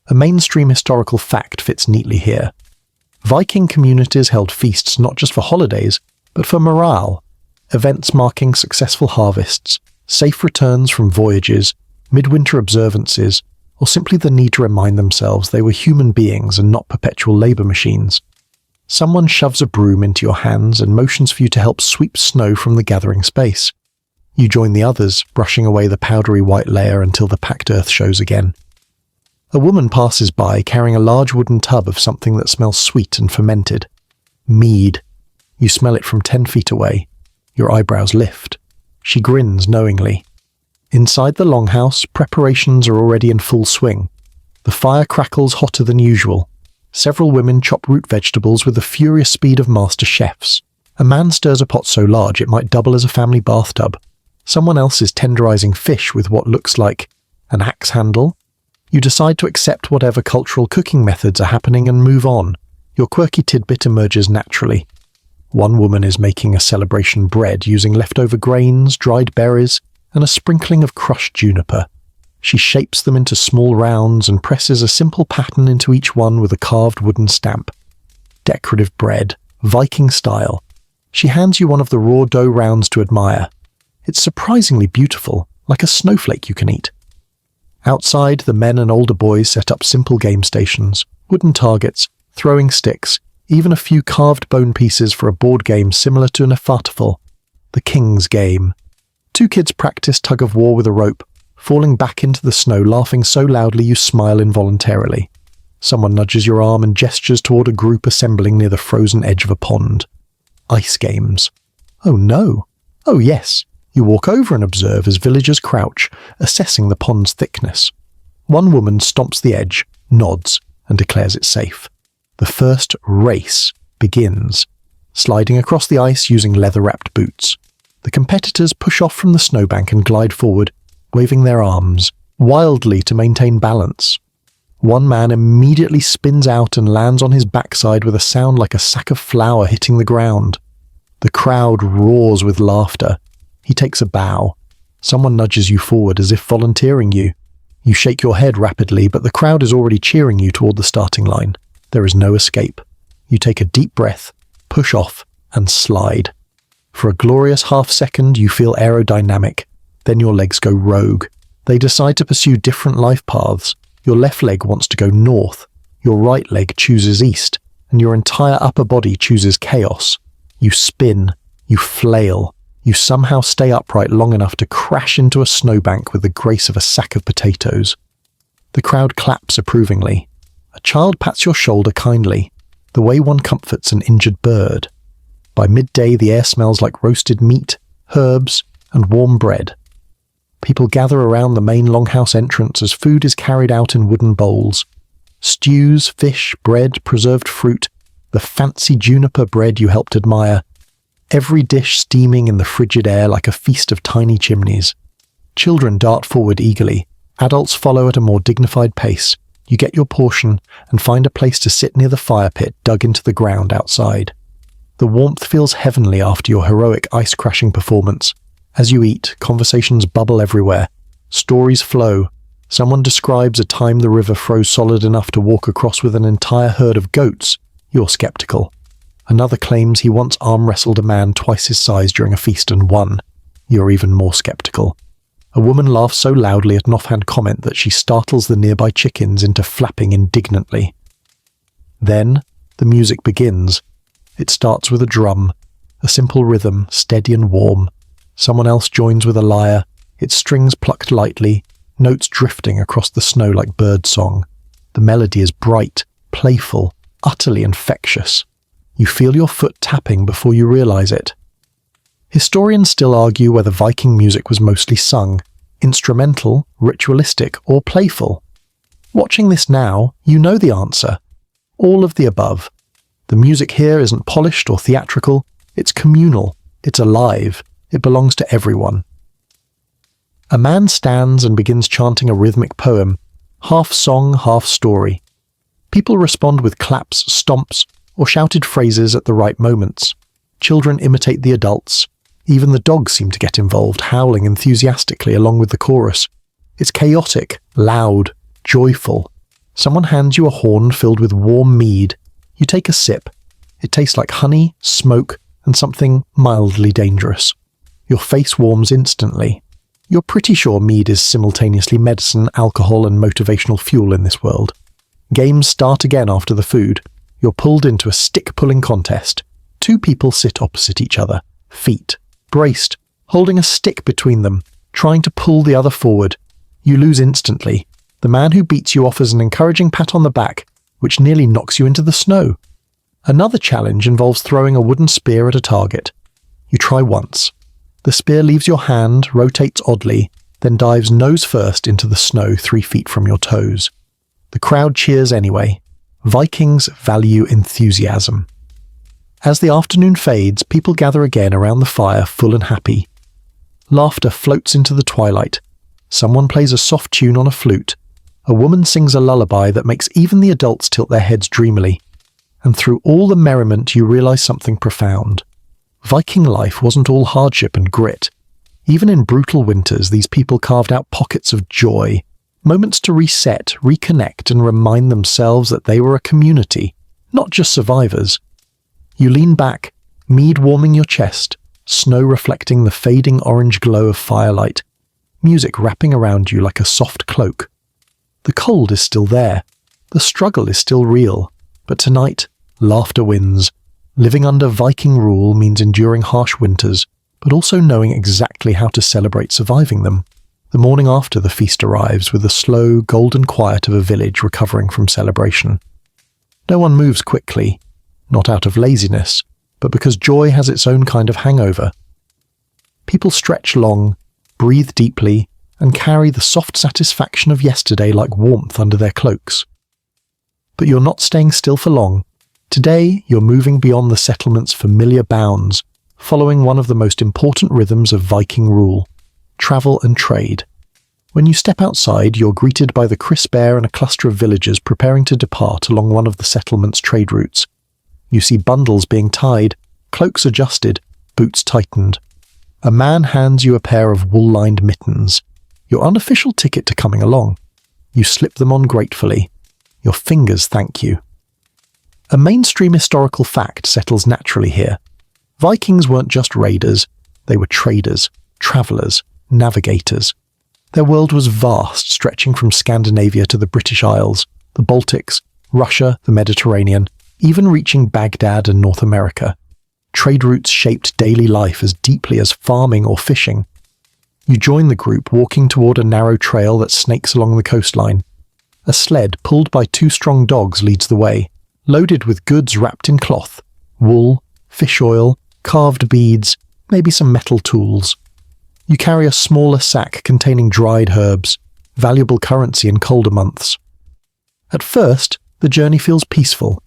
A mainstream historical fact fits neatly here. Viking communities held feasts not just for holidays, but for morale, events marking successful harvests, safe returns from voyages, midwinter observances, or simply the need to remind themselves they were human beings and not perpetual labour machines. Someone shoves a broom into your hands and motions for you to help sweep snow from the gathering space. You join the others, brushing away the powdery white layer until the packed earth shows again. A woman passes by carrying a large wooden tub of something that smells sweet and fermented. Mead. You smell it from 10 feet away. Your eyebrows lift. She grins knowingly. Inside the longhouse, preparations are already in full swing. The fire crackles hotter than usual. Several women chop root vegetables with the furious speed of master chefs. A man stirs a pot so large it might double as a family bathtub. Someone else is tenderizing fish with what looks like an axe handle. You decide to accept whatever cultural cooking methods are happening and move on. Your quirky tidbit emerges naturally. One woman is making a celebration bread using leftover grains, dried berries, and a sprinkling of crushed juniper. She shapes them into small rounds and presses a simple pattern into each one with a carved wooden stamp. Decorative bread, Viking style. She hands you one of the raw dough rounds to admire. It's surprisingly beautiful, like a snowflake you can eat. Outside, the men and older boys set up simple game stations, wooden targets, throwing sticks, even a few carved bone pieces for a board game similar to an Efatafel, the King's Game. 2 kids practice tug-of-war with a rope, falling back into the snow laughing so loudly you smile involuntarily. Someone nudges your arm and gestures toward a group assembling near the frozen edge of a pond. Ice games. Oh no. Oh yes. You walk over and observe as villagers crouch, assessing the pond's thickness. One woman stomps the edge, nods, and declares it safe. The first race begins, sliding across the ice using leather-wrapped boots. The competitors push off from the snowbank and glide forward, waving their arms, wildly to maintain balance. One man immediately spins out and lands on his backside with a sound like a sack of flour hitting the ground. The crowd roars with laughter. He takes a bow. Someone nudges you forward as if volunteering you. You shake your head rapidly, but the crowd is already cheering you toward the starting line. There is no escape. You take a deep breath, push off, and slide. For a glorious half-second, you feel aerodynamic. Then your legs go rogue. They decide to pursue different life paths. Your left leg wants to go north. Your right leg chooses east. And your entire upper body chooses chaos. You spin. You flail. You somehow stay upright long enough to crash into a snowbank with the grace of a sack of potatoes. The crowd claps approvingly. A child pats your shoulder kindly, the way one comforts an injured bird. By midday, the air smells like roasted meat, herbs, and warm bread. People gather around the main longhouse entrance as food is carried out in wooden bowls. Stews, fish, bread, preserved fruit, the fancy juniper bread you helped admire. Every dish steaming in the frigid air like a feast of tiny chimneys. Children dart forward eagerly. Adults follow at a more dignified pace. You get your portion and find a place to sit near the fire pit dug into the ground outside. The warmth feels heavenly after your heroic ice-crashing performance. As you eat, conversations bubble everywhere. Stories flow. Someone describes a time the river froze solid enough to walk across with an entire herd of goats. You're skeptical. Another claims he once arm-wrestled a man twice his size during a feast and won. You're even more skeptical. A woman laughs so loudly at an offhand comment that she startles the nearby chickens into flapping indignantly. Then, the music begins. It starts with a drum, a simple rhythm, steady and warm. Someone else joins with a lyre, its strings plucked lightly, notes drifting across the snow like bird song. The melody is bright, playful, utterly infectious. You feel your foot tapping before you realize it. Historians still argue whether Viking music was mostly sung, instrumental, ritualistic, or playful. Watching this now, you know the answer. All of the above. The music here isn't polished or theatrical, it's communal, it's alive, it belongs to everyone. A man stands and begins chanting a rhythmic poem, half song, half story. People respond with claps, stomps, or shouted phrases at the right moments. Children imitate the adults. Even the dogs seem to get involved, howling enthusiastically along with the chorus. It's chaotic, loud, joyful. Someone hands you a horn filled with warm mead. You take a sip. It tastes like honey, smoke, and something mildly dangerous. Your face warms instantly. You're pretty sure mead is simultaneously medicine, alcohol, and motivational fuel in this world. Games start again after the food. You're pulled into a stick-pulling contest. 2 people sit opposite each other, feet, braced, holding a stick between them, trying to pull the other forward. You lose instantly. The man who beats you offers an encouraging pat on the back, which nearly knocks you into the snow. Another challenge involves throwing a wooden spear at a target. You try once. The spear leaves your hand, rotates oddly, then dives nose first into the snow 3 feet from your toes. The crowd cheers anyway. Vikings value enthusiasm. As the afternoon fades, people gather again around the fire, full and happy. Laughter floats into the twilight. Someone plays a soft tune on a flute. A woman sings a lullaby that makes even the adults tilt their heads dreamily. And through all the merriment, you realize something profound. Viking life wasn't all hardship and grit. Even in brutal winters, these people carved out pockets of joy, moments to reset, reconnect, and remind themselves that they were a community, not just survivors. You lean back, mead warming your chest, snow reflecting the fading orange glow of firelight, music wrapping around you like a soft cloak. The cold is still there, the struggle is still real, but tonight, laughter wins. Living under Viking rule means enduring harsh winters, but also knowing exactly how to celebrate surviving them. The morning after the feast arrives with the slow, golden quiet of a village recovering from celebration. No one moves quickly, not out of laziness, but because joy has its own kind of hangover. People stretch long, breathe deeply, and carry the soft satisfaction of yesterday like warmth under their cloaks. But you're not staying still for long. Today, you're moving beyond the settlement's familiar bounds, following one of the most important rhythms of Viking rule, travel and trade. When you step outside, you're greeted by the crisp air and a cluster of villagers preparing to depart along one of the settlement's trade routes. You see bundles being tied, cloaks adjusted, boots tightened. A man hands you a pair of wool-lined mittens, your unofficial ticket to coming along. You slip them on gratefully. Your fingers thank you. A mainstream historical fact settles naturally here. Vikings weren't just raiders, they were traders, travellers, navigators. Their world was vast, stretching from Scandinavia to the British Isles, the Baltics, Russia, the Mediterranean, even reaching Baghdad and North America. Trade routes shaped daily life as deeply as farming or fishing. You join the group walking toward a narrow trail that snakes along the coastline. A sled pulled by 2 strong dogs leads the way, loaded with goods wrapped in cloth, wool, fish oil, carved beads, maybe some metal tools. You carry a smaller sack containing dried herbs, valuable currency in colder months. At first, the journey feels peaceful.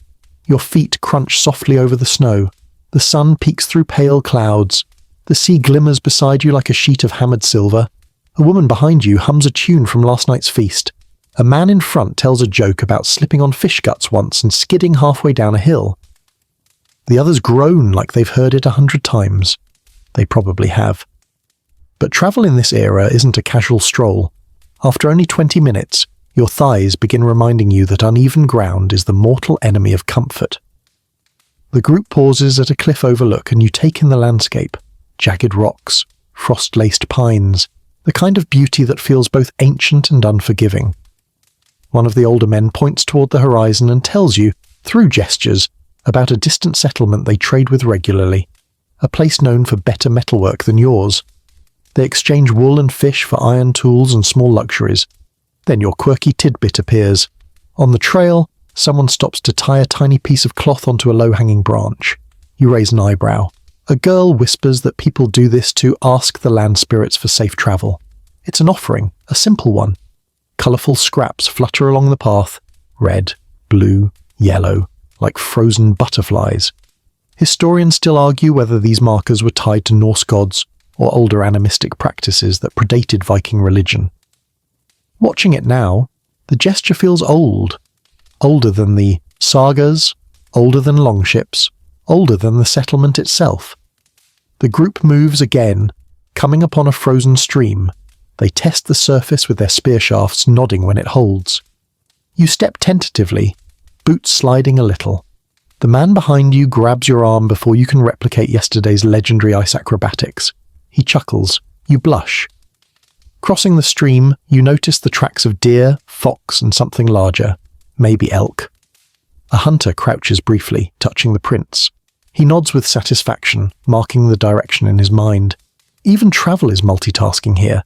Your feet crunch softly over the snow. The sun peeks through pale clouds. The sea glimmers beside you like a sheet of hammered silver. A woman behind you hums a tune from last night's feast. A man in front tells a joke about slipping on fish guts once and skidding halfway down a hill. The others groan like they've heard it 100 times. They probably have. But travel in this era isn't a casual stroll. After only 20 minutes, your thighs begin reminding you that uneven ground is the mortal enemy of comfort. The group pauses at a cliff overlook and you take in the landscape. Jagged rocks, frost-laced pines, the kind of beauty that feels both ancient and unforgiving. One of the older men points toward the horizon and tells you, through gestures, about a distant settlement they trade with regularly, a place known for better metalwork than yours. They exchange wool and fish for iron tools and small luxuries. Then your quirky tidbit appears. On the trail, someone stops to tie a tiny piece of cloth onto a low-hanging branch. You raise an eyebrow. A girl whispers that people do this to ask the land spirits for safe travel. It's an offering, a simple one. Colourful scraps flutter along the path, red, blue, yellow, like frozen butterflies. Historians still argue whether these markers were tied to Norse gods or older animistic practices that predated Viking religion. Watching it now, the gesture feels old. Older than the sagas, older than longships, older than the settlement itself. The group moves again, coming upon a frozen stream. They test the surface with their spear shafts, nodding when it holds. You step tentatively, boots sliding a little. The man behind you grabs your arm before you can replicate yesterday's legendary ice acrobatics. He chuckles. You blush. Crossing the stream, you notice the tracks of deer, fox, and something larger, maybe elk. A hunter crouches briefly, touching the prints. He nods with satisfaction, marking the direction in his mind. Even travel is multitasking here.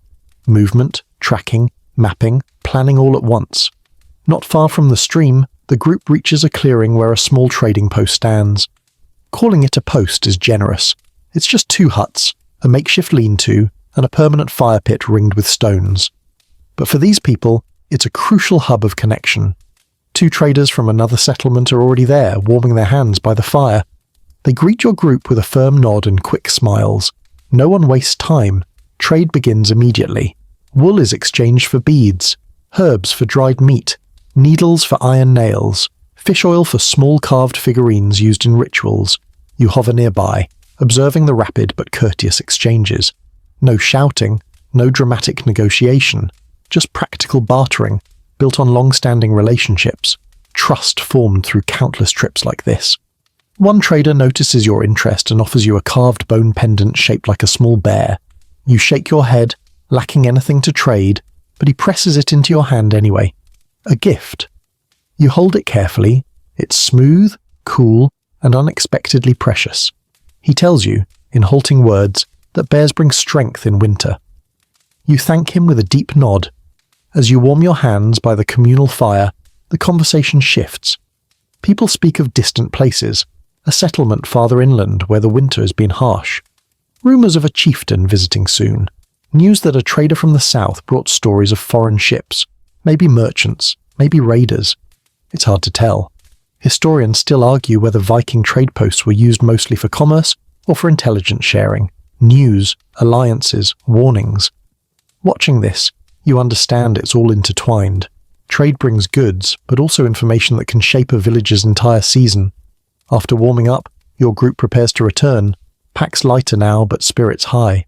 Movement, tracking, mapping, planning all at once. Not far from the stream, the group reaches a clearing where a small trading post stands. Calling it a post is generous. It's just 2 huts, a makeshift lean-to, and a permanent fire pit ringed with stones. But for these people, it's a crucial hub of connection. 2 traders from another settlement are already there, warming their hands by the fire. They greet your group with a firm nod and quick smiles. No one wastes time. Trade begins immediately. Wool is exchanged for beads, herbs for dried meat, needles for iron nails, fish oil for small carved figurines used in rituals. You hover nearby, observing the rapid but courteous exchanges. No shouting, no dramatic negotiation, just practical bartering, built on long-standing relationships, trust formed through countless trips like this. One trader notices your interest and offers you a carved bone pendant shaped like a small bear. You shake your head, lacking anything to trade, but he presses it into your hand anyway. A gift. You hold it carefully. It's smooth, cool, and unexpectedly precious. He tells you, in halting words, that bears bring strength in winter. You thank him with a deep nod. As you warm your hands by the communal fire, the conversation shifts. People speak of distant places, a settlement farther inland where the winter has been harsh. Rumours of a chieftain visiting soon. News that a trader from the south brought stories of foreign ships, maybe merchants, maybe raiders. It's hard to tell. Historians still argue whether Viking trade posts were used mostly for commerce or for intelligence sharing, news, alliances, warnings. Watching this, you understand it's all intertwined. Trade brings goods, but also information that can shape a village's entire season. After warming up, your group prepares to return, packs lighter now but spirits high.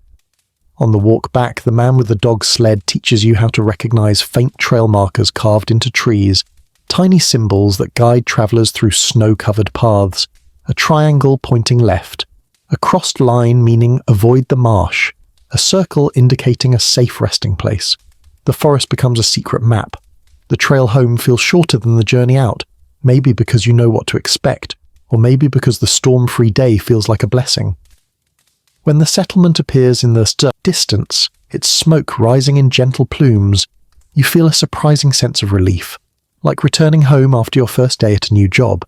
On the walk back, the man with the dog's sled teaches you how to recognize faint trail markers carved into trees, tiny symbols that guide travelers through snow-covered paths, a triangle pointing left, a crossed line meaning avoid the marsh, a circle indicating a safe resting place. The forest becomes a secret map. The trail home feels shorter than the journey out, maybe because you know what to expect, or maybe because the storm-free day feels like a blessing. When the settlement appears in the distance, its smoke rising in gentle plumes, you feel a surprising sense of relief, like returning home after your first day at a new job.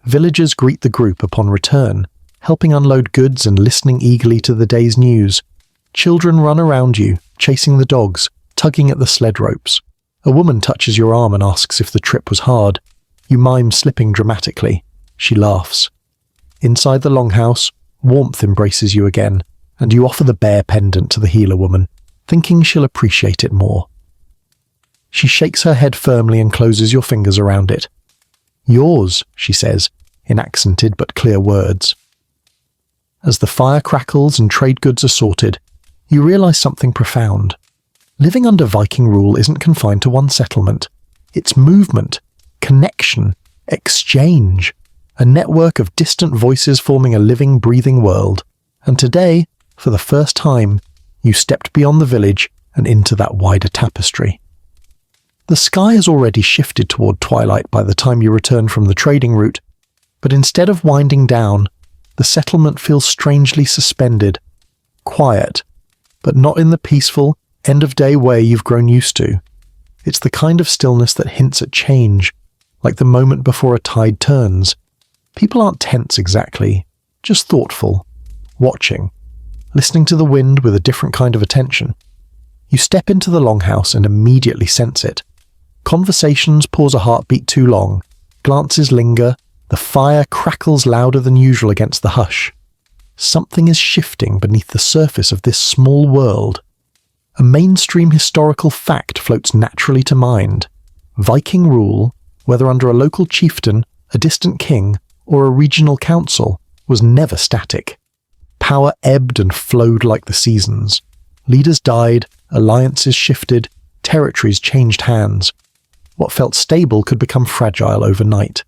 Villagers greet the group upon return, helping unload goods and listening eagerly to the day's news. Children run around you, chasing the dogs, tugging at the sled ropes. A woman touches your arm and asks if the trip was hard. You mime slipping dramatically. She laughs. Inside the longhouse, warmth embraces you again, and you offer the bear pendant to the healer woman, thinking she'll appreciate it more. She shakes her head firmly and closes your fingers around it. Yours, she says, in accented but clear words. As the fire crackles and trade goods are sorted, you realize something profound. Living under Viking rule isn't confined to one settlement. It's movement, connection, exchange. a network of distant voices forming a living, breathing world. And today, for the first time, you stepped beyond the village and into that wider tapestry. The sky has already shifted toward twilight by the time you return from the trading route, but instead of winding down, the settlement feels strangely suspended, quiet, but not in the peaceful, end-of-day way you've grown used to. It's the kind of stillness that hints at change, like the moment before a tide turns. People aren't tense exactly, just thoughtful, watching, listening to the wind with a different kind of attention. You step into the longhouse and immediately sense it. Conversations pause a heartbeat too long, glances linger, the fire crackles louder than usual against the hush. Something is shifting beneath the surface of this small world. A mainstream historical fact floats naturally to mind. Viking rule, whether under a local chieftain, a distant king, or a regional council, was never static. Power ebbed and flowed like the seasons. Leaders died, alliances shifted, territories changed hands. What felt stable could become fragile overnight.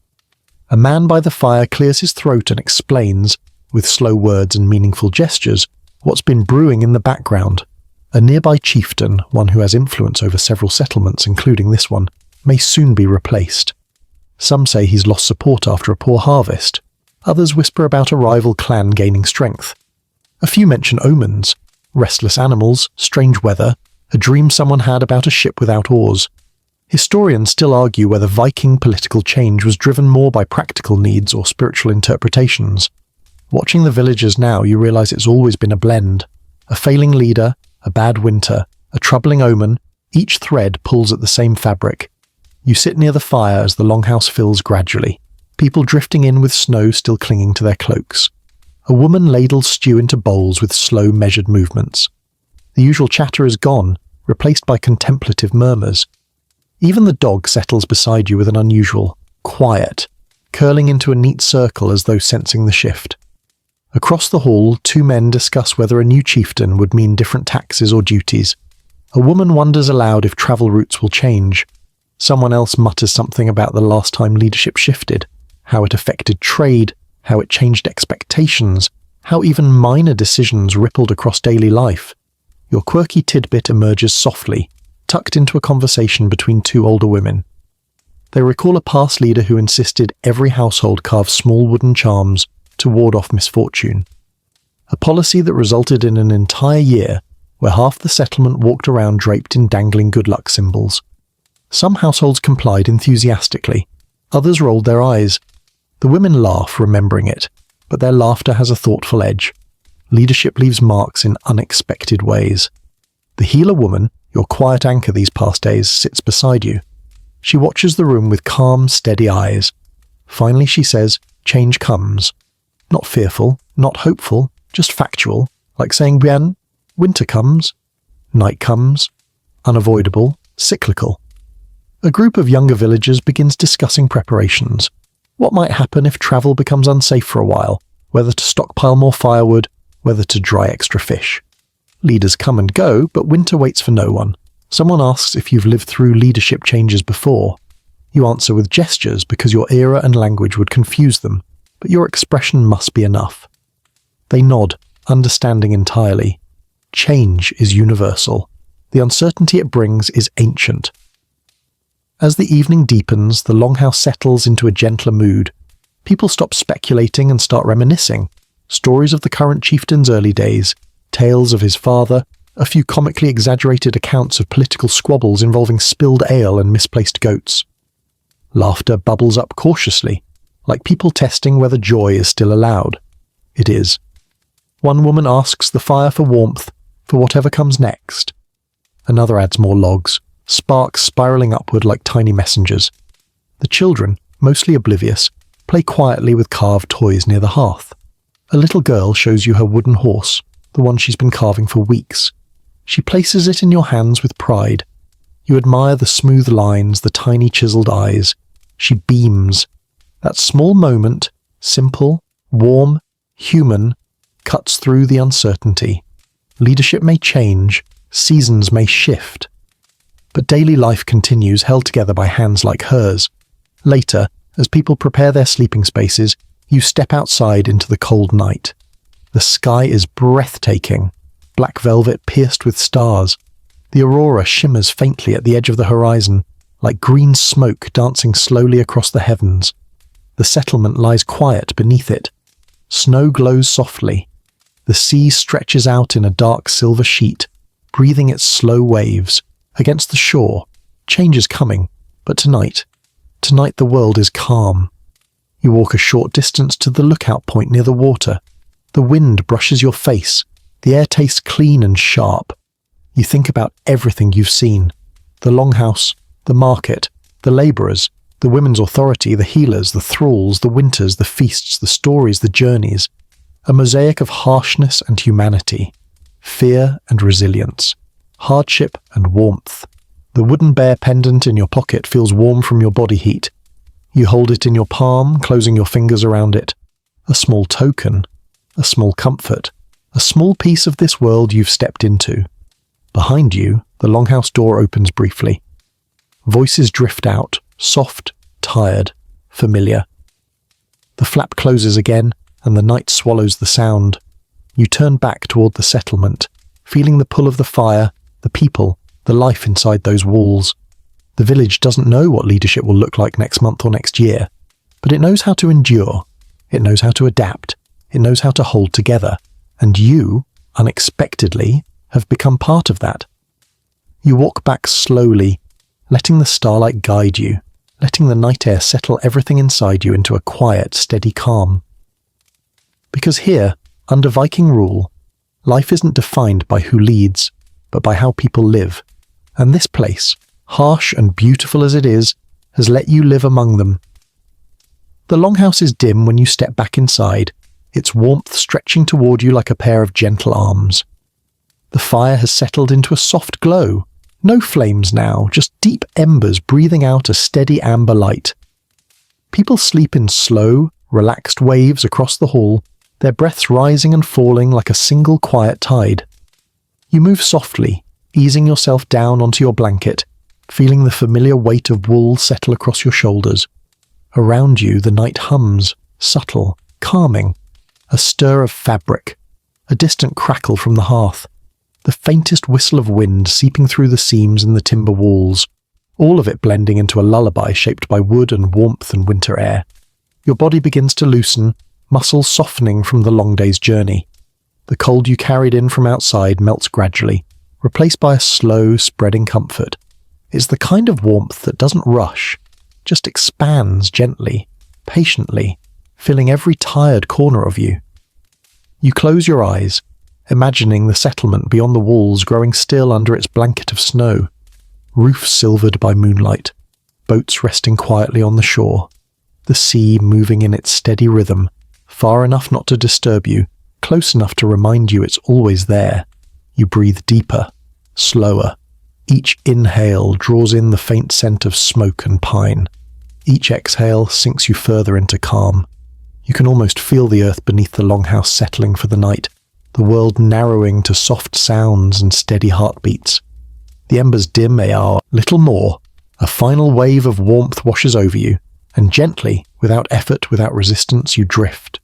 A man by the fire clears his throat and explains, with slow words and meaningful gestures, what's been brewing in the background. A nearby chieftain, one who has influence over several settlements, including this one, may soon be replaced. Some say he's lost support after a poor harvest. Others whisper about a rival clan gaining strength. A few mention omens, restless animals, strange weather, a dream someone had about a ship without oars. Historians still argue whether Viking political change was driven more by practical needs or spiritual interpretations. Watching the villagers now, you realize it's always been a blend. A failing leader, a bad winter, a troubling omen, each thread pulls at the same fabric. You sit near the fire as the longhouse fills gradually, people drifting in with snow still clinging to their cloaks. A woman ladles stew into bowls with slow, measured movements. The usual chatter is gone, replaced by contemplative murmurs. Even the dog settles beside you with an unusual quiet, curling into a neat circle as though sensing the shift. Across the hall, two men discuss whether a new chieftain would mean different taxes or duties. A woman wonders aloud if travel routes will change. Someone else mutters something about the last time leadership shifted, how it affected trade, how it changed expectations, how even minor decisions rippled across daily life. Your quirky tidbit emerges softly, tucked into a conversation between two older women. They recall a past leader who insisted every household carve small wooden charms to ward off misfortune. A policy that resulted in an entire year where half the settlement walked around draped in dangling good luck symbols. Some households complied enthusiastically, others rolled their eyes. The women laugh, remembering it, but their laughter has a thoughtful edge. Leadership leaves marks in unexpected ways. The healer woman, your quiet anchor these past days, sits beside you. She watches the room with calm, steady eyes. Finally she says, "Change comes." Not fearful, not hopeful, just factual, like saying bien, winter comes, night comes, unavoidable, cyclical. A group of younger villagers begins discussing preparations. What might happen if travel becomes unsafe for a while, whether to stockpile more firewood, whether to dry extra fish. Leaders come and go, but winter waits for no one. Someone asks if you've lived through leadership changes before. You answer with gestures because your era and language would confuse them, but your expression must be enough. They nod, understanding entirely. Change is universal. The uncertainty it brings is ancient. As the evening deepens, the longhouse settles into a gentler mood. People stop speculating and start reminiscing. Stories of the current chieftain's early days, tales of his father, a few comically exaggerated accounts of political squabbles involving spilled ale and misplaced goats. Laughter bubbles up cautiously, like people testing whether joy is still allowed. It is. One woman asks the fire for warmth, for whatever comes next. Another adds more logs, sparks spiraling upward like tiny messengers. The children, mostly oblivious, play quietly with carved toys near the hearth. A little girl shows you her wooden horse, the one she's been carving for weeks. She places it in your hands with pride. You admire the smooth lines, the tiny chiseled eyes. She beams. That small moment, simple, warm, human, cuts through the uncertainty. Leadership may change, seasons may shift, but daily life continues, held together by hands like hers. Later, As people prepare their sleeping spaces, you step outside into the cold night. The sky is breathtaking, black velvet pierced with stars. The aurora shimmers faintly at the edge of the horizon, like green smoke dancing slowly across the heavens. The settlement lies quiet beneath it. Snow glows softly. The sea stretches out in a dark silver sheet, breathing its slow waves. Against the shore, change is coming, but tonight the world is calm. You walk a short distance to the lookout point near the water. The wind brushes your face. The air tastes clean and sharp. You think about everything you've seen. The longhouse, the market, the labourers, the women's authority, the healers, the thralls, the winters, the feasts, the stories, the journeys. A mosaic of harshness and humanity, fear and resilience, hardship and warmth. The wooden bear pendant in your pocket feels warm from your body heat. You hold it in your palm, closing your fingers around it. A small token, a small comfort, a small piece of this world you've stepped into. Behind you, the longhouse door opens briefly. Voices drift out, soft, tired, familiar. The flap closes again, and the night swallows the sound. You turn back toward the settlement, feeling the pull of the fire, the people, the life inside those walls. The village doesn't know what leadership will look like next month or next year, but it knows how to endure. It knows how to adapt. It knows how to hold together. And you, unexpectedly, have become part of that. You walk back slowly, letting the starlight guide you, letting the night air settle everything inside you into a quiet, steady calm. Because here, under Viking rule, life isn't defined by who leads, but by how people live. And this place, harsh and beautiful as it is, has let you live among them. The longhouse is dim when you step back inside, its warmth stretching toward you like a pair of gentle arms. The fire has settled into a soft glow. No flames now, just deep embers breathing out a steady amber light. People sleep in slow, relaxed waves across the hall, their breaths rising and falling like a single quiet tide. You move softly, easing yourself down onto your blanket, feeling the familiar weight of wool settle across your shoulders. Around you, the night hums, subtle, calming, a stir of fabric, a distant crackle from the hearth, the faintest whistle of wind seeping through the seams in the timber walls, all of it blending into a lullaby shaped by wood and warmth and winter air. Your body begins to loosen, muscles softening from the long day's journey. The cold you carried in from outside melts gradually, replaced by a slow, spreading comfort. It's the kind of warmth that doesn't rush, just expands gently, patiently, filling every tired corner of you. You close your eyes, imagining the settlement beyond the walls growing still under its blanket of snow, roofs silvered by moonlight, boats resting quietly on the shore, the sea moving in its steady rhythm, far enough not to disturb you, close enough to remind you it's always there. You breathe deeper, slower. Each inhale draws in the faint scent of smoke and pine. Each exhale sinks you further into calm. You can almost feel the earth beneath the longhouse settling for the night, the world narrowing to soft sounds and steady heartbeats. The embers dim little more. A final wave of warmth washes over you, and gently, without effort, without resistance, you drift.